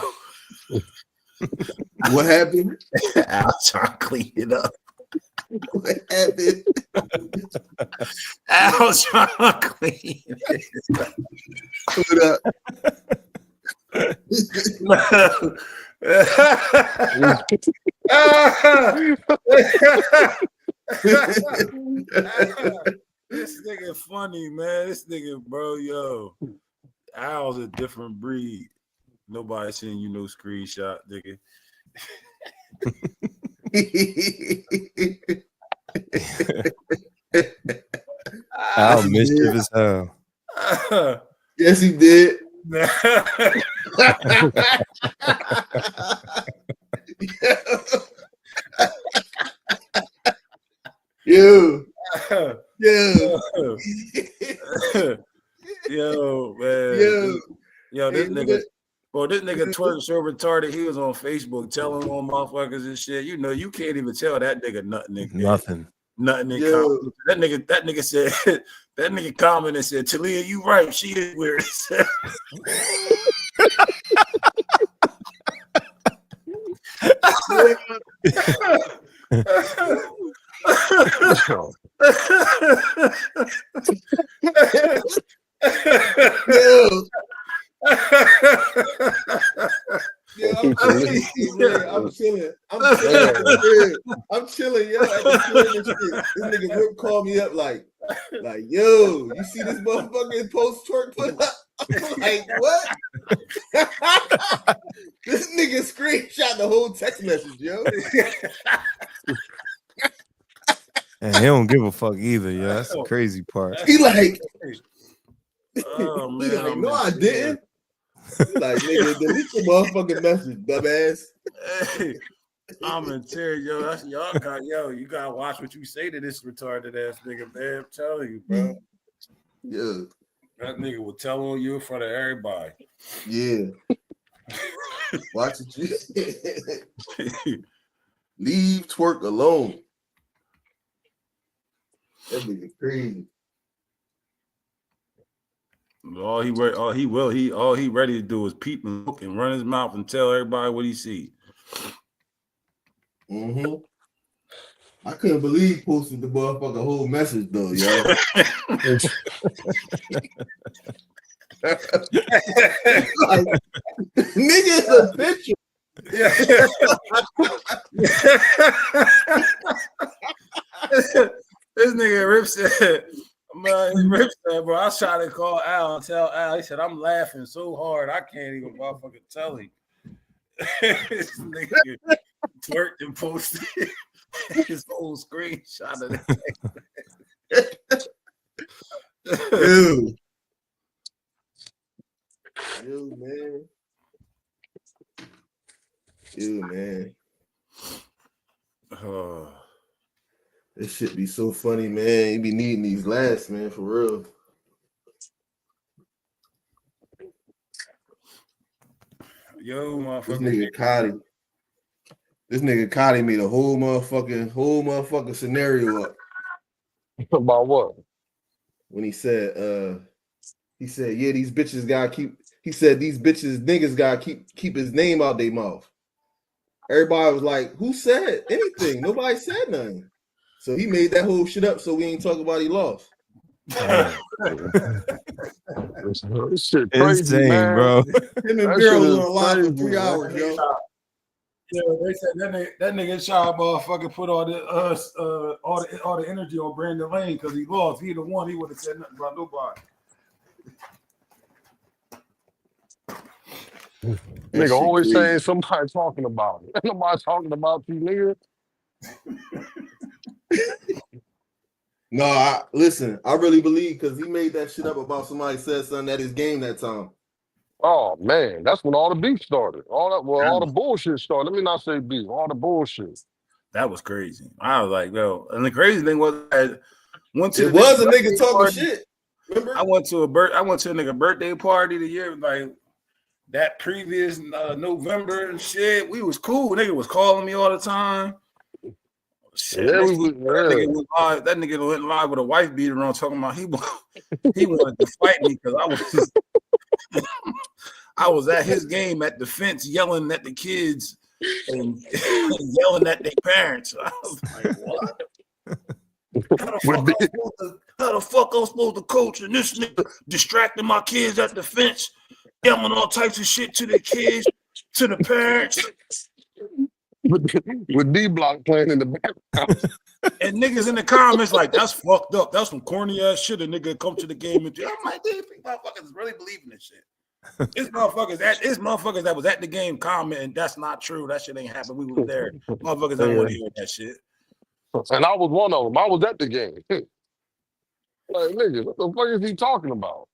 What happened? Al trying to clean it up. What happened? Al trying to clean it up. Put up. This nigga funny, man. This nigga, bro, yo. Al's a different breed. Nobody sending you no screenshot, nigga. Al mischievous hell. Yes, he did. Yo, man. Yo, this nigga. Bro, this nigga twerk so retarded. He was on Facebook telling on motherfuckers and shit. You know, you can't even tell that nigga nothing. Nothing in comment. That nigga said, that nigga commented and said, Talia, you right. She is weird. I'm chilling. I'm chilling, yo. This nigga Rip called me up like, yo, you see this motherfucking post twerk put up? I'm like, what? This nigga screenshot the whole text message, yo. And he don't give a fuck either, yo. That's the crazy part. He like, oh man, he like, no, I didn't. He like, nigga, delete the motherfucking message, dumbass. Hey, I'm in tears, yo. That's you gotta watch what you say to this retarded ass nigga, man. I'm telling you, bro. Yeah. That nigga will tell on you in front of everybody. Yeah. Watch it. Leave twerk alone. That nigga crazy. All he ready to do is peep and look and run his mouth and tell everybody what he see. Mm-hmm. I couldn't believe he posted the motherfucking whole message though, yo. Like, nigga, it's a picture. This nigga Rip said, bro, I was trying to call Al and tell Al. He said, I'm laughing so hard, I can't even motherfucking tell him. This nigga twerked and posted his whole screenshot of that. Dude. Dude, man. Oh. This shit be so funny, man. You be needing these laughs, man, for real. Yo, motherfucker. This nigga Cotty made a whole motherfucking scenario up. About what? When he said, yeah, these bitches gotta keep he said these niggas gotta keep his name out their mouth. Everybody was like, who said anything? Nobody said nothing. So he made that whole shit up so we ain't talk about he lost. Damn. This shit crazy, Insane, man. bro. Him and That Barrel shit was is on live for crazy, 3 man. hours, yo. Yeah, they said that nigga Shaw motherfucker put all the energy on Brandon Lane because he lost. He the one, he would have said nothing about nobody. That Nigga shit always crazy. saying somebody talking about it. Ain't nobody talking about you, nigga. No, listen, I really believe because he made that shit up about somebody said something at his game that time. Oh man, that's when all the beef started. All the bullshit started. Let me not say beef. All the bullshit. That was crazy. I was like, yo, and the crazy thing was, I went to It was a nigga talking party. shit. Remember? I went to a nigga birthday party the year like that previous November and shit. We was cool. Nigga was calling me all the time. Shit, Yeah, that nigga went live with a wife beater on, talking about he wanted to fight me because I was at his game at the fence yelling at the kids and yelling at their parents. I was like, what? How the fuck I'm supposed to coach and this nigga distracting my kids at the fence, yelling all types of shit to the kids, to the parents. with D Block playing in the background. And niggas in the comments like, that's fucked up. That's some corny ass shit. A nigga come to the game and do. I'm like, these motherfuckers really believing this shit. It's motherfuckers that was at the game commenting, that's not true. That shit ain't happened. We was there. Motherfuckers don't want to hear that shit. And I was one of them. I was at the game. Like, nigga, what the fuck is he talking about?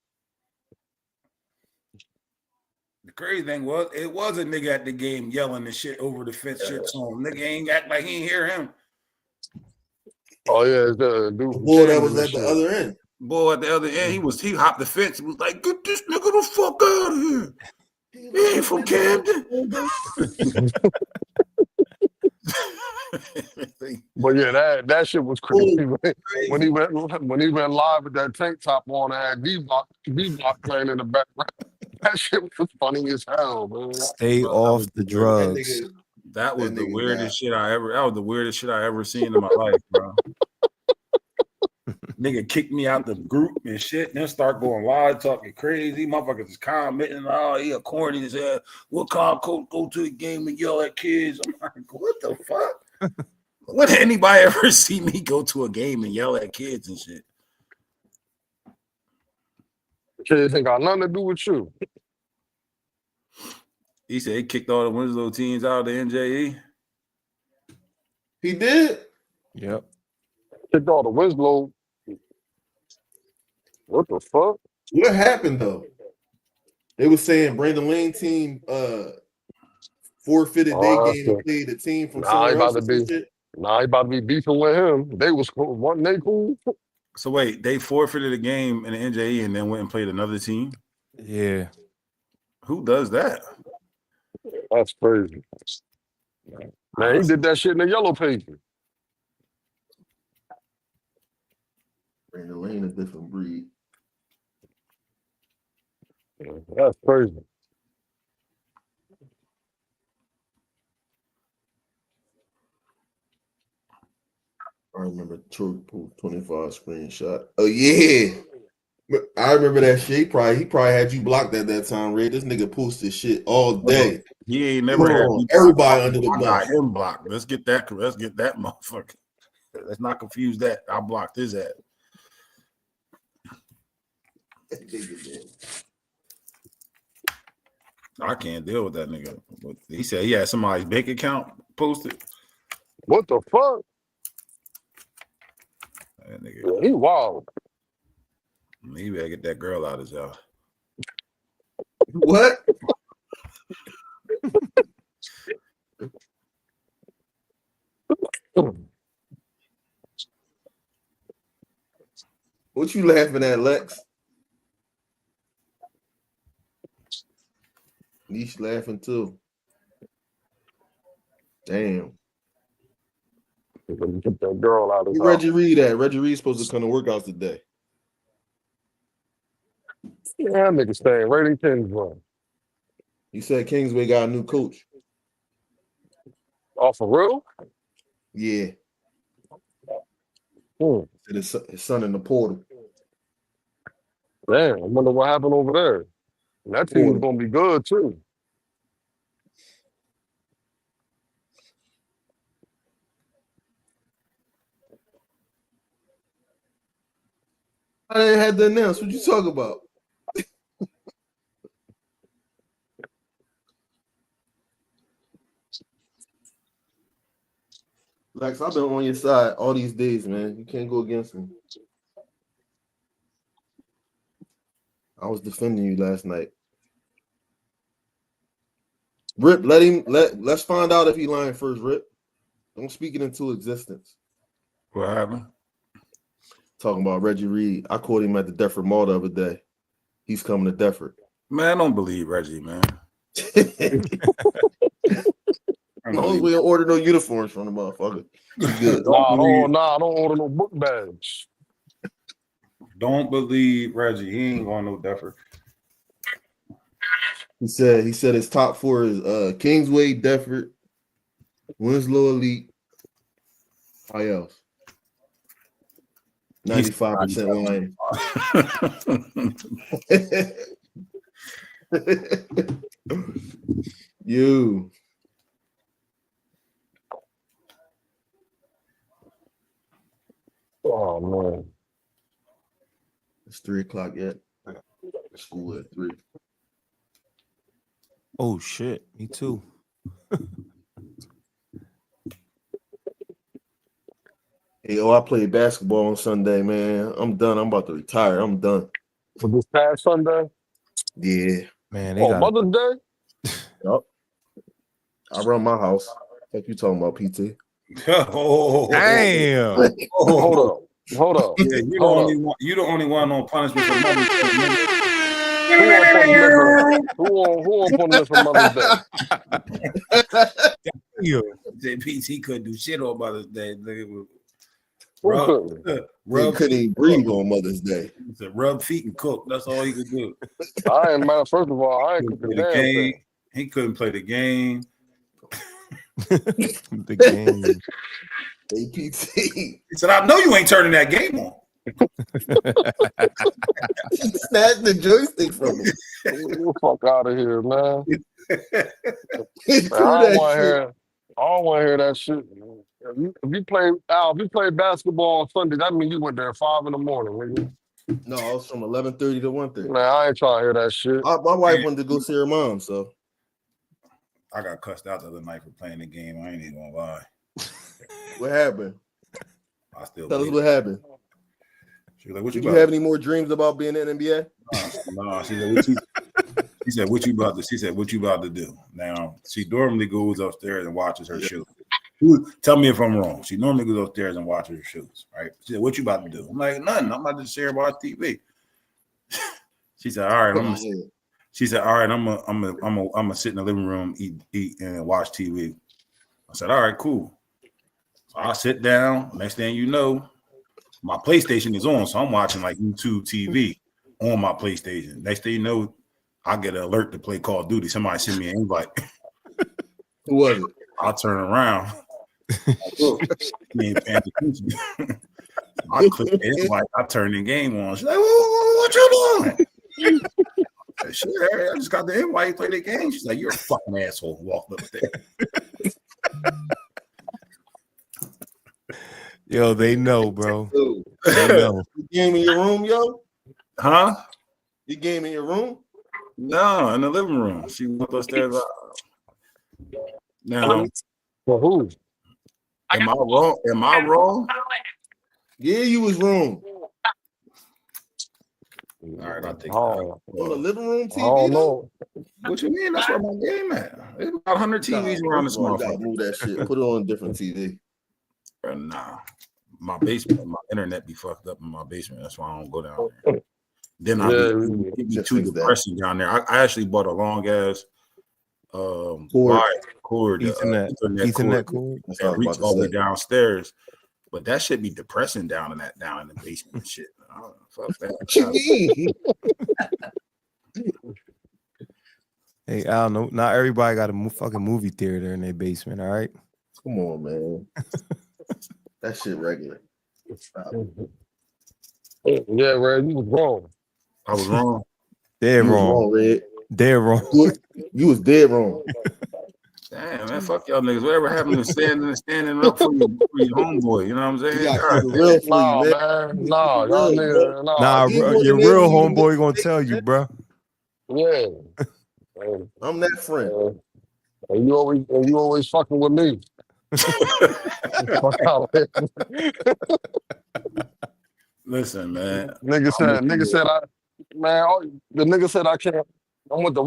The crazy thing was, it was a nigga at the game yelling and shit over the fence shit song. Nigga ain't act like he ain't hear him. Oh yeah, it's the dude from Boy, that Camden was and at the shit. other end. Boy, at the other end, he hopped the fence and was like, get this nigga the fuck out of here. He ain't from Camden. But yeah, that shit was crazy. When he went live with that tank top on and had D Block playing in the background. That shit was funny as hell, man. Stay off the drugs. That was the weirdest shit I ever seen in my life, bro. Nigga kicked me out the group and shit, and then start going live talking crazy. Motherfuckers is commenting, oh, he a corny as hell. What kind of coach go to the game and yell at kids? I'm like, what the fuck? When did anybody ever see me go to a game and yell at kids and shit? Kids ain't got nothing to do with you. He said he kicked all the Winslow teams out of the NJE. He did? Yep. Kicked all the Winslow. What the fuck? What happened though? They was saying Brandon Lane team forfeited their game and played a team from somewhere else. He about to be beefing with him. They was cool. Wasn't they cool? So wait, they forfeited a game in the NJE and then went and played another team? Yeah. Who does that? That's crazy. Man, he did that shit in the yellow paper. Brandon Lane is a different breed. That's crazy. I remember 25 screenshot. Oh yeah. I remember that shit. He probably had you blocked at that time, Ray. This nigga posted shit all day. He ain't never had me everybody under the I bus. got him blocked. Let's get that motherfucker. Let's not confuse that. I blocked his ass. I can't deal with that nigga. He said he had somebody's bank account posted. What the fuck? That nigga, yeah, he wild. He better get that girl out of his house. What? What you laughing at, Lex? Niche laughing too. Damn. Get that girl out of his house. Reggie Reed at? Reggie Reed's supposed to come to workouts today. Yeah, that nigga staying right in Kingsville. You said Kingsway got a new coach. Oh, for real? Yeah. Hmm. His son in the portal. Damn, I wonder what happened over there. And that team's gonna be good too. I didn't have to announce. What you talking about? Lex, I've been on your side all these days, man. You can't go against me. I was defending you last night. Rip, let's find out if he lying first, Rip. Don't speak it into existence. What happened? Talking about Reggie Reed. I caught him at the Defford Mall the other day. He's coming to Defford. Man, I don't believe Reggie, man. We don't order no uniforms from the motherfucker. Good. I don't order no book bags. Don't believe Reggie. He ain't going no Defford. He said his top four is Kingsway, Defford, Winslow Elite. How else? 95% line. You. Oh man. It's 3:00 yet. I got school at 3. Oh shit, me too. Hey, I played basketball on Sunday, man. I'm done. I'm about to retire. I'm done. For this past Sunday? Yeah. Man, they got Mother's Day? Yep. I run my house. What you talking about, PT? damn. Hold up. Yeah, you the only one on punishment for Mother's Day. Who on punishment for Mother's Day? PT couldn't do shit on Mother's Day. He couldn't even breathe on Mother's Day. He said rub feet and cook. That's all he could do. First of all, I ain't cooking the damn thing. He couldn't play the game. The game. APT. He said, I know you ain't turning that game on. He snatched the joystick from him. Get the fuck out of here, man. He Man, I don't want to hear that shit. If you play basketball on Sunday, that means you went there at 5 in the morning, nigga. No, I was from 11:30 to 1:30. Man, I ain't trying to hear that shit. My wife wanted to go see her mom, so I got cussed out the other night for playing the game. I ain't even gonna lie. what happened? I still Tell us what happened. She was like, "What Did you you have any more dreams about being in the NBA? No, she said, She said, "What you about to?" She said, "What you about to do?" Now she normally goes upstairs and watches her shoes. Tell me if I'm wrong. She normally goes upstairs and watches her shoes, right? She said, "What you about to do?" I'm like, "Nothing. I'm about to share watch TV." She said, "All right." She said, "All right. I'm gonna sit in the living room, eat, and watch TV." I said, "All right, cool." So I sit down. Next thing you know, my PlayStation is on, so I'm watching like YouTube TV on my PlayStation. Next thing you know, I get an alert to play Call of Duty. Somebody send me an invite. Who was it? I turn around. He ain't paying attention. I click the invite. I turn the game on. She's like, "What you doing?" I said, "Shit, I just got the invite. Play the game." She's like, "You're a fucking asshole." Walked up there. Yo, they know, bro. They know. You game in your room, yo? Huh? You game in your room? No, in the living room. She went upstairs. Now, for who? Am I wrong? Am I wrong? Yeah, you was wrong. All right, I'll take on the living room TV. Oh no! What you mean? That's where my game at. There's about 100 TVs around this motherfucker. Move that shit. Put it on a different TV. Nah, my basement, my internet be fucked up in my basement. That's why I don't go down there. Then it'd be too depressing down there. I actually bought a long ass cord, Ethernet cord that reached all the way downstairs. But that should be depressing down in the basement and shit. Fuck that. What you mean? Hey, Al, no, not everybody got a fucking movie theater in their basement, all right? Come on, man. That shit regular. Stop. Yeah, Red, you was wrong. I was wrong. Dead You was wrong. wrong, Red. Dead wrong. You was dead wrong. Damn, man, fuck y'all niggas. Whatever happened to standing up for your homeboy? You know what I'm You saying? got God, keep it real for Nah, you, man. man. Nah, y'all Real, nigga. Nah. Nah, He bro, wasn't your there real when you homeboy made gonna mistakes, tell you, man. bro. Yeah. I'm that friend. And you always fucking with me. Fuck out of here. listen, man. Nigga said the nigga said I can't. I went to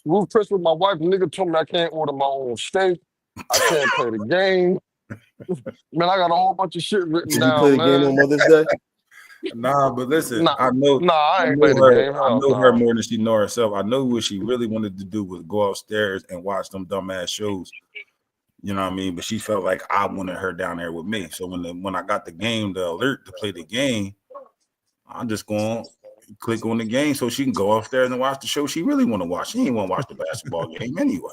Roof Chris with my wife. The nigga told me I can't order my own steak. I can't play the game. Man, I got a whole bunch of shit written Did you play down, the game man. on Mother's Day? Nah, but listen, Nah, I know I ain't play the game. I Hell know her no. more than she know herself. I know what she really wanted to do was go upstairs and watch them dumbass shows. You know what I mean? But she felt like I wanted her down there with me. So when I got the alert to play the game, I'm just going to click on the game so she can go upstairs and watch the show she really want to watch. She ain't want to watch the basketball game anyway.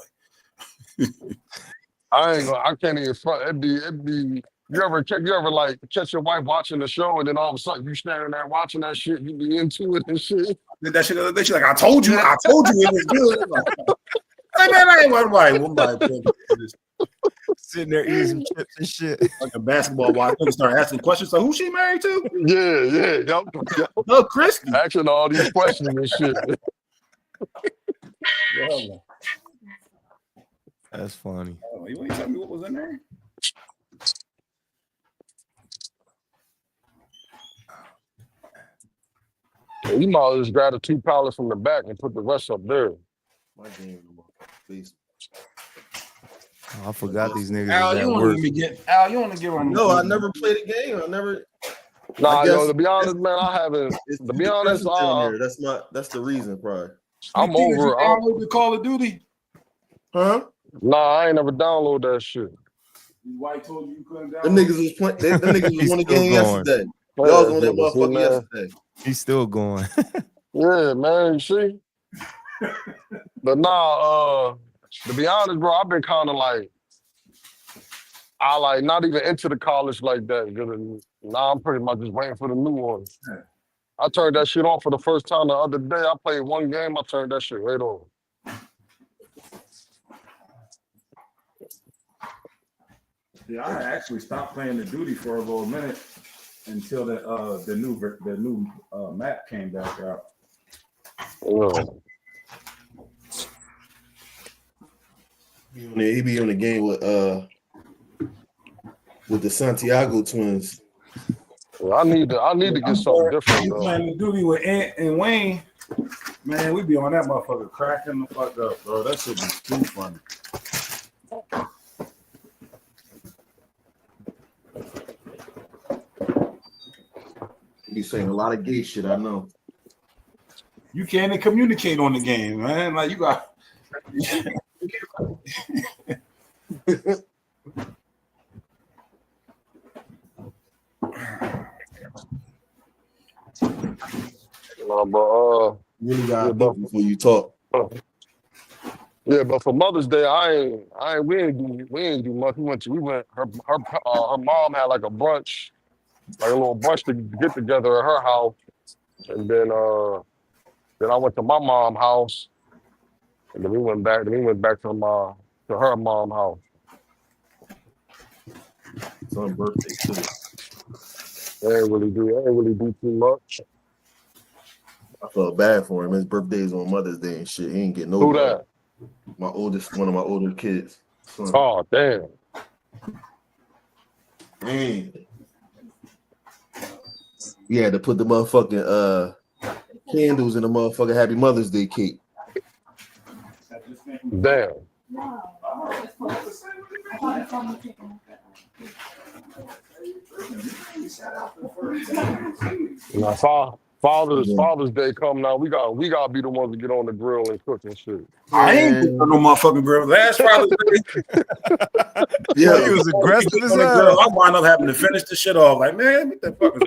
I can't even front. It'd be. You ever like catch your wife watching the show and then all of a sudden you standing there watching that shit, you be into it and shit. Did that shit the other day. She's like, I told you it was good. Like, man, I ain't one Sitting there eating some chips and shit. like a basketball watch. Start asking questions. So who she married to? Yeah, yup. Oh, Christy. Asking all these questions and shit. That's funny. Oh, you ain't tell me what was in there? You might as well just grab the 2 pallets from the back and put the rest up there. My game, please. Oh, I forgot these niggas Al, is you at want work. to get on? No, I never played a game. I Nah, guess yo, to be honest, man, I haven't. It's To be honest, down here. That's the reason, probably. I'm over. Download the Call of Duty. Huh? Nah, I ain't never download that shit. White told you couldn't download. Them niggas was playing. Them niggas was He's on the still game going. yesterday. Y'all was on that See, motherfucker man. yesterday. He's still going. Yeah, man, you see? But nah, to be honest, bro, I've been kind of like, not even into the college like that. Now I'm pretty much just waiting for the new one. I turned that shit on for the first time the other day. I played one game, I turned that shit right on. Yeah, I actually stopped playing the duty for a little minute until the new map came back out. Yeah. He be on the game with the Santiago twins. Well, I need to get something different, You though. playing the duty with Ant and Wayne, man. We be on that motherfucker cracking the fuck up, bro. That shit be too funny. He be saying a lot of gay shit. I know. You can't even communicate on the game, man. Like you got. No, but You really gotta think before you talk. yeah, but for Mother's Day, we ain't do much. Her mom had like a brunch, like a little brunch to get together at her house, and then I went to my mom's house, and then we went back to her mom's house. It's on birthday too. They ain't really do too much. I felt bad for him. His birthday's on Mother's Day and shit. He ain't getting no Who love. that? One of my older kids. Son. Oh, damn. Dang. We had to put the motherfucking candles in the motherfucking Happy Mother's Day cake. Damn. Now, Father's Day come now. We gotta be the ones to get on the grill and cook and shit. I ain't getting on no motherfucking grill. Last Father's Day, Yeah, he was aggressive as on the grill, hell. I wind up having to finish the shit off. Like, man, what the fuck is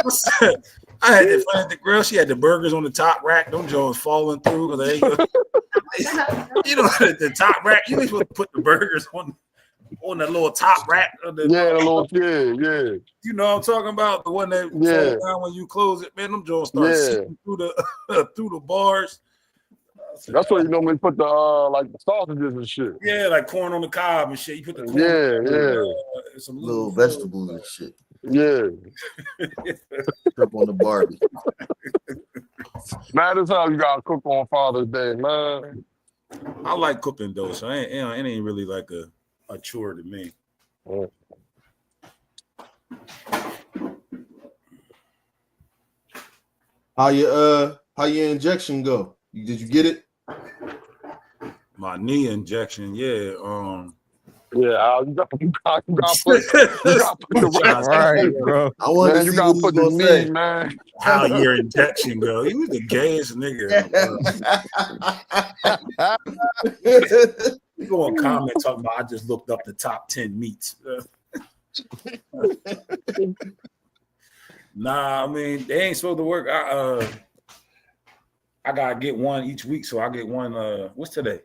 going on? I had that friend at the grill. She had the burgers on the top rack. Them Jones falling through because they ain't good. You know, the top rack. You ain't supposed to put the burgers on the little top rack. Of the, Yeah, the little yeah. You know what I'm talking about? The one that Yeah. falls down when you close it. Man, them Jones start Yeah. seeping through the bars. That's where you normally put the like the sausages and shit. Yeah, like corn on the cob and shit. You put the corn some little vegetables and shit. Yeah. Shrimp on the barbie. Man, that's how you gotta cook on Father's Day, man. I like cooking though, so it ain't really like a chore to me. How your injection go? Did you get it? My knee injection, yeah. Yeah, you got put the right, bro. I want to you see gotta what put he's the gonna knee, say. man. How your injection go? He was the gayest nigga in the world. You go on comment talking about I just looked up the top 10 meats. Nah, I mean they ain't supposed to work. I gotta get one each week, so I get one. What's today?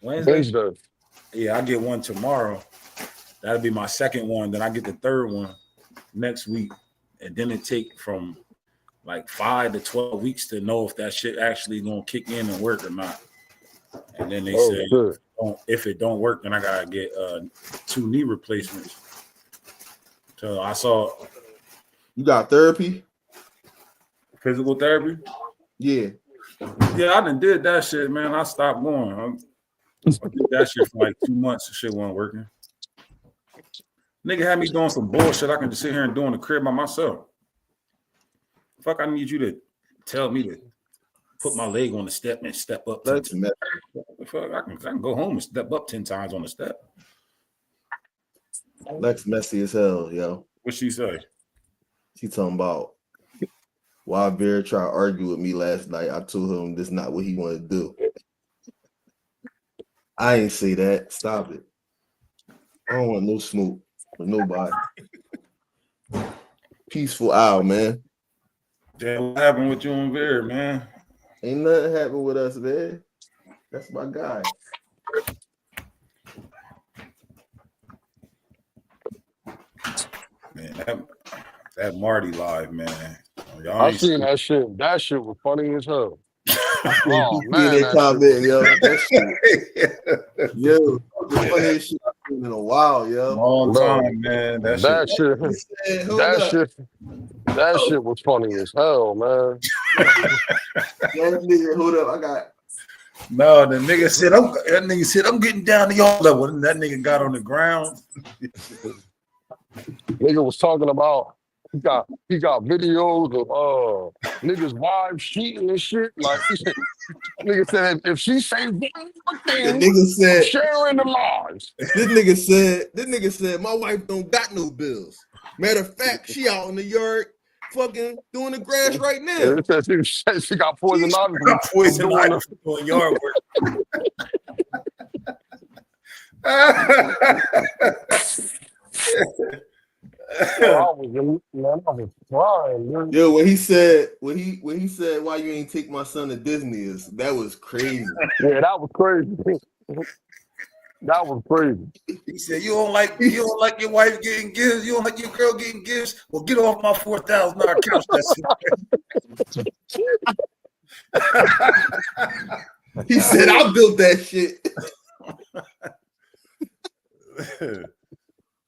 Wednesday. Yeah, I get one tomorrow. That'll be my second one. Then I get the third one next week, and then it take from like 5 to 12 weeks to know if that shit actually gonna kick in and work or not. And then they say if it don't work, then I gotta get 2 knee replacements. So I saw. You got therapy? Physical therapy? Yeah. Yeah, I done did that shit, man. I stopped going. I did that shit for like 2 months. The shit wasn't working. Nigga had me doing some bullshit I can just sit here and do in the crib by myself. Fuck, I need you to tell me to put my leg on the step and step up. That's messy. Fuck, I can go home and step up 10 times on the step. Lex messy as hell, yo. What she say? She talking about why Bear tried to argue with me last night. I told him this is not what he wanted to do. I ain't say that. Stop it. I don't want no smoke with nobody. Peaceful owl, man. Damn, what happened with you and Bear, man? Ain't nothing happened with us, man. That's my guy. Man, that Marty live, man. Y'all I seen that shit. That shit was funny as hell. Oh man, that comment, yo. That shit. Yo, the funniest shit I've seen in a while, yo. Long time, man. That shit was funny as hell, man. That nigga, hold up, I got. No, the nigga said I'm getting down to your level. And that nigga got on the ground. Nigga was talking about he got videos of niggas' wives cheating and shit. Like nigga said if she say one thing, nigga said sharing the lies. This nigga said my wife don't got no bills. Matter of fact, she out in the yard fucking doing the grass right now. Yeah, it said she got poison ivy. Poison ivy doing yard work. I was crying, man. Yo, when he said why you ain't take my son to Disney that was crazy. Yeah, that was crazy. That was crazy. He said, you don't like your wife getting gifts, you don't like your girl getting gifts. Well, get off my $4,000 couch. He said, I built that shit.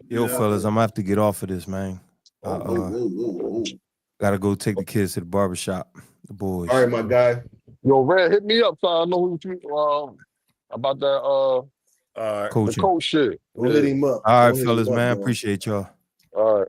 Yo, fellas, I'm gonna have to get off of this, man. Gotta go take the kids to the barbershop. The boys. All right, my guy. Yo, Red, hit me up so I know what you about that coaching. the coach shit. We'll hit him up. All right, fellas, man. Appreciate y'all. All right.